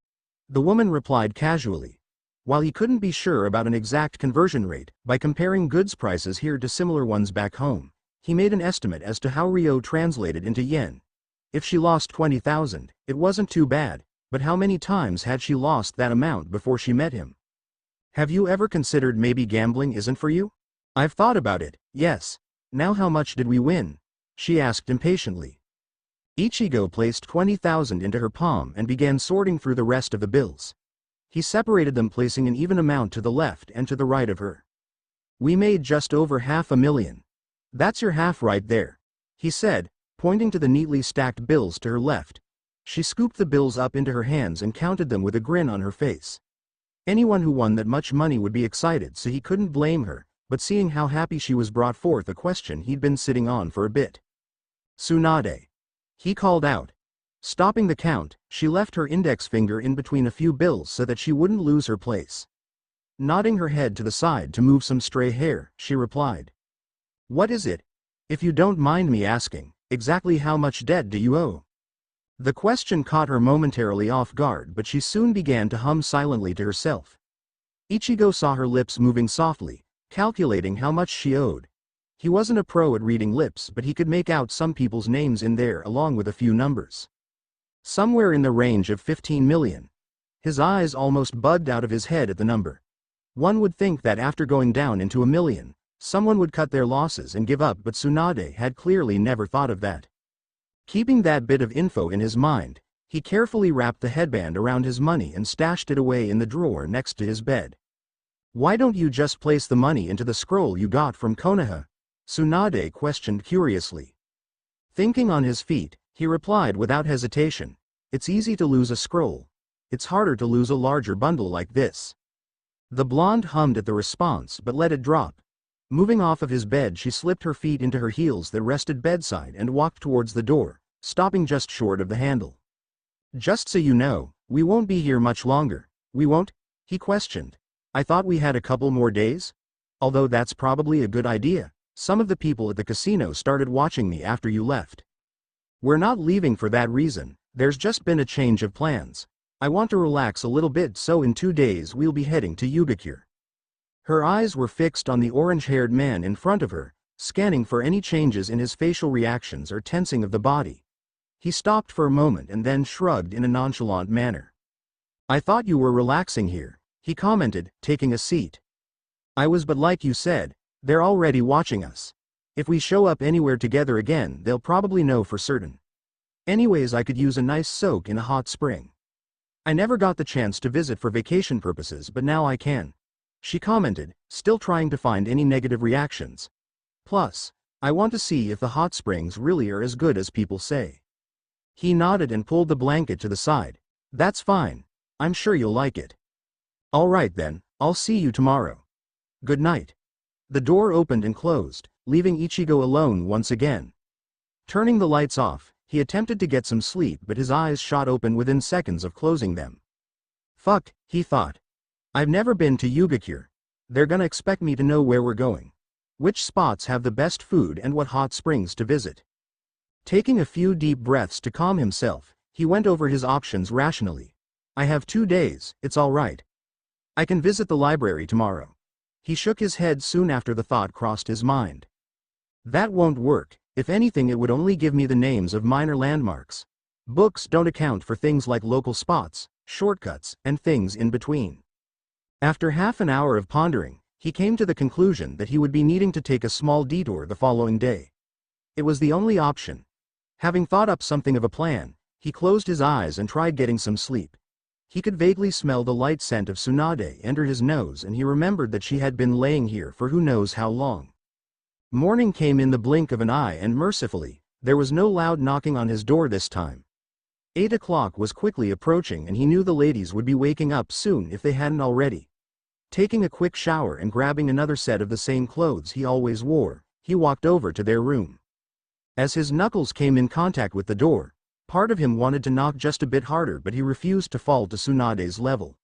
The woman replied casually. While he couldn't be sure about an exact conversion rate, by comparing goods prices here to similar ones back home, he made an estimate as to how Rio translated into yen. If she lost 20,000, it wasn't too bad, but how many times had she lost that amount before she met him? "Have you ever considered maybe gambling isn't for you?" "I've thought about it, yes. Now how much did we win?" she asked impatiently. Ichigo placed 20,000 into her palm and began sorting through the rest of the bills. He separated them, placing an even amount to the left and to the right of her. "We made just over 500,000. That's your half right there," he said, pointing to the neatly stacked bills to her left. She scooped the bills up into her hands and counted them with a grin on her face. Anyone who won that much money would be excited, so he couldn't blame her, but seeing how happy she was brought forth a question he'd been sitting on for a bit. "Tsunade," he called out. Stopping the count, she left her index finger in between a few bills so that she wouldn't lose her place. Nodding her head to the side to move some stray hair, she replied. "What is it? If you don't mind me asking, exactly how much debt do you owe?" The question caught her momentarily off guard, but she soon began to hum silently to herself. Ichigo saw her lips moving softly, calculating how much she owed. He wasn't a pro at reading lips, but he could make out some people's names in there along with a few numbers. Somewhere in the range of 15 million. His eyes almost bugged out of his head at the number. One would think that after going down into 1 million, someone would cut their losses and give up, but Tsunade had clearly never thought of that. Keeping that bit of info in his mind, he carefully wrapped the headband around his money and stashed it away in the drawer next to his bed. "Why don't you just place the money into the scroll you got from Konoha?" Tsunade questioned curiously. Thinking on his feet, he replied without hesitation, "It's easy to lose a scroll. It's harder to lose a larger bundle like this." The blonde hummed at the response but let it drop. Moving off of his bed, she slipped her feet into her heels that rested bedside and walked towards the door, stopping just short of the handle. "Just so you know, we won't be here much longer." "We won't?" he questioned. "I thought we had a couple more days? Although that's probably a good idea. Some of the people at the casino started watching me after you left." "We're not leaving for that reason. There's just been a change of plans. I want to relax a little bit, so in 2 days we'll be heading to Yugakure." Her eyes were fixed on the orange-haired man in front of her, scanning for any changes in his facial reactions or tensing of the body. He stopped for a moment and then shrugged in a nonchalant manner. "I thought you were relaxing here," he commented, taking a seat. "I was, but like you said, they're already watching us. If we show up anywhere together again, they'll probably know for certain. Anyways, I could use a nice soak in a hot spring. I never got the chance to visit for vacation purposes, but now I can," she commented, still trying to find any negative reactions. "Plus, I want to see if the hot springs really are as good as people say." He nodded and pulled the blanket to the side. "That's fine. I'm sure you'll like it." "All right then, I'll see you tomorrow. Good night." The door opened and closed, leaving Ichigo alone once again. Turning the lights off, he attempted to get some sleep, but his eyes shot open within seconds of closing them. "Fuck," he thought. "I've never been to Yugakure. They're gonna expect me to know where we're going, which spots have the best food, and what hot springs to visit." Taking a few deep breaths to calm himself, he went over his options rationally. "I have 2 days, it's all right. I can visit the library tomorrow." He shook his head soon after the thought crossed his mind. "That won't work. If anything, it would only give me the names of minor landmarks. Books don't account for things like local spots, shortcuts, and things in between." After half an hour of pondering, he came to the conclusion that he would be needing to take a small detour the following day. It was the only option. Having thought up something of a plan, he closed his eyes and tried getting some sleep. He could vaguely smell the light scent of Tsunade enter his nose, and he remembered that she had been laying here for who knows how long. Morning came in the blink of an eye, and mercifully, there was no loud knocking on his door this time. 8 o'clock was quickly approaching, and he knew the ladies would be waking up soon if they hadn't already. Taking a quick shower and grabbing another set of the same clothes he always wore, he walked over to their room. As his knuckles came in contact with the door, Part of him wanted to knock just a bit harder, but he refused to fall to Tsunade's level.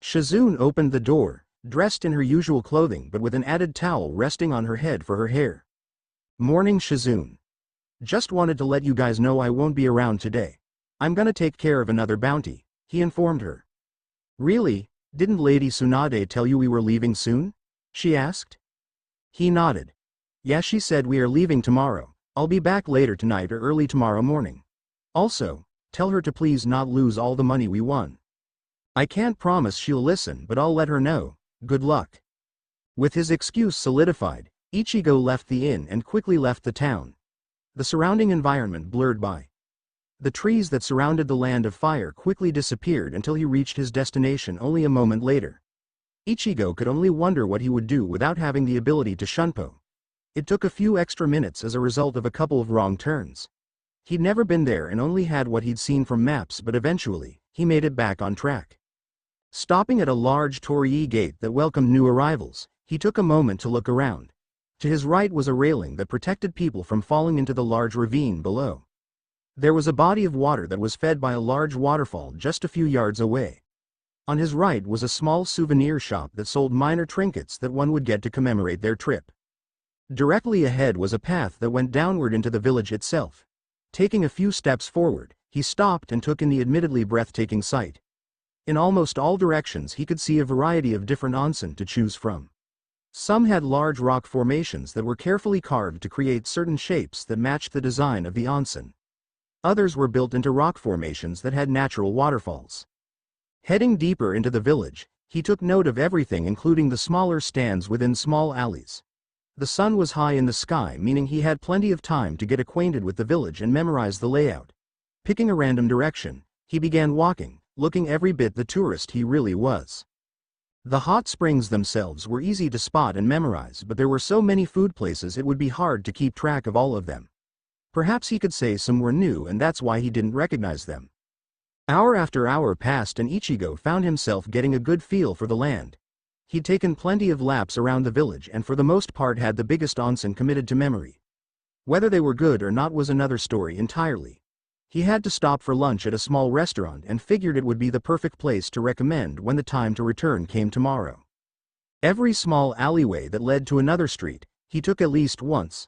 Shizune opened the door, dressed in her usual clothing but with an added towel resting on her head for her hair. "Morning, Shizune. Just wanted to let you guys know I won't be around today. I'm gonna take care of another bounty," he informed her. "Really? Didn't Lady Tsunade tell you we were leaving soon?" she asked. He nodded. "Yeah, she said we are leaving tomorrow. I'll be back later tonight or early tomorrow morning. Also, tell her to please not lose all the money we won. I can't promise she'll listen, but I'll let her know. Good luck." With his excuse solidified, Ichigo left the inn and quickly left the town. The surrounding environment blurred by. The trees that surrounded the land of fire quickly disappeared until he reached his destination only a moment later. Ichigo could only wonder what he would do without having the ability to shunpo. It took a few extra minutes as a result of a couple of wrong turns. He'd never been there and only had what he'd seen from maps, but eventually, he made it back on track. Stopping at a large torii gate that welcomed new arrivals, he took a moment to look around. To his right was a railing that protected people from falling into the large ravine below. There was a body of water that was fed by a large waterfall just a few yards away. On his right was a small souvenir shop that sold minor trinkets that one would get to commemorate their trip. Directly ahead was a path that went downward into the village itself. Taking a few steps forward, he stopped and took in the admittedly breathtaking sight. In almost all directions he could see a variety of different onsen to choose from. Some had large rock formations that were carefully carved to create certain shapes that matched the design of the onsen. Others were built into rock formations that had natural waterfalls. Heading deeper into the village, he took note of everything, including the smaller stands within small alleys. The sun was high in the sky, meaning he had plenty of time to get acquainted with the village and memorize the layout. Picking a random direction, he began walking, looking every bit the tourist he really was. The hot springs themselves were easy to spot and memorize, but there were so many food places it would be hard to keep track of all of them. Perhaps he could say some were new and that's why he didn't recognize them. Hour after hour passed and Ichigo found himself getting a good feel for the land. He'd taken plenty of laps around the village and for the most part had the biggest onsen committed to memory. Whether they were good or not was another story entirely. He had to stop for lunch at a small restaurant and figured it would be the perfect place to recommend when the time to return came tomorrow. Every small alleyway that led to another street, he took at least once.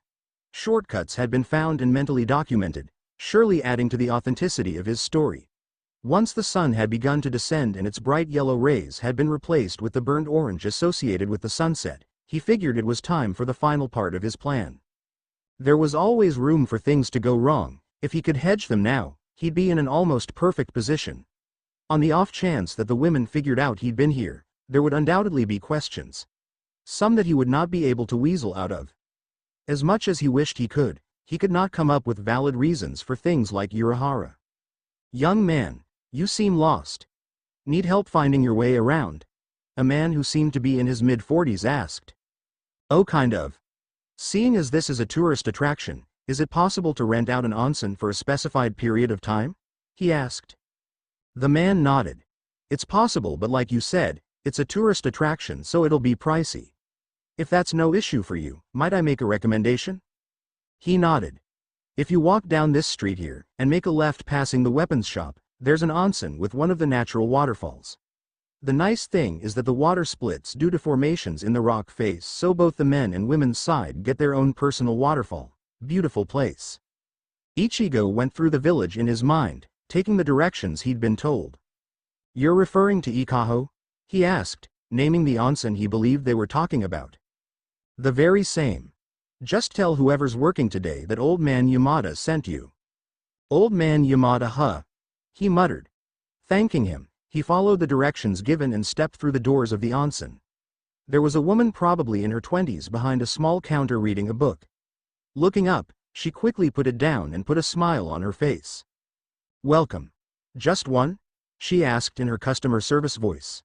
Shortcuts had been found and mentally documented, surely adding to the authenticity of his story. Once the sun had begun to descend and its bright yellow rays had been replaced with the burnt orange associated with the sunset, he figured it was time for the final part of his plan. There was always room for things to go wrong. If he could hedge them now, he'd be in an almost perfect position. On the off chance that the women figured out he'd been here, there would undoubtedly be questions. Some that he would not be able to weasel out of. As much as he wished he could not come up with valid reasons for things like Urahara. "Young man, you seem lost. Need help finding your way around?" a man who seemed to be in his mid-40s asked. "Oh, kind of. Seeing as this is a tourist attraction, is it possible to rent out an onsen for a specified period of time?" he asked. The man nodded. "It's possible, but like you said, it's a tourist attraction so it'll be pricey. If that's no issue for you, might I make a recommendation?" He nodded. "If you walk down this street here, and make a left passing the weapons shop, there's an onsen with one of the natural waterfalls. The nice thing is that the water splits due to formations in the rock face, so both the men and women's side get their own personal waterfall. Beautiful place." Ichigo went through the village in his mind, taking the directions he'd been told. "You're referring to Ikaho?" he asked, naming the onsen he believed they were talking about. "The very same. Just tell whoever's working today that Old Man Yamada sent you." "Old Man Yamada, huh?" he muttered. Thanking him, he followed the directions given and stepped through the doors of the onsen. There was a woman probably in her 20s behind a small counter reading a book. Looking up, she quickly put it down and put a smile on her face. "Welcome. Just one?" she asked in her customer service voice.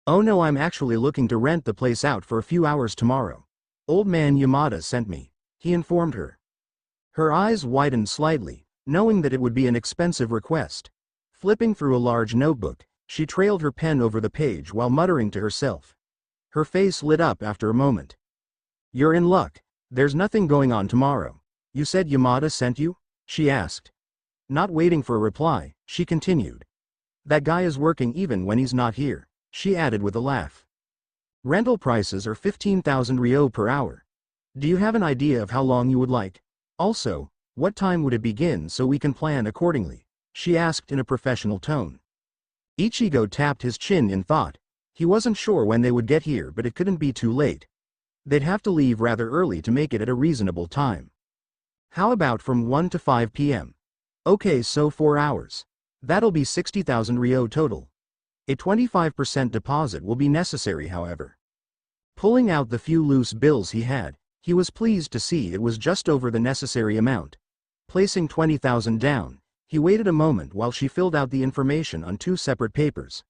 "Oh no, I'm actually looking to rent the place out for a few hours tomorrow. Old Man Yamada sent me," he informed her. Her eyes widened slightly, knowing that it would be an expensive request. Flipping through a large notebook, she trailed her pen over the page while muttering to herself. Her face lit up after a moment. "You're in luck. There's nothing going on tomorrow. You said Yamada sent you?" she asked. Not waiting for a reply, she continued. That guy is working even when he's not here, she added with a laugh. Rental prices are 15,000 ryo per hour. Do you have an idea of how long you would like? Also, what time would it begin so we can plan accordingly? She asked in a professional tone. Ichigo tapped his chin in thought. He wasn't sure when they would get here, but it couldn't be too late. They'd have to leave rather early to make it at a reasonable time. How about from 1 to 5 p.m.? Okay, so 4 hours. That'll be 60,000 ryo total. A 25% deposit will be necessary, however. Pulling out the few loose bills he had, he was pleased to see it was just over the necessary amount. Placing 20,000 down, he waited a moment while she filled out the information on 2 separate papers.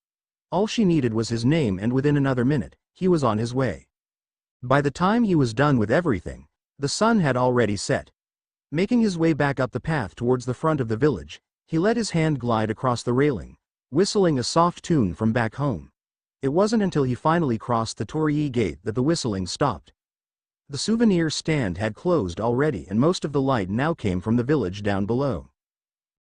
All she needed was his name, and within another minute, he was on his way. By the time he was done with everything, the sun had already set. Making his way back up the path towards the front of the village, he let his hand glide across the railing, whistling a soft tune from back home. It wasn't until he finally crossed the torii gate that the whistling stopped. The souvenir stand had closed already, and most of the light now came from the village down below.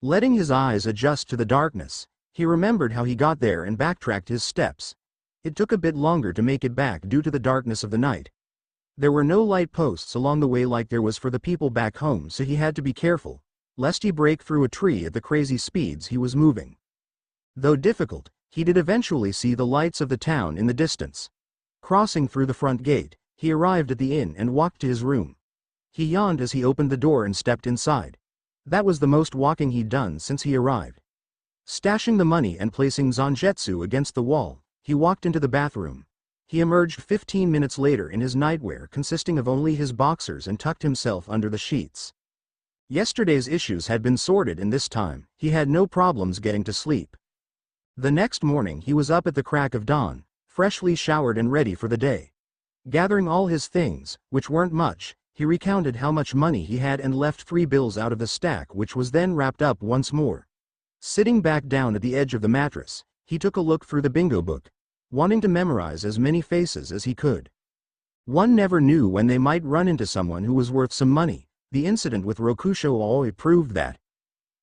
Letting his eyes adjust to the darkness, he remembered how he got there and backtracked his steps. It took a bit longer to make it back due to the darkness of the night. There were no light posts along the way like there was for the people back home, so he had to be careful, lest he break through a tree at the crazy speeds he was moving. Though difficult, he did eventually see the lights of the town in the distance. Crossing through the front gate, he arrived at the inn and walked to his room. He yawned as he opened the door and stepped inside. That was the most walking he'd done since he arrived. Stashing the money and placing zanjetsu against the wall, he walked into the bathroom. He emerged 15 minutes later in his nightwear consisting of only his boxers and tucked himself under the sheets. Yesterday's issues had been sorted, and this time, he had no problems getting to sleep. The next morning he was up at the crack of dawn, freshly showered and ready for the day. Gathering all his things, which weren't much, he recounted how much money he had and left 3 bills out of the stack, which was then wrapped up once more. Sitting back down at the edge of the mattress, he took a look through the bingo book, wanting to memorize as many faces as he could. One never knew when they might run into someone who was worth some money. The incident with Rokusho Aoi proved that.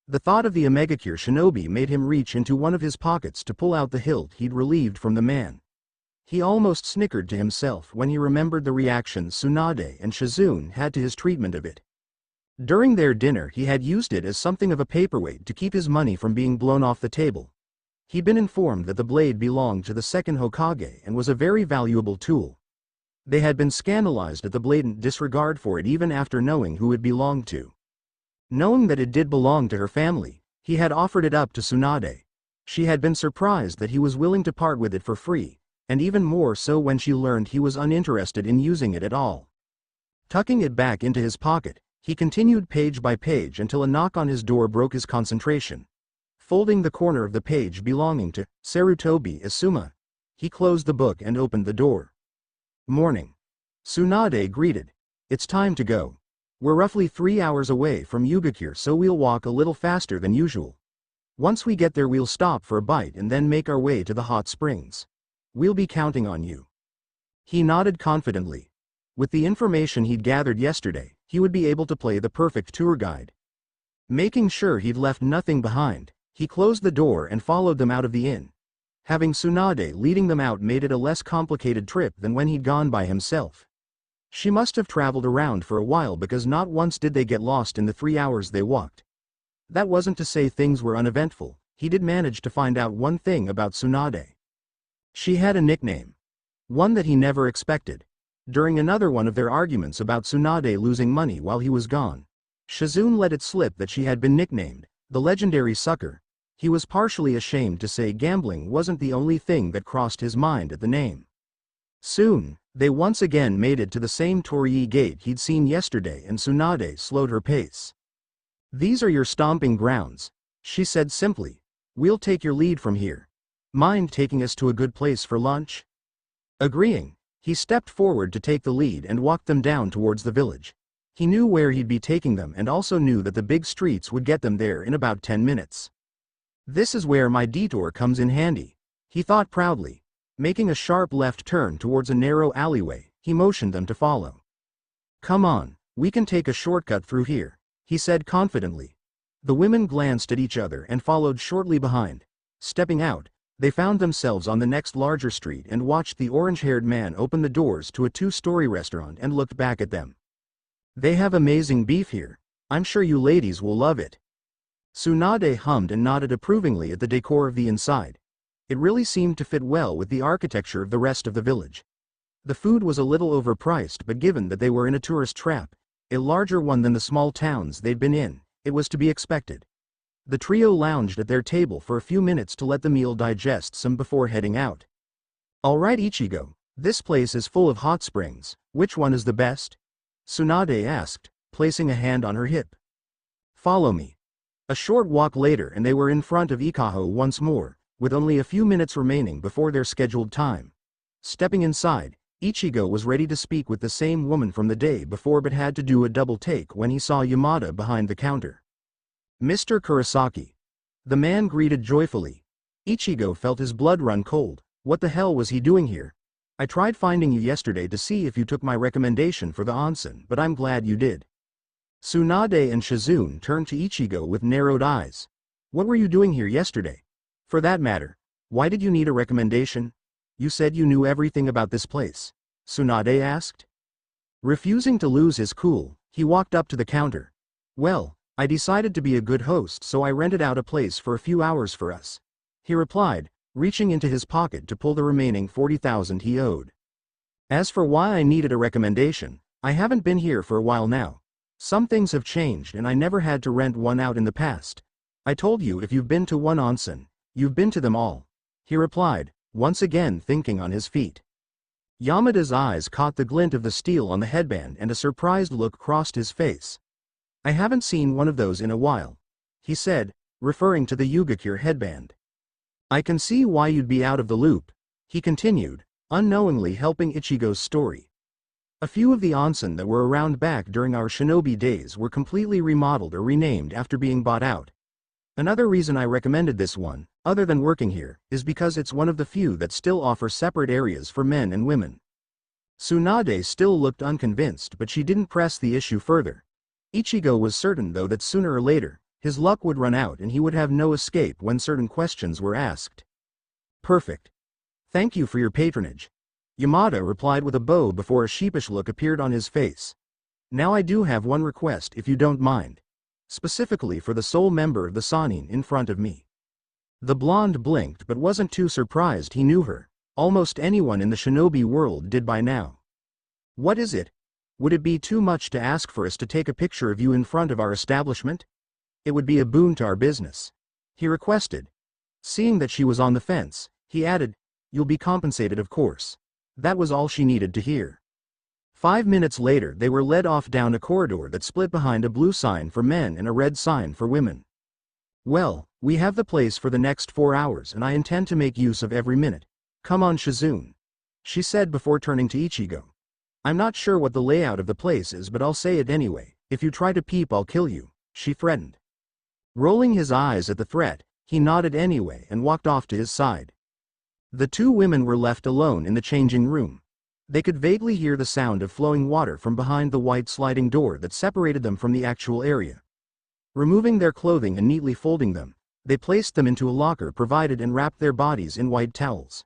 The thought of the Omegakure shinobi made him reach into one of his pockets to pull out the hilt he'd relieved from the man. He almost snickered to himself when he remembered the reaction Tsunade and Shizune had to his treatment of it. During their dinner he had used it as something of a paperweight to keep his money from being blown off the table. He'd been informed that the blade belonged to the second Hokage and was a very valuable tool. They had been scandalized at the blatant disregard for it even after knowing who it belonged to. Knowing that it did belong to her family, he had offered it up to Tsunade. She had been surprised that he was willing to part with it for free, and even more so when she learned he was uninterested in using it at all. Tucking it back into his pocket, he continued page by page until a knock on his door broke his concentration. Folding the corner of the page belonging to Sarutobi Isuma, he closed the book and opened the door. Morning. Tsunade greeted. It's time to go. We're roughly 3 hours away from Yugakure, so we'll walk a little faster than usual. Once we get there we'll stop for a bite and then make our way to the hot springs. We'll be counting on you. He nodded confidently. With the information he'd gathered yesterday, he would be able to play the perfect tour guide. Making sure he'd left nothing behind, he closed the door and followed them out of the inn. Having Tsunade leading them out made it a less complicated trip than when he'd gone by himself. She must have traveled around for a while, because not once did they get lost in the 3 hours they walked. That wasn't to say things were uneventful. He did manage to find out one thing about Tsunade. She had a nickname. One that he never expected. During another one of their arguments about Tsunade losing money while he was gone, Shizune let it slip that she had been nicknamed the legendary sucker. He was partially ashamed to say gambling wasn't the only thing that crossed his mind at the name. Soon, they once again made it to the same torii gate he'd seen yesterday, and Tsunade slowed her pace. These are your stomping grounds, she said simply. We'll take your lead from here. Mind taking us to a good place for lunch? Agreeing, he stepped forward to take the lead and walked them down towards the village. He knew where he'd be taking them and also knew that the big streets would get them there in about 10 minutes. This is where my detour comes in handy, he thought proudly. Making a sharp left turn towards a narrow alleyway, he motioned them to follow. Come on, we can take a shortcut through here, he said confidently. The women glanced at each other and followed shortly behind. Stepping out, they found themselves on the next larger street and watched the orange-haired man open the doors to a two-story restaurant and looked back at them. "They have amazing beef here. I'm sure you ladies will love it." Tsunade hummed and nodded approvingly at the decor of the inside. It really seemed to fit well with the architecture of the rest of the village. The food was a little overpriced, but given that they were in a tourist trap, a larger one than the small towns they'd been in, it was to be expected. The trio lounged at their table for a few minutes to let the meal digest some before heading out. "All right, Ichigo, this place is full of hot springs. Which one is the best?" Tsunade asked, placing a hand on her hip. "Follow me." A short walk later and they were in front of Ikaho once more, with only a few minutes remaining before their scheduled time. Stepping inside, Ichigo was ready to speak with the same woman from the day before but had to do a double take when he saw Yamada behind the counter. "Mr. Kurosaki." The man greeted joyfully. Ichigo felt his blood run cold. What the hell was he doing here? "I tried finding you yesterday to see if you took my recommendation for the onsen, but I'm glad you did." Tsunade and Shizune turned to Ichigo with narrowed eyes. "What were you doing here yesterday? For that matter, why did you need a recommendation? You said you knew everything about this place," Tsunade asked. Refusing to lose his cool, he walked up to the counter. "Well, I decided to be a good host, so I rented out a place for a few hours for us," he replied, reaching into his pocket to pull the remaining 40,000 he owed. "As for why I needed a recommendation, I haven't been here for a while now. Some things have changed and I never had to rent one out in the past. I told you if you've been to one onsen, you've been to them all," he replied, once again thinking on his feet. Yamada's eyes caught the glint of the steel on the headband and a surprised look crossed his face. "I haven't seen one of those in a while," he said, referring to the Yugakure headband. "I can see why you'd be out of the loop," he continued, unknowingly helping Ichigo's story. "A few of the onsen that were around back during our shinobi days were completely remodeled or renamed after being bought out. Another reason I recommended this one, other than working here, is because it's one of the few that still offer separate areas for men and women." Tsunade still looked unconvinced, but she didn't press the issue further. Ichigo was certain though that sooner or later, his luck would run out and he would have no escape when certain questions were asked. "Perfect. Thank you for your patronage," Yamada replied with a bow before a sheepish look appeared on his face. "Now I do have one request if you don't mind. Specifically for the sole member of the Sannin in front of me." The blonde blinked but wasn't too surprised. He knew her. Almost anyone in the shinobi world did by now. "What is it? Would it be too much to ask for us to take a picture of you in front of our establishment? It would be a boon to our business," he requested. Seeing that she was on the fence, he added, "You'll be compensated of course." That was all she needed to hear. 5 minutes later they were led off down a corridor that split behind a blue sign for men and a red sign for women. "Well, we have the place for the next 4 hours and I intend to make use of every minute. Come on, Shizune," she said before turning to Ichigo. "I'm not sure what the layout of the place is, but I'll say it anyway. If you try to peep, I'll kill you," she threatened. Rolling his eyes at the threat, he nodded anyway and walked off to his side. The two women were left alone in the changing room. They could vaguely hear the sound of flowing water from behind the white sliding door that separated them from the actual area. Removing their clothing and neatly folding them, they placed them into a locker provided and wrapped their bodies in white towels.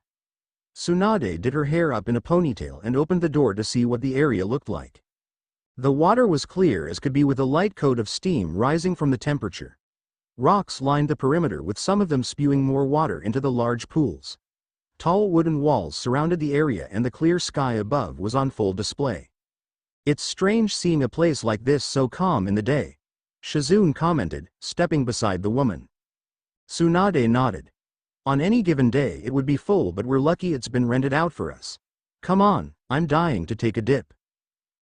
Tsunade did her hair up in a ponytail and opened the door to see what the area looked like. The water was clear as could be with a light coat of steam rising from the temperature. Rocks lined the perimeter with some of them spewing more water into the large pools. Tall wooden walls surrounded the area and the clear sky above was on full display. "It's strange seeing a place like this so calm in the day," Shizune commented, stepping beside the woman. Tsunade nodded. "On any given day it would be full, but we're lucky it's been rented out for us. Come on, I'm dying to take a dip."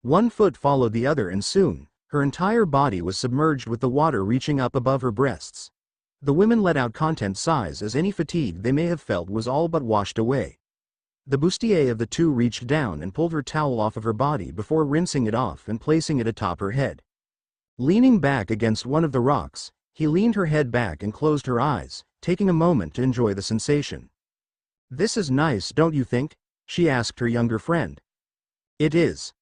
One foot followed the other and soon, her entire body was submerged with the water reaching up above her breasts. The women let out content sighs as any fatigue they may have felt was all but washed away. The bustier of the two reached down and pulled her towel off of her body before rinsing it off and placing it atop her head. Leaning back against one of the rocks, he leaned her head back and closed her eyes, taking a moment to enjoy the sensation. "This is nice, don't you think?" she asked her younger friend. "It is.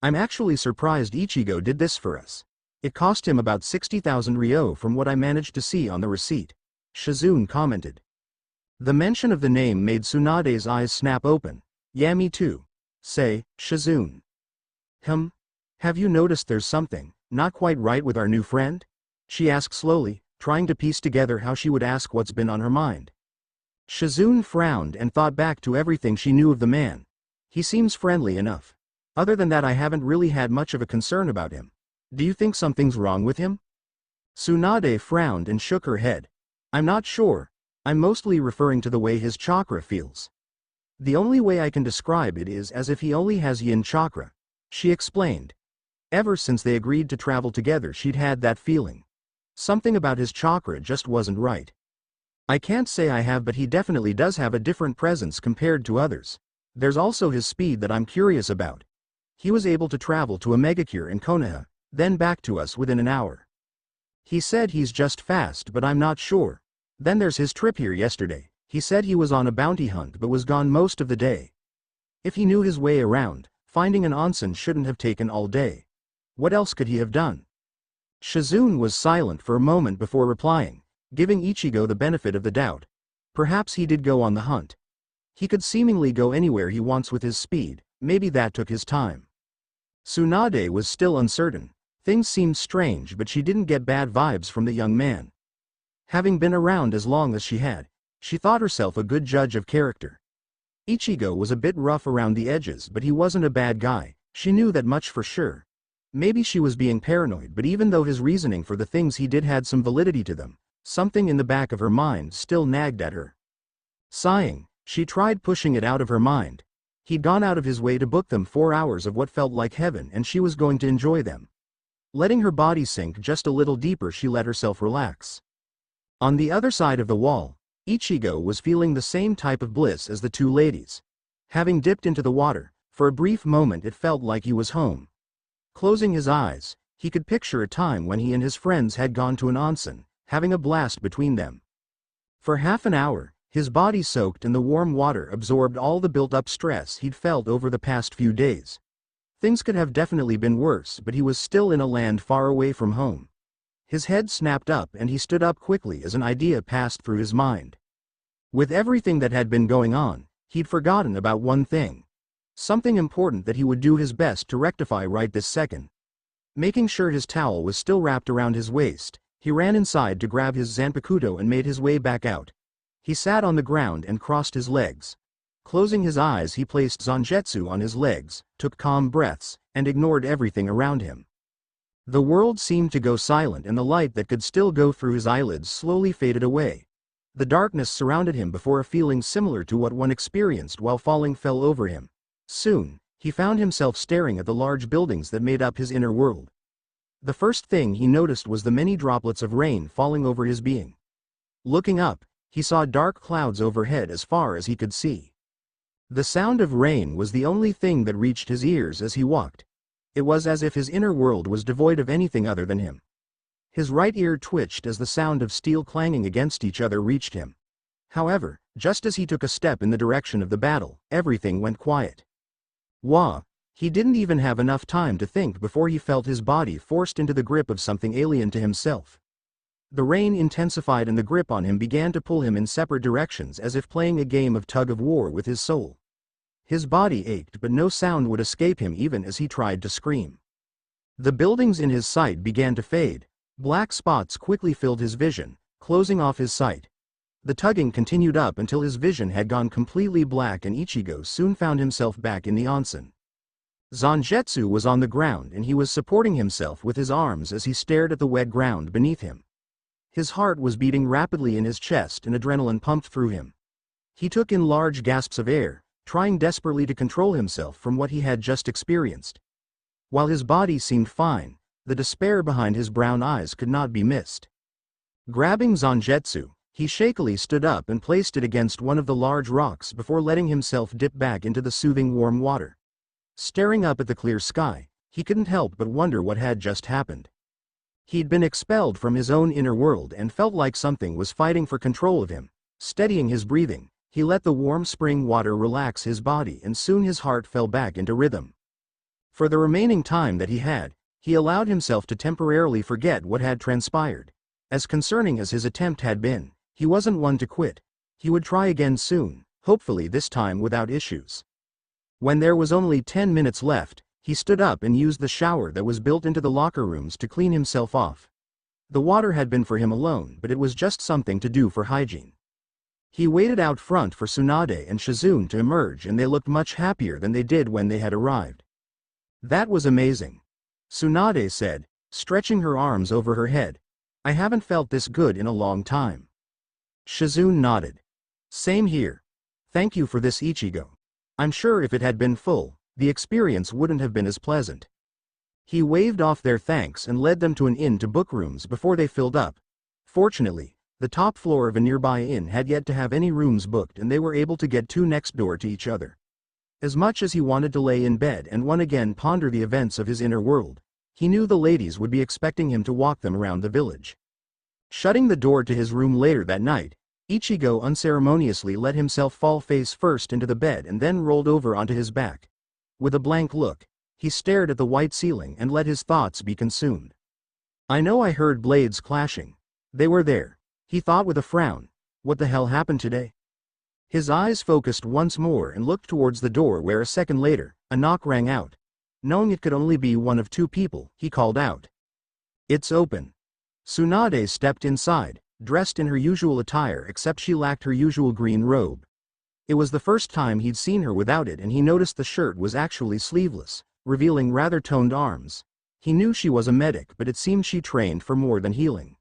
I'm actually surprised Ichigo did this for us. It cost him about 60,000 ryo from what I managed to see on the receipt, Shizune commented. The mention of the name made Tsunade's eyes snap open. Yeah, me too. Say, Shizune. Have you noticed there's something not quite right with our new friend? She asked slowly, trying to piece together how she would ask what's been on her mind. Shizune frowned and thought back to everything she knew of the man. He seems friendly enough. Other than that, I haven't really had much of a concern about him. Do you think something's wrong with him? Tsunade frowned and shook her head. I'm not sure. I'm mostly referring to the way his chakra feels. The only way I can describe it is as if he only has yin chakra, she explained. Ever since they agreed to travel together, she'd had that feeling. Something about his chakra just wasn't right. I can't say I have, but he definitely does have a different presence compared to others. There's also his speed that I'm curious about. He was able to travel to a megacure in Konoha, then back to us within an hour. He said he's just fast, but I'm not sure. Then there's his trip here yesterday. He said he was on a bounty hunt but was gone most of the day. If he knew his way around, finding an onsen shouldn't have taken all day. What else could he have done? Shizune was silent for a moment before replying, giving Ichigo the benefit of the doubt. Perhaps he did go on the hunt. He could seemingly go anywhere he wants with his speed, maybe that took his time. Tsunade was still uncertain. Things seemed strange, but she didn't get bad vibes from the young man. Having been around as long as she had, she thought herself a good judge of character. Ichigo was a bit rough around the edges, but he wasn't a bad guy. She knew that much for sure. Maybe she was being paranoid, but even though his reasoning for the things he did had some validity to them, something in the back of her mind still nagged at her. Sighing, she tried pushing it out of her mind. He'd gone out of his way to book them 4 hours of what felt like heaven, and she was going to enjoy them. Letting her body sink just a little deeper, she let herself relax. On the other side of the wall, Ichigo was feeling the same type of bliss as the two ladies. Having dipped into the water, for a brief moment it felt like he was home. Closing his eyes, he could picture a time when he and his friends had gone to an onsen, having a blast between them. For half an hour, his body soaked in the warm water absorbed all the built-up stress he'd felt over the past few days. Things could have definitely been worse, but he was still in a land far away from home. His head snapped up and he stood up quickly as an idea passed through his mind. With everything that had been going on, he'd forgotten about one thing. Something important that he would do his best to rectify right this second. Making sure his towel was still wrapped around his waist, he ran inside to grab his Zanpakuto and made his way back out. He sat on the ground and crossed his legs. Closing his eyes, he placed Zanjetsu on his legs, took calm breaths, and ignored everything around him. The world seemed to go silent and the light that could still go through his eyelids slowly faded away. The darkness surrounded him before a feeling similar to what one experienced while falling fell over him. Soon, he found himself staring at the large buildings that made up his inner world. The first thing he noticed was the many droplets of rain falling over his being. Looking up, he saw dark clouds overhead as far as he could see. The sound of rain was the only thing that reached his ears as he walked. It was as if his inner world was devoid of anything other than him. His right ear twitched as the sound of steel clanging against each other reached him. However, just as he took a step in the direction of the battle, everything went quiet. Wah! He didn't even have enough time to think before he felt his body forced into the grip of something alien to himself. The rain intensified and the grip on him began to pull him in separate directions as if playing a game of tug-of-war with his soul. His body ached, but no sound would escape him even as he tried to scream. The buildings in his sight began to fade. Black spots quickly filled his vision, closing off his sight. The tugging continued up until his vision had gone completely black and Ichigo soon found himself back in the onsen. Zanjetsu was on the ground and he was supporting himself with his arms as he stared at the wet ground beneath him. His heart was beating rapidly in his chest and adrenaline pumped through him. He took in large gasps of air, trying desperately to control himself from what he had just experienced. While his body seemed fine, the despair behind his brown eyes could not be missed. Grabbing Zanjetsu, he shakily stood up and placed it against one of the large rocks before letting himself dip back into the soothing warm water. Staring up at the clear sky, he couldn't help but wonder what had just happened. He'd been expelled from his own inner world and felt like something was fighting for control of him. Steadying his breathing, he let the warm spring water relax his body and soon his heart fell back into rhythm. For the remaining time that he had, He allowed himself to temporarily forget what had transpired. As concerning as his attempt had been, he wasn't one to quit. He would try again soon, hopefully this time without issues. When there was only 10 minutes left, he stood up and used the shower that was built into the locker rooms to clean himself off. The water had been for him alone, but it was just something to do for hygiene. He waited out front for Tsunade and Shizune to emerge, and they looked much happier than they did when they had arrived. "That was amazing," Tsunade said, stretching her arms over her head. "I haven't felt this good in a long time." Shizune nodded. "Same here. Thank you for this, Ichigo. I'm sure if it had been full, the experience wouldn't have been as pleasant." He waved off their thanks and led them to an inn to book rooms before they filled up. Fortunately, the top floor of a nearby inn had yet to have any rooms booked, and they were able to get two next door to each other. As much as he wanted to lay in bed and once again ponder the events of his inner world, he knew the ladies would be expecting him to walk them around the village. Shutting the door to his room later that night, Ichigo unceremoniously let himself fall face first into the bed and then rolled over onto his back. With a blank look, he stared at the white ceiling and let his thoughts be consumed. "I know I heard blades clashing. They were there," he thought with a frown. "What the hell happened today?" His eyes focused once more and looked towards the door where a second later, a knock rang out. Knowing it could only be one of two people, he called out. "It's open." Tsunade stepped inside, dressed in her usual attire except she lacked her usual green robe. It was the first time he'd seen her without it, and he noticed the shirt was actually sleeveless, revealing rather toned arms. He knew she was a medic, but it seemed she trained for more than healing.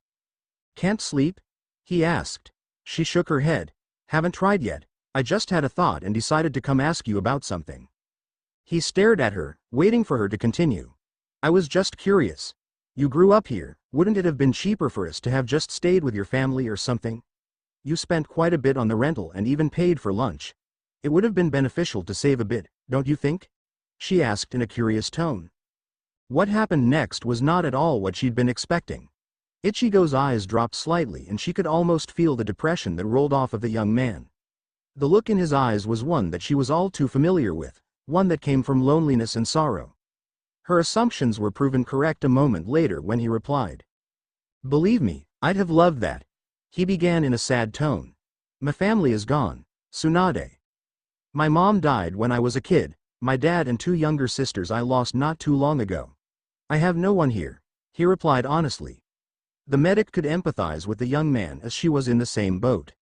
"Can't sleep?" he asked. She shook her head. "Haven't tried yet. I just had a thought and decided to come ask you about something." He stared at her, waiting for her to continue. "I was just curious. You grew up here, wouldn't it have been cheaper for us to have just stayed with your family or something? You spent quite a bit on the rental and even paid for lunch. It would have been beneficial to save a bit, don't you think?" she asked in a curious tone. What happened next was not at all what she'd been expecting. Ichigo's eyes dropped slightly and she could almost feel the depression that rolled off of the young man. The look in his eyes was one that she was all too familiar with, one that came from loneliness and sorrow. Her assumptions were proven correct a moment later when he replied. "Believe me, I'd have loved that." He began in a sad tone. "My family is gone, Tsunade. My mom died when I was a kid. My dad and two younger sisters I lost not too long ago. I have no one here," he replied honestly. The medic could empathize with the young man as she was in the same boat.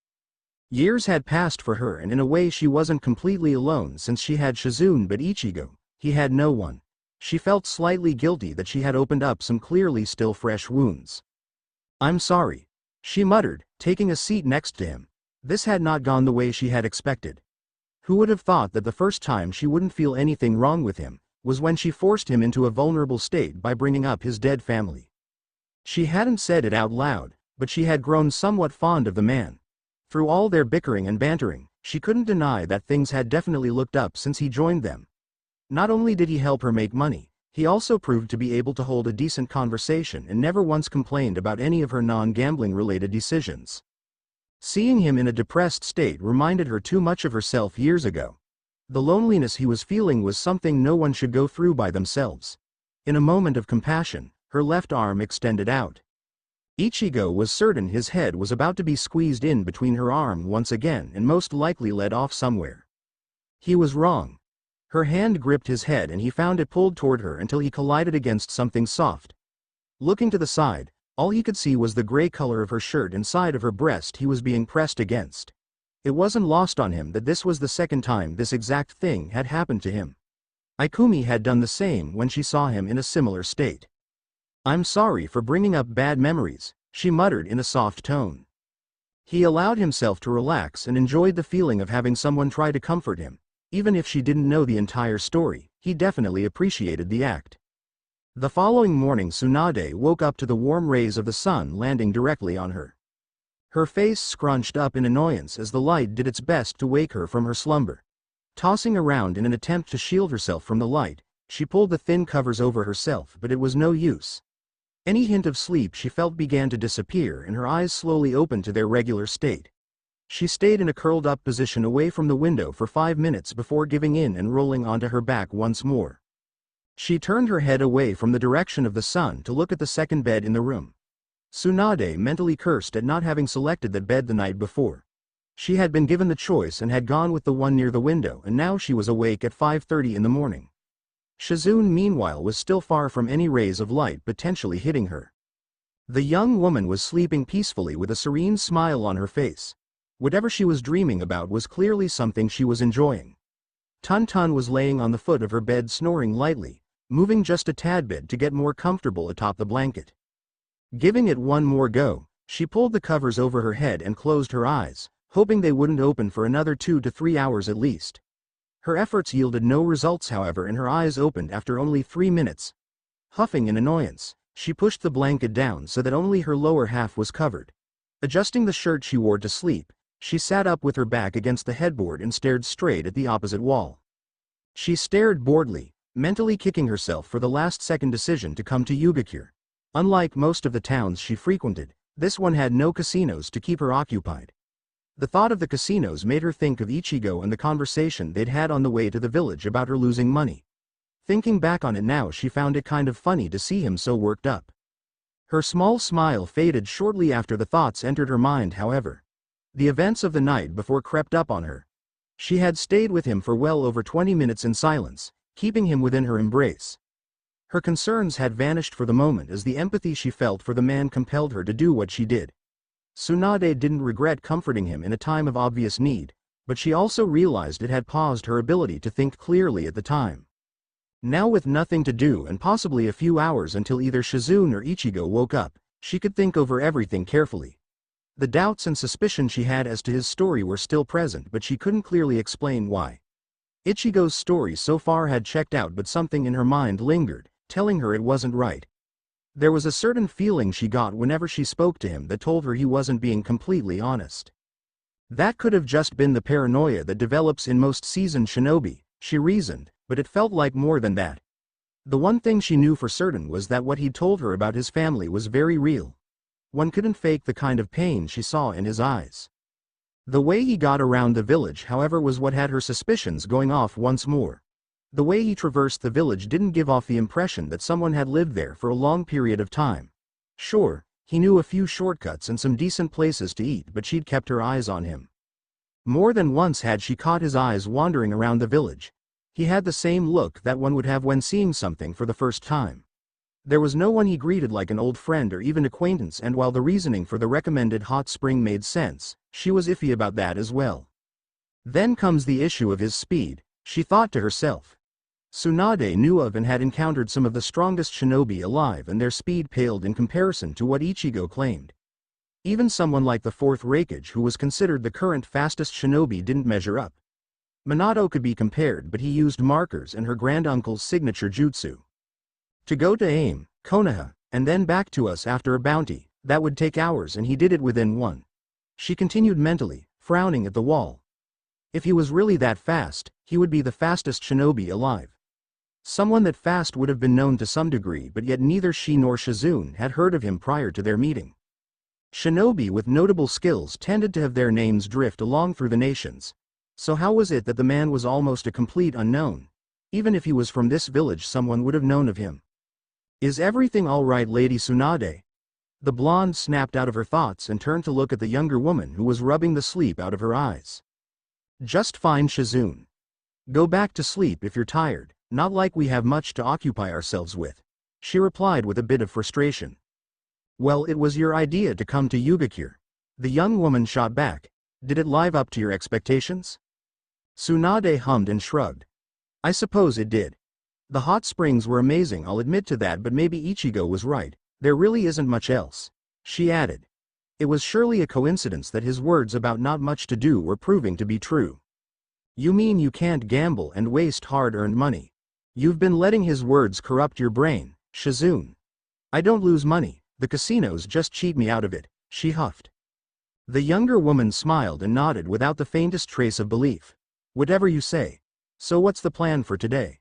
Years had passed for her, and in a way she wasn't completely alone since she had Shizune, but Ichigo, he had no one. She felt slightly guilty that she had opened up some clearly still fresh wounds. "I'm sorry," she muttered, taking a seat next to him. This had not gone the way she had expected. Who would have thought that the first time she wouldn't feel anything wrong with him was when she forced him into a vulnerable state by bringing up his dead family. She hadn't said it out loud, but she had grown somewhat fond of the man. Through all their bickering and bantering, she couldn't deny that things had definitely looked up since he joined them. Not only did he help her make money, he also proved to be able to hold a decent conversation and never once complained about any of her non-gambling related decisions. Seeing him in a depressed state reminded her too much of herself years ago. The loneliness he was feeling was something no one should go through by themselves. In a moment of compassion, her left arm extended out. Ichigo was certain his head was about to be squeezed in between her arm once again and most likely led off somewhere. He was wrong. Her hand gripped his head and he found it pulled toward her until he collided against something soft. Looking to the side, all he could see was the gray color of her shirt and side of her breast he was being pressed against. It wasn't lost on him that this was the second time this exact thing had happened to him. Ikumi had done the same when she saw him in a similar state. "I'm sorry for bringing up bad memories," she muttered in a soft tone. He allowed himself to relax and enjoyed the feeling of having someone try to comfort him. Even if she didn't know the entire story, he definitely appreciated the act. The following morning Tsunade woke up to the warm rays of the sun landing directly on her. Her face scrunched up in annoyance as the light did its best to wake her from her slumber. Tossing around in an attempt to shield herself from the light, she pulled the thin covers over herself, but it was no use. Any hint of sleep she felt began to disappear and her eyes slowly opened to their regular state. She stayed in a curled-up position away from the window for 5 minutes before giving in and rolling onto her back once more. She turned her head away from the direction of the sun to look at the second bed in the room. Tsunade mentally cursed at not having selected that bed the night before. She had been given the choice and had gone with the one near the window, and now she was awake at 5:30 in the morning. Shizune meanwhile was still far from any rays of light potentially hitting her. The young woman was sleeping peacefully with a serene smile on her face. Whatever she was dreaming about was clearly something she was enjoying. Tun was laying on the foot of her bed snoring lightly, moving just a tad bit to get more comfortable atop the blanket. Giving it one more go, she pulled the covers over her head and closed her eyes, hoping they wouldn't open for another 2 to 3 hours at least. Her efforts yielded no results however, and her eyes opened after only 3 minutes. Huffing in annoyance, she pushed the blanket down so that only her lower half was covered. Adjusting the shirt she wore to sleep, she sat up with her back against the headboard and stared straight at the opposite wall. She stared boredly, mentally kicking herself for the last-second decision to come to Yugakure. Unlike most of the towns she frequented, this one had no casinos to keep her occupied. The thought of the casinos made her think of Ichigo and the conversation they'd had on the way to the village about her losing money. Thinking back on it now, she found it kind of funny to see him so worked up. Her small smile faded shortly after the thoughts entered her mind however. The events of the night before crept up on her. She had stayed with him for well over 20 minutes in silence, keeping him within her embrace. Her concerns had vanished for the moment as the empathy she felt for the man compelled her to do what she did. Tsunade didn't regret comforting him in a time of obvious need, but she also realized it had paused her ability to think clearly at the time. Now with nothing to do and possibly a few hours until either Shizune or Ichigo woke up, she could think over everything carefully. The doubts and suspicions she had as to his story were still present, but she couldn't clearly explain why. Ichigo's story so far had checked out, but something in her mind lingered, telling her it wasn't right. There was a certain feeling she got whenever she spoke to him that told her he wasn't being completely honest. That could have just been the paranoia that develops in most seasoned shinobi, she reasoned, but it felt like more than that. The one thing she knew for certain was that what he'd told her about his family was very real. One couldn't fake the kind of pain she saw in his eyes. The way he got around the village, however, was what had her suspicions going off once more. The way he traversed the village didn't give off the impression that someone had lived there for a long period of time. Sure, he knew a few shortcuts and some decent places to eat, but she'd kept her eyes on him. More than once had she caught his eyes wandering around the village. He had the same look that one would have when seeing something for the first time. There was no one he greeted like an old friend or even acquaintance, and while the reasoning for the recommended hot spring made sense, she was iffy about that as well. Then comes the issue of his speed, she thought to herself. Tsunade knew of and had encountered some of the strongest shinobi alive, and their speed paled in comparison to what Ichigo claimed. Even someone like the fourth Raikage, who was considered the current fastest shinobi, didn't measure up. Minato could be compared, but he used markers and her granduncle's signature jutsu. To go to aim, Konoha, and then back to us after a bounty, that would take hours, and he did it within one. She continued mentally, frowning at the wall. If he was really that fast, he would be the fastest shinobi alive. Someone that fast would have been known to some degree, but yet neither she nor Shizune had heard of him prior to their meeting. Shinobi with notable skills tended to have their names drift along through the nations. So how was it that the man was almost a complete unknown? Even if he was from this village, someone would have known of him. Is everything all right, Lady Tsunade? The blonde snapped out of her thoughts and turned to look at the younger woman who was rubbing the sleep out of her eyes. Just fine, Shizune. Go back to sleep if you're tired, not like we have much to occupy ourselves with, she replied with a bit of frustration. Well, it was your idea to come to Yugakure. The young woman shot back. Did it live up to your expectations? Tsunade hummed and shrugged. I suppose it did. The hot springs were amazing, I'll admit to that, but maybe Ichigo was right. There really isn't much else, she added. It was surely a coincidence that his words about not much to do were proving to be true. You mean you can't gamble and waste hard-earned money? You've been letting his words corrupt your brain, Shizune. I don't lose money, the casinos just cheat me out of it, she huffed. The younger woman smiled and nodded without the faintest trace of belief. Whatever you say. So what's the plan for today?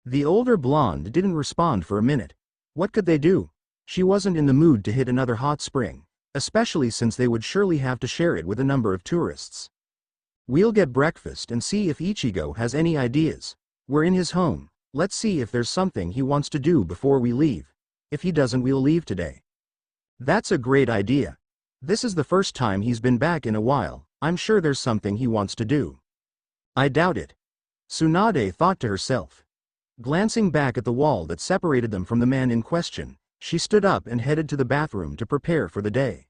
The older blonde didn't respond for a minute. What could they do? She wasn't in the mood to hit another hot spring, especially since they would surely have to share it with a number of tourists. We'll get breakfast and see if Ichigo has any ideas. We're in his home, Let's see if there's something he wants to do before we leave. If he doesn't, we'll leave today. That's a great idea. This is the first time he's been back in a while. I'm sure there's something he wants to do. I doubt it. Tsunade thought to herself. Glancing back at the wall that separated them from the man in question, she stood up and headed to the bathroom to prepare for the day.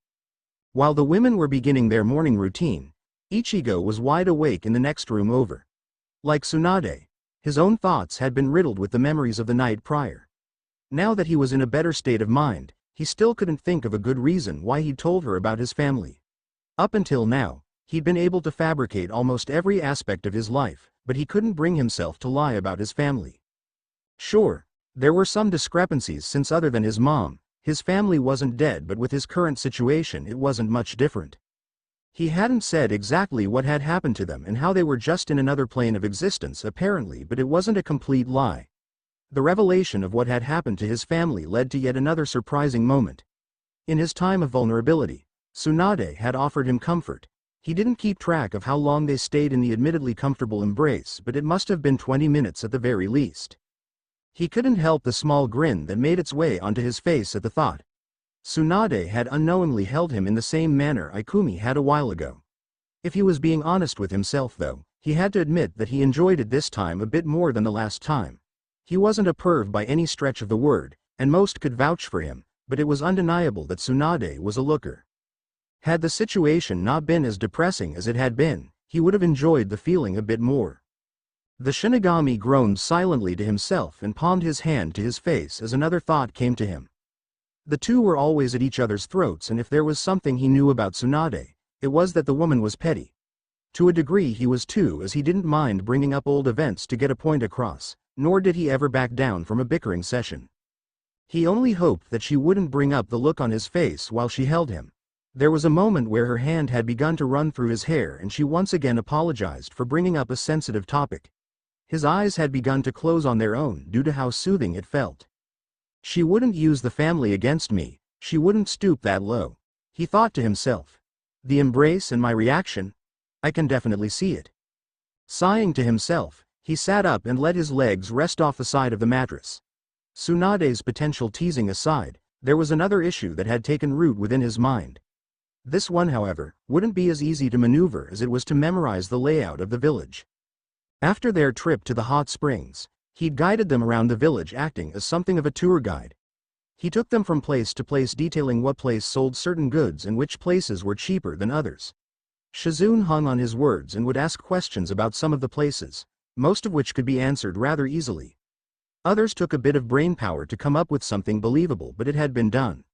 While the women were beginning their morning routine, Ichigo was wide awake in the next room over. Like Tsunade, his own thoughts had been riddled with the memories of the night prior. Now that he was in a better state of mind, he still couldn't think of a good reason why he'd told her about his family. Up until now, he'd been able to fabricate almost every aspect of his life, but he couldn't bring himself to lie about his family. Sure, there were some discrepancies since other than his mom, his family wasn't dead, but with his current situation it wasn't much different. He hadn't said exactly what had happened to them and how they were just in another plane of existence apparently, but it wasn't a complete lie. The revelation of what had happened to his family led to yet another surprising moment. In his time of vulnerability, Tsunade had offered him comfort. He didn't keep track of how long they stayed in the admittedly comfortable embrace, but it must have been 20 minutes at the very least. He couldn't help the small grin that made its way onto his face at the thought. Tsunade had unknowingly held him in the same manner Ikumi had a while ago. If he was being honest with himself though, he had to admit that he enjoyed it this time a bit more than the last time. He wasn't a perv by any stretch of the word, and most could vouch for him, but it was undeniable that Tsunade was a looker. Had the situation not been as depressing as it had been, he would have enjoyed the feeling a bit more. The Shinigami groaned silently to himself and palmed his hand to his face as another thought came to him. The two were always at each other's throats, and if there was something he knew about Tsunade, it was that the woman was petty. To a degree he was too, as he didn't mind bringing up old events to get a point across, nor did he ever back down from a bickering session. He only hoped that she wouldn't bring up the look on his face while she held him. There was a moment where her hand had begun to run through his hair and she once again apologized for bringing up a sensitive topic. His eyes had begun to close on their own due to how soothing it felt. She wouldn't use the family against me, she wouldn't stoop that low. He thought to himself. The embrace and my reaction? I can definitely see it. Sighing to himself, he sat up and let his legs rest off the side of the mattress. Tsunade's potential teasing aside, there was another issue that had taken root within his mind. This one, however, wouldn't be as easy to maneuver as it was to memorize the layout of the village. After their trip to the hot springs, he'd guided them around the village, acting as something of a tour guide. He took them from place to place, detailing what place sold certain goods and which places were cheaper than others. Shizune hung on his words and would ask questions about some of the places, most of which could be answered rather easily. Others took a bit of brain power to come up with something believable, but it had been done.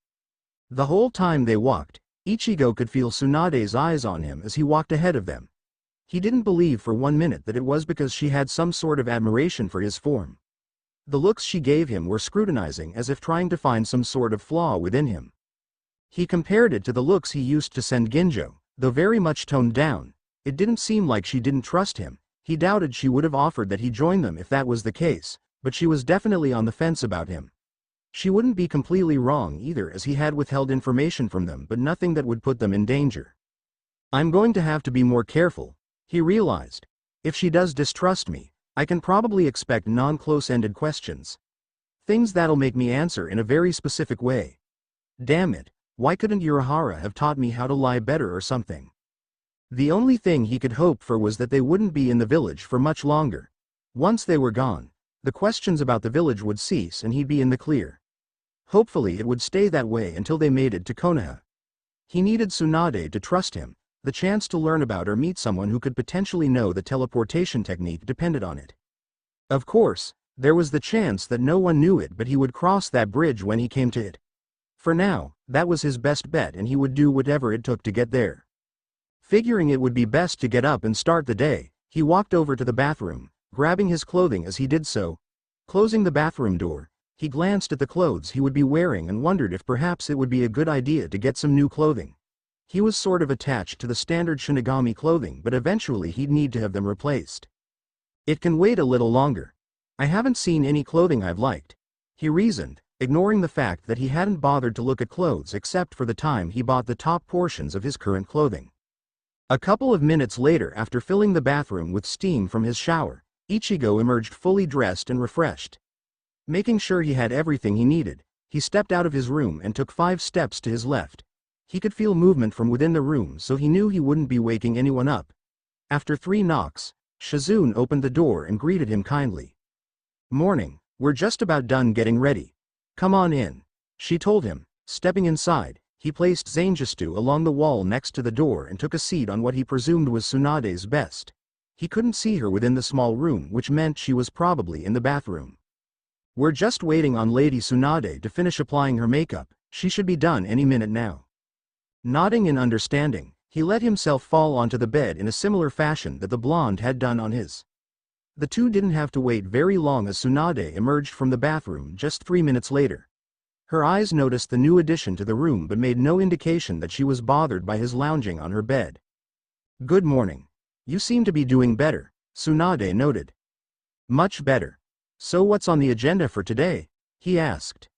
The whole time they walked, Ichigo could feel Tsunade's eyes on him as he walked ahead of them. He didn't believe for 1 minute that it was because she had some sort of admiration for his form. The looks she gave him were scrutinizing, as if trying to find some sort of flaw within him. He compared it to the looks he used to send Ginjo, though very much toned down. It didn't seem like she didn't trust him. He doubted she would have offered that he join them if that was the case, but she was definitely on the fence about him. She wouldn't be completely wrong either, as he had withheld information from them, but nothing that would put them in danger. I'm going to have to be more careful, he realized. If she does distrust me, I can probably expect non-close-ended questions. Things that'll make me answer in a very specific way. Damn it, why couldn't Urahara have taught me how to lie better or something? The only thing he could hope for was that they wouldn't be in the village for much longer. Once they were gone, the questions about the village would cease and he'd be in the clear. Hopefully it would stay that way until they made it to Konoha. He needed Tsunade to trust him. The chance to learn about or meet someone who could potentially know the teleportation technique depended on it. Of course, there was the chance that no one knew it, but he would cross that bridge when he came to it. For now, that was his best bet and he would do whatever it took to get there. Figuring it would be best to get up and start the day, he walked over to the bathroom, grabbing his clothing as he did so. Closing the bathroom door, he glanced at the clothes he would be wearing and wondered if perhaps it would be a good idea to get some new clothing. He was sort of attached to the standard Shinigami clothing, but eventually he'd need to have them replaced. It can wait a little longer. I haven't seen any clothing I've liked, he reasoned, ignoring the fact that he hadn't bothered to look at clothes except for the time he bought the top portions of his current clothing. A couple of minutes later, after filling the bathroom with steam from his shower, Ichigo emerged fully dressed and refreshed. Making sure he had everything he needed, he stepped out of his room and took 5 steps to his left. He could feel movement from within the room, so he knew he wouldn't be waking anyone up. After 3 knocks, Shizune opened the door and greeted him kindly. "Morning, we're just about done getting ready. Come on in," she told him. Stepping inside, he placed Zangetsu along the wall next to the door and took a seat on what he presumed was Tsunade's best. He couldn't see her within the small room, which meant she was probably in the bathroom. "We're just waiting on Lady Tsunade to finish applying her makeup. She should be done any minute now." Nodding in understanding, he let himself fall onto the bed in a similar fashion that the blonde had done on his. The two didn't have to wait very long as Tsunade emerged from the bathroom just 3 minutes later. Her eyes noticed the new addition to the room but made no indication that she was bothered by his lounging on her bed. "Good morning. You seem to be doing better," Tsunade noted. "Much better. So what's on the agenda for today?" he asked.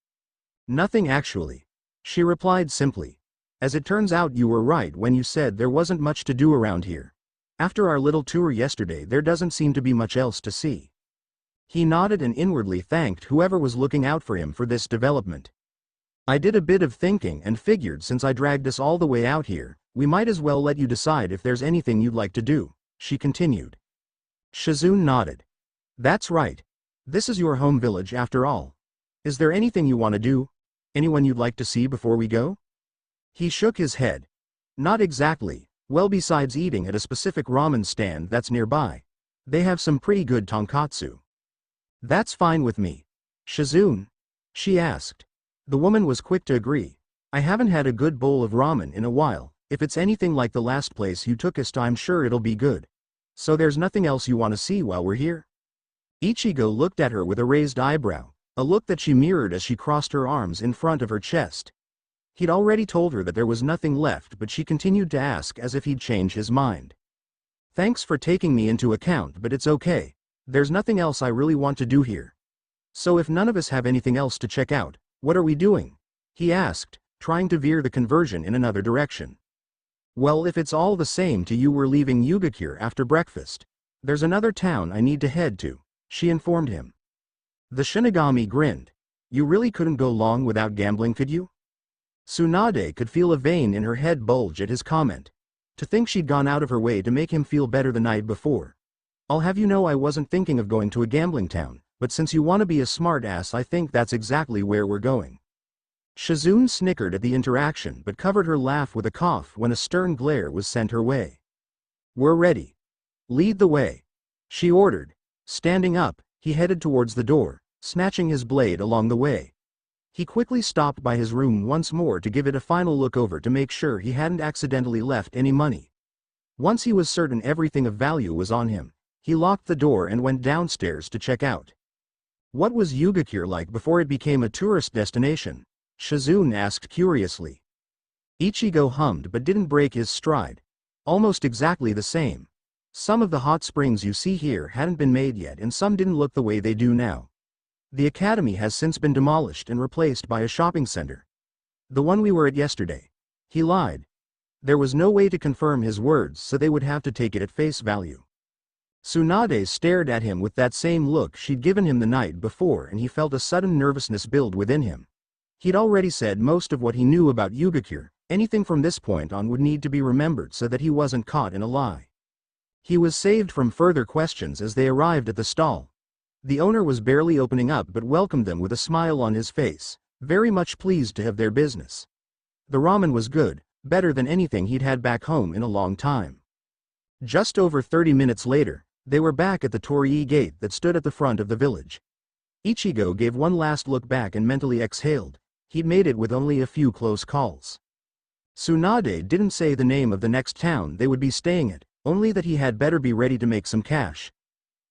"Nothing actually," she replied simply. "As it turns out, you were right when you said there wasn't much to do around here. After our little tour yesterday, there doesn't seem to be much else to see." He nodded and inwardly thanked whoever was looking out for him for this development. "I did a bit of thinking and figured since I dragged us all the way out here, we might as well let you decide if there's anything you'd like to do," she continued. Shizune nodded. "That's right. This is your home village after all. Is there anything you want to do? Anyone you'd like to see before we go?" He shook his head. "Not exactly, well, besides eating at a specific ramen stand that's nearby. They have some pretty good tonkatsu." "That's fine with me." "Shizune?" she asked. The woman was quick to agree. "I haven't had a good bowl of ramen in a while. If it's anything like the last place you took us to, I'm sure it'll be good. So there's nothing else you want to see while we're here?" Ichigo looked at her with a raised eyebrow, a look that she mirrored as she crossed her arms in front of her chest. He'd already told her that there was nothing left, but she continued to ask as if he'd change his mind. "Thanks for taking me into account, but it's okay. There's nothing else I really want to do here." "So if none of us have anything else to check out, what are we doing?" he asked, trying to veer the conversation in another direction. "Well, if it's all the same to you, we're leaving Yugakure after breakfast. There's another town I need to head to," she informed him. The Shinigami grinned. "You really couldn't go long without gambling, could you?" Tsunade could feel a vein in her head bulge at his comment. To think she'd gone out of her way to make him feel better the night before. "I'll have you know I wasn't thinking of going to a gambling town, but since you want to be a smart ass, I think that's exactly where we're going." Shizune snickered at the interaction but covered her laugh with a cough when a stern glare was sent her way. "We're ready. Lead the way," she ordered. Standing up, he headed towards the door, snatching his blade along the way. He quickly stopped by his room once more to give it a final look over to make sure he hadn't accidentally left any money. Once he was certain everything of value was on him, he locked the door and went downstairs to check out. "What was Yugakure like before it became a tourist destination?" Shizune asked curiously. Ichigo hummed but didn't break his stride. "Almost exactly the same. Some of the hot springs you see here hadn't been made yet, and some didn't look the way they do now. The academy has since been demolished and replaced by a shopping center. The one we were at yesterday." He lied. There was no way to confirm his words, so they would have to take it at face value. Tsunade stared at him with that same look she'd given him the night before, and he felt a sudden nervousness build within him. He'd already said most of what he knew about Yugakure. Anything from this point on would need to be remembered so that he wasn't caught in a lie. He was saved from further questions as they arrived at the stall. The owner was barely opening up but welcomed them with a smile on his face, very much pleased to have their business. The ramen was good, better than anything he'd had back home in a long time. Just over 30 minutes later, they were back at the torii gate that stood at the front of the village. Ichigo gave one last look back and mentally exhaled. He'd made it with only a few close calls. Tsunade didn't say the name of the next town they would be staying at, only that he had better be ready to make some cash.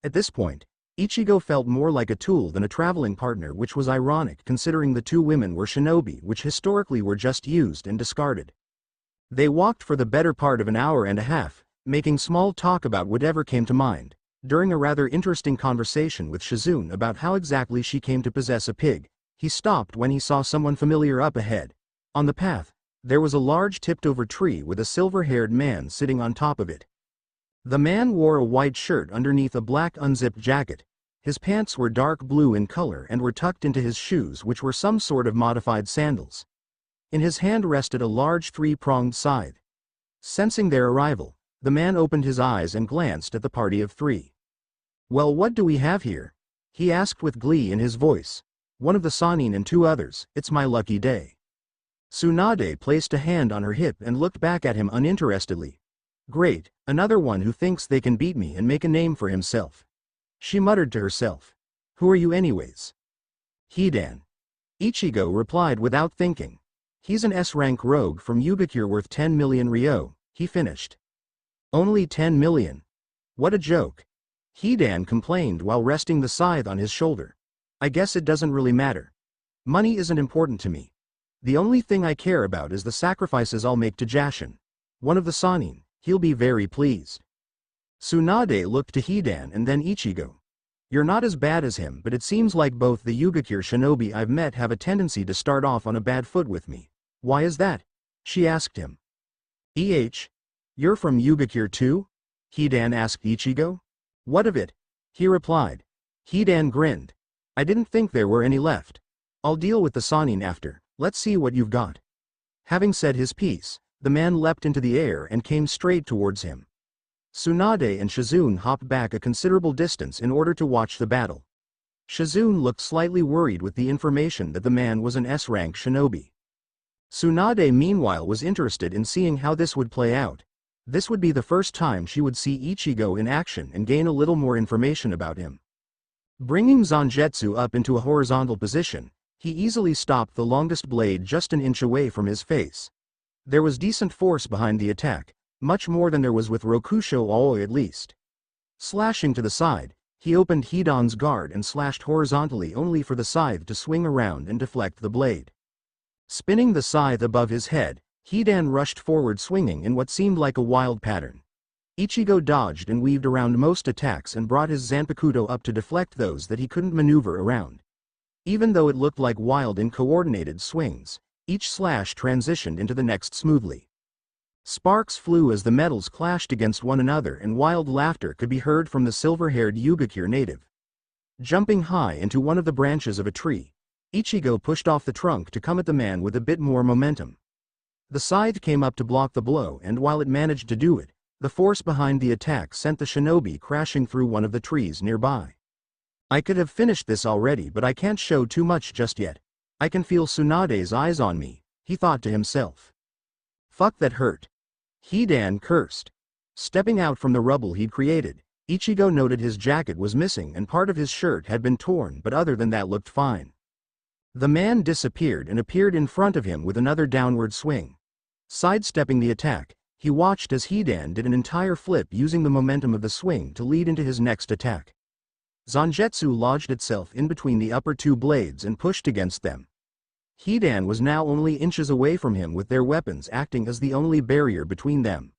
At this point, Ichigo felt more like a tool than a traveling partner, which was ironic considering the two women were shinobi, which historically were just used and discarded. They walked for the better part of an hour and a half, making small talk about whatever came to mind. During a rather interesting conversation with Shizune about how exactly she came to possess a pig, he stopped when he saw someone familiar up ahead. On the path, there was a large tipped-over tree with a silver-haired man sitting on top of it. The man wore a white shirt underneath a black unzipped jacket. His pants were dark blue in color and were tucked into his shoes, which were some sort of modified sandals. In his hand rested a large three-pronged scythe. Sensing their arrival, the man opened his eyes and glanced at the party of three. "Well, what do we have here?" he asked with glee in his voice. "One of the Sannin and two others, it's my lucky day." Tsunade placed a hand on her hip and looked back at him uninterestedly. "Great, another one who thinks they can beat me and make a name for himself," she muttered to herself. "Who are you anyways?" "Hidan." Ichigo replied without thinking. "He's an S-rank rogue from Yugakure worth 10 million ryo, he finished." "Only 10 million? What a joke." Hidan complained while resting the scythe on his shoulder. "I guess it doesn't really matter. Money isn't important to me. The only thing I care about is the sacrifices I'll make to Jashin, one of the Sannin. He'll be very pleased." Tsunade looked to Hidan and then Ichigo. "You're not as bad as him, but it seems like both the Yugakure shinobi I've met have a tendency to start off on a bad foot with me. Why is that?" she asked him. You're from Yugakure too?" Hidan asked Ichigo. "What of it?" he replied. Hidan grinned. "I didn't think there were any left. I'll deal with the Sannin after, let's see what you've got." Having said his piece, the man leapt into the air and came straight towards him. Tsunade and Shizune hopped back a considerable distance in order to watch the battle. Shizune looked slightly worried with the information that the man was an S-rank shinobi. Tsunade meanwhile was interested in seeing how this would play out. This would be the first time she would see Ichigo in action and gain a little more information about him. Bringing Zangetsu up into a horizontal position, he easily stopped the longest blade just an inch away from his face. There was decent force behind the attack, much more than there was with Rokusho Aoi at least. Slashing to the side, he opened Hidan's guard and slashed horizontally only for the scythe to swing around and deflect the blade. Spinning the scythe above his head, Hidan rushed forward swinging in what seemed like a wild pattern. Ichigo dodged and weaved around most attacks and brought his Zanpakuto up to deflect those that he couldn't maneuver around. Even though it looked like wild and coordinated swings, each slash transitioned into the next smoothly. Sparks flew as the metals clashed against one another and wild laughter could be heard from the silver-haired Yugakure native. Jumping high into one of the branches of a tree, Ichigo pushed off the trunk to come at the man with a bit more momentum. The scythe came up to block the blow, and while it managed to do it, the force behind the attack sent the shinobi crashing through one of the trees nearby. "I could have finished this already, but I can't show too much just yet. I can feel Tsunade's eyes on me," he thought to himself. "Fuck, that hurt." Hidan cursed. Stepping out from the rubble he'd created, Ichigo noted his jacket was missing and part of his shirt had been torn, but other than that looked fine. The man disappeared and appeared in front of him with another downward swing. Sidestepping the attack, he watched as Hidan did an entire flip using the momentum of the swing to lead into his next attack. Zangetsu lodged itself in between the upper two blades and pushed against them. Hidan was now only inches away from him with their weapons acting as the only barrier between them.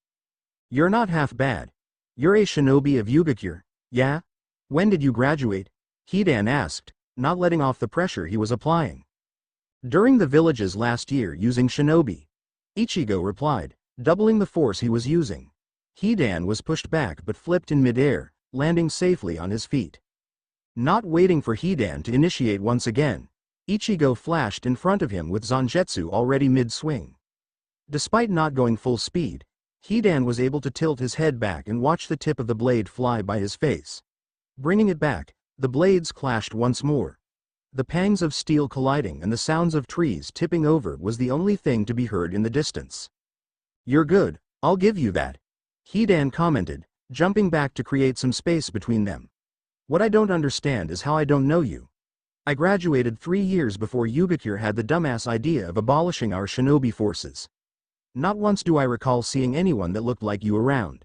"You're not half bad. You're a shinobi of Yugakure, yeah? When did you graduate?" Hidan asked, not letting off the pressure he was applying. "During the villages last year using shinobi," Ichigo replied, doubling the force he was using. Hidan was pushed back but flipped in midair, landing safely on his feet. Not waiting for Hidan to initiate once again, Ichigo flashed in front of him with Zangetsu already mid-swing. Despite not going full speed, Hidan was able to tilt his head back and watch the tip of the blade fly by his face. Bringing it back, the blades clashed once more. The pangs of steel colliding and the sounds of trees tipping over was the only thing to be heard in the distance. "You're good, I'll give you that," Hidan commented, jumping back to create some space between them. "What I don't understand is how I don't know you. I graduated 3 years before Yugakure had the dumbass idea of abolishing our shinobi forces. Not once do I recall seeing anyone that looked like you around.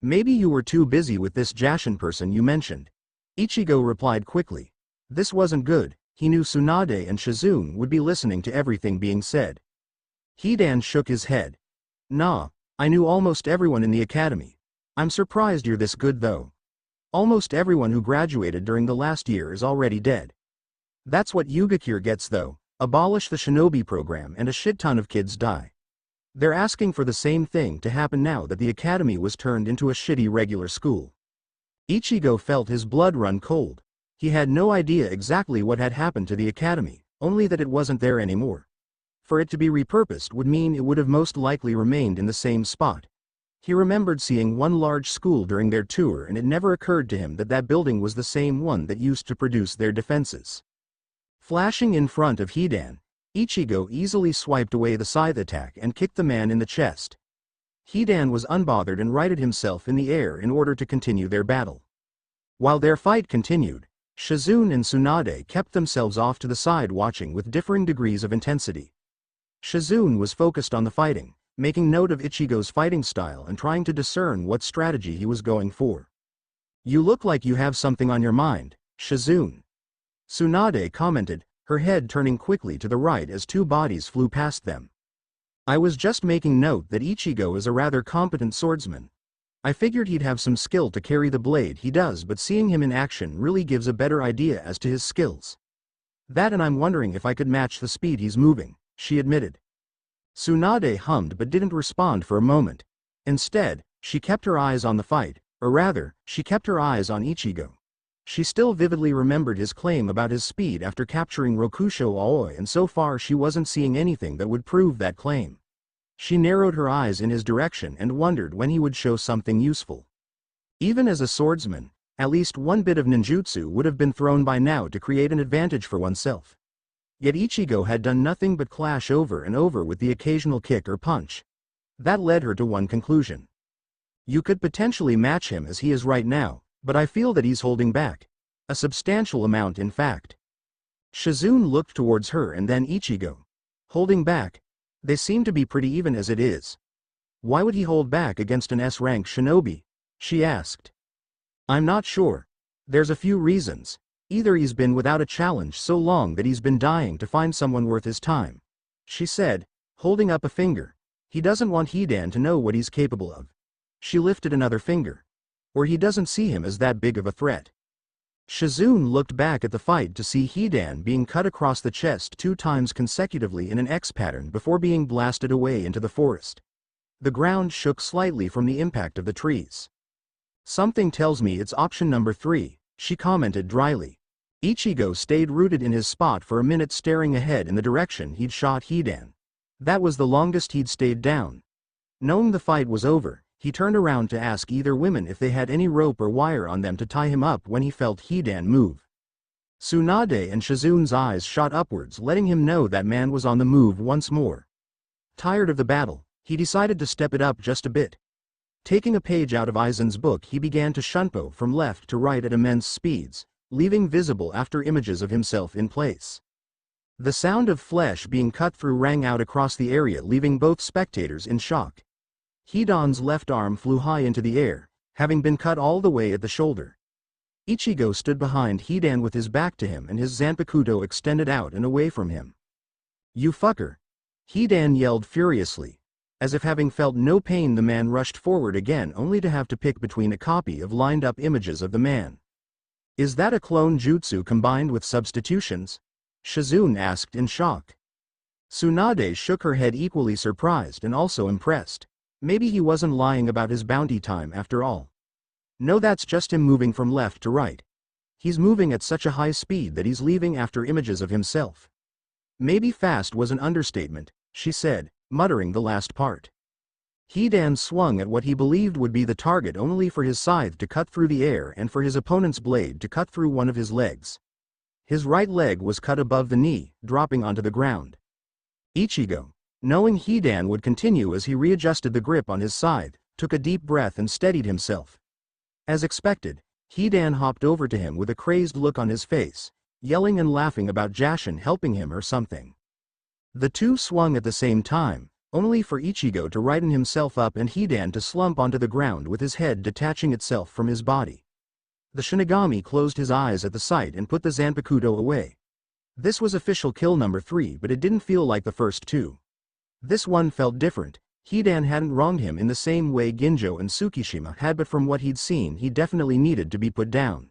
Maybe you were too busy with this Jashin person you mentioned," Ichigo replied quickly. This wasn't good. He knew Tsunade and Shizune would be listening to everything being said. Hidan shook his head. "Nah, I knew almost everyone in the academy. I'm surprised you're this good though. Almost everyone who graduated during the last year is already dead. That's what Yugakure gets though, abolish the shinobi program and a shit ton of kids die. They're asking for the same thing to happen now that the academy was turned into a shitty regular school. Ichigo felt his blood run cold. He had no idea exactly what had happened to the academy, only that it wasn't there anymore. For it to be repurposed would mean it would have most likely remained in the same spot. He remembered seeing one large school during their tour, and it never occurred to him that that building was the same one that used to produce their defenses. Flashing in front of Hidan, Ichigo easily swiped away the scythe attack and kicked the man in the chest. Hidan was unbothered and righted himself in the air in order to continue their battle. While their fight continued, Shizune and Tsunade kept themselves off to the side watching with differing degrees of intensity. Shizune was focused on the fighting, making note of Ichigo's fighting style and trying to discern what strategy he was going for. "You look like you have something on your mind, Shizune," Tsunade commented, her head turning quickly to the right as two bodies flew past them. "I was just making note that Ichigo is a rather competent swordsman. I figured he'd have some skill to carry the blade he does, but seeing him in action really gives a better idea as to his skills. That, and I'm wondering if I could match the speed he's moving," she admitted. Tsunade hummed but didn't respond for a moment. Instead, she kept her eyes on the fight, or rather, she kept her eyes on Ichigo. She still vividly remembered his claim about his speed after capturing Rokusho Aoi, and so far she wasn't seeing anything that would prove that claim. She narrowed her eyes in his direction and wondered when he would show something useful. Even as a swordsman, at least one bit of ninjutsu would have been thrown by now to create an advantage for oneself. Yet Ichigo had done nothing but clash over and over with the occasional kick or punch. That led her to one conclusion. "You could potentially match him as he is right now, but I feel that he's holding back. A substantial amount, in fact." Shizune looked towards her and then Ichigo. "Holding back? They seem to be pretty even as it is. Why would he hold back against an S-rank shinobi?" she asked. "I'm not sure. There's a few reasons. Either he's been without a challenge so long that he's been dying to find someone worth his time," she said, holding up a finger. "He doesn't want Hidan to know what he's capable of." She lifted another finger. "Or he doesn't see him as that big of a threat." Shizune looked back at the fight to see Hidan being cut across the chest 2 times consecutively in an X pattern before being blasted away into the forest. The ground shook slightly from the impact of the trees. "Something tells me it's option number 3, she commented dryly. Ichigo stayed rooted in his spot for a minute, staring ahead in the direction he'd shot Hidan. That was the longest he'd stayed down. Knowing the fight was over, he turned around to ask either women if they had any rope or wire on them to tie him up when he felt Hidan move. Tsunade and Shizune's eyes shot upwards, letting him know that man was on the move once more. Tired of the battle, he decided to step it up just a bit. Taking a page out of Aizen's book, he began to shunpo from left to right at immense speeds, leaving visible after images of himself in place. The sound of flesh being cut through rang out across the area, leaving both spectators in shock. Hidan's left arm flew high into the air, having been cut all the way at the shoulder. Ichigo stood behind Hidan with his back to him and his Zanpakuto extended out and away from him. "You fucker!" Hidan yelled furiously. As if having felt no pain, the man rushed forward again, only to have to pick between a copy of lined-up images of the man. "Is that a clone jutsu combined with substitutions?" Shizune asked in shock. Tsunade shook her head, equally surprised and also impressed. Maybe he wasn't lying about his bounty time after all. "No, that's just him moving from left to right. He's moving at such a high speed that he's leaving after images of himself." "Maybe fast was an understatement," she said, muttering the last part. Hidan swung at what he believed would be the target, only for his scythe to cut through the air and for his opponent's blade to cut through one of his legs. His right leg was cut above the knee, dropping onto the ground. Ichigo, knowing Hidan would continue as he readjusted the grip on his scythe, took a deep breath and steadied himself. As expected, Hidan hopped over to him with a crazed look on his face, yelling and laughing about Jashin helping him or something. The two swung at the same time, only for Ichigo to righten himself up and Hidan to slump onto the ground with his head detaching itself from his body. The Shinigami closed his eyes at the sight and put the Zanpakuto away. This was official kill number 3, but it didn't feel like the first 2. This one felt different. Hidan hadn't wronged him in the same way Ginjo and Tsukishima had, but from what he'd seen, he definitely needed to be put down.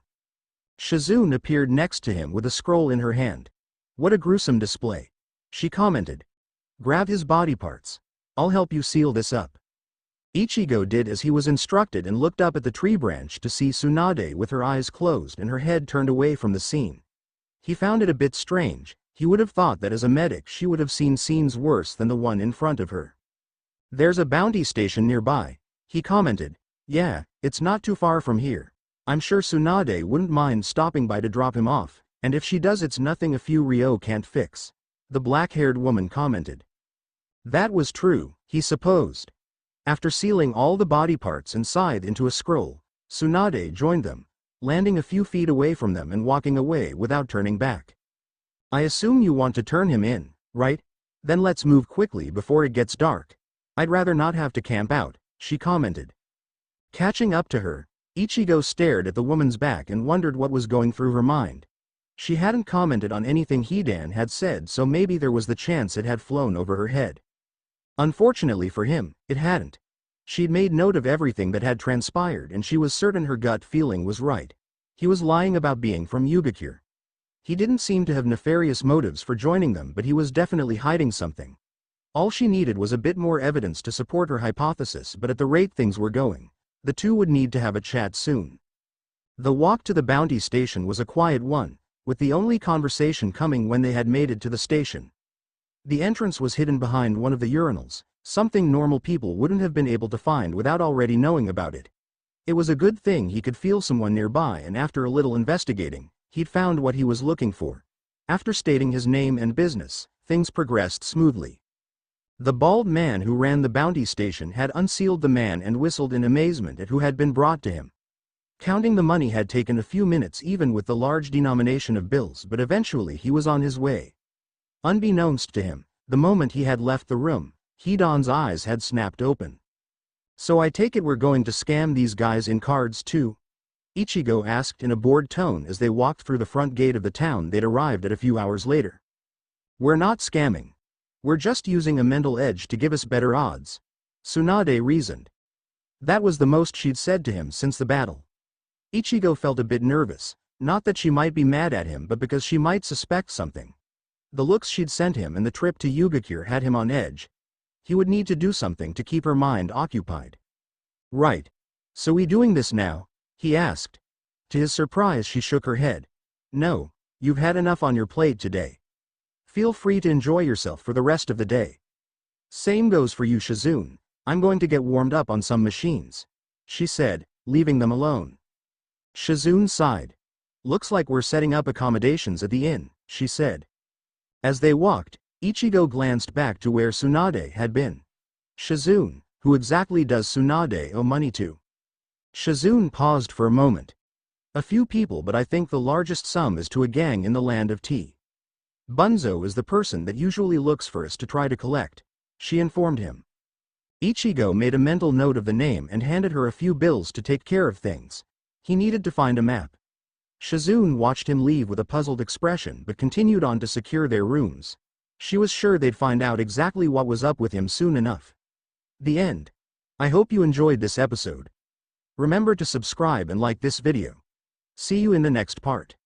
Shizune appeared next to him with a scroll in her hand. "What a gruesome display," she commented. "Grab his body parts." I'll help you seal this up. Ichigo did as he was instructed and looked up at the tree branch to see Tsunade with her eyes closed and her head turned away from the scene. He found it a bit strange. He would have thought that as a medic she would have seen scenes worse than the one in front of her. There's a bounty station nearby, he commented. Yeah, it's not too far from here. I'm sure Tsunade wouldn't mind stopping by to drop him off, and if she does it's nothing a few Ryo can't fix. The black-haired woman commented. That was true, he supposed. After sealing all the body parts and scythe into a scroll, Tsunade joined them, landing a few feet away from them and walking away without turning back. I assume you want to turn him in, right? Then let's move quickly before it gets dark. I'd rather not have to camp out, she commented. Catching up to her, Ichigo stared at the woman's back and wondered what was going through her mind. She hadn't commented on anything Hidan had said, so maybe there was the chance it had flown over her head. Unfortunately for him, it hadn't. She'd made note of everything that had transpired and she was certain her gut feeling was right. He was lying about being from Yugakure. He didn't seem to have nefarious motives for joining them, but he was definitely hiding something. All she needed was a bit more evidence to support her hypothesis, but at the rate things were going, the two would need to have a chat soon. The walk to the bounty station was a quiet one, with the only conversation coming when they had made it to the station. The entrance was hidden behind one of the urinals, something normal people wouldn't have been able to find without already knowing about it. It was a good thing he could feel someone nearby, and after a little investigating, he'd found what he was looking for. After stating his name and business, things progressed smoothly. The bald man who ran the bounty station had unsealed the man and whistled in amazement at who had been brought to him. Counting the money had taken a few minutes even with the large denomination of bills, but eventually he was on his way. Unbeknownst to him, the moment he had left the room, Hidan's eyes had snapped open. So I take it we're going to scam these guys in cards too? Ichigo asked in a bored tone as they walked through the front gate of the town they'd arrived at a few hours later. We're not scamming. We're just using a mental edge to give us better odds, Tsunade reasoned. That was the most she'd said to him since the battle. Ichigo felt a bit nervous, not that she might be mad at him but because she might suspect something. The looks she'd sent him and the trip to Yugakure had him on edge. He would need to do something to keep her mind occupied. Right. So we doing this now? He asked. To his surprise she shook her head. No, you've had enough on your plate today. Feel free to enjoy yourself for the rest of the day. Same goes for you, Shizune. I'm going to get warmed up on some machines, she said, leaving them alone. Shizune sighed. Looks like we're setting up accommodations at the inn, she said. As they walked, Ichigo glanced back to where Tsunade had been. Shizune, who exactly does Tsunade owe money to? Shizune paused for a moment. A few people, but I think the largest sum is to a gang in the land of tea. Bunzo is the person that usually looks first to try to collect, she informed him. Ichigo made a mental note of the name and handed her a few bills to take care of things. He needed to find a map. Shizune watched him leave with a puzzled expression but continued on to secure their rooms. She was sure they'd find out exactly what was up with him soon enough. The end. I hope you enjoyed this episode. Remember to subscribe and like this video. See you in the next part.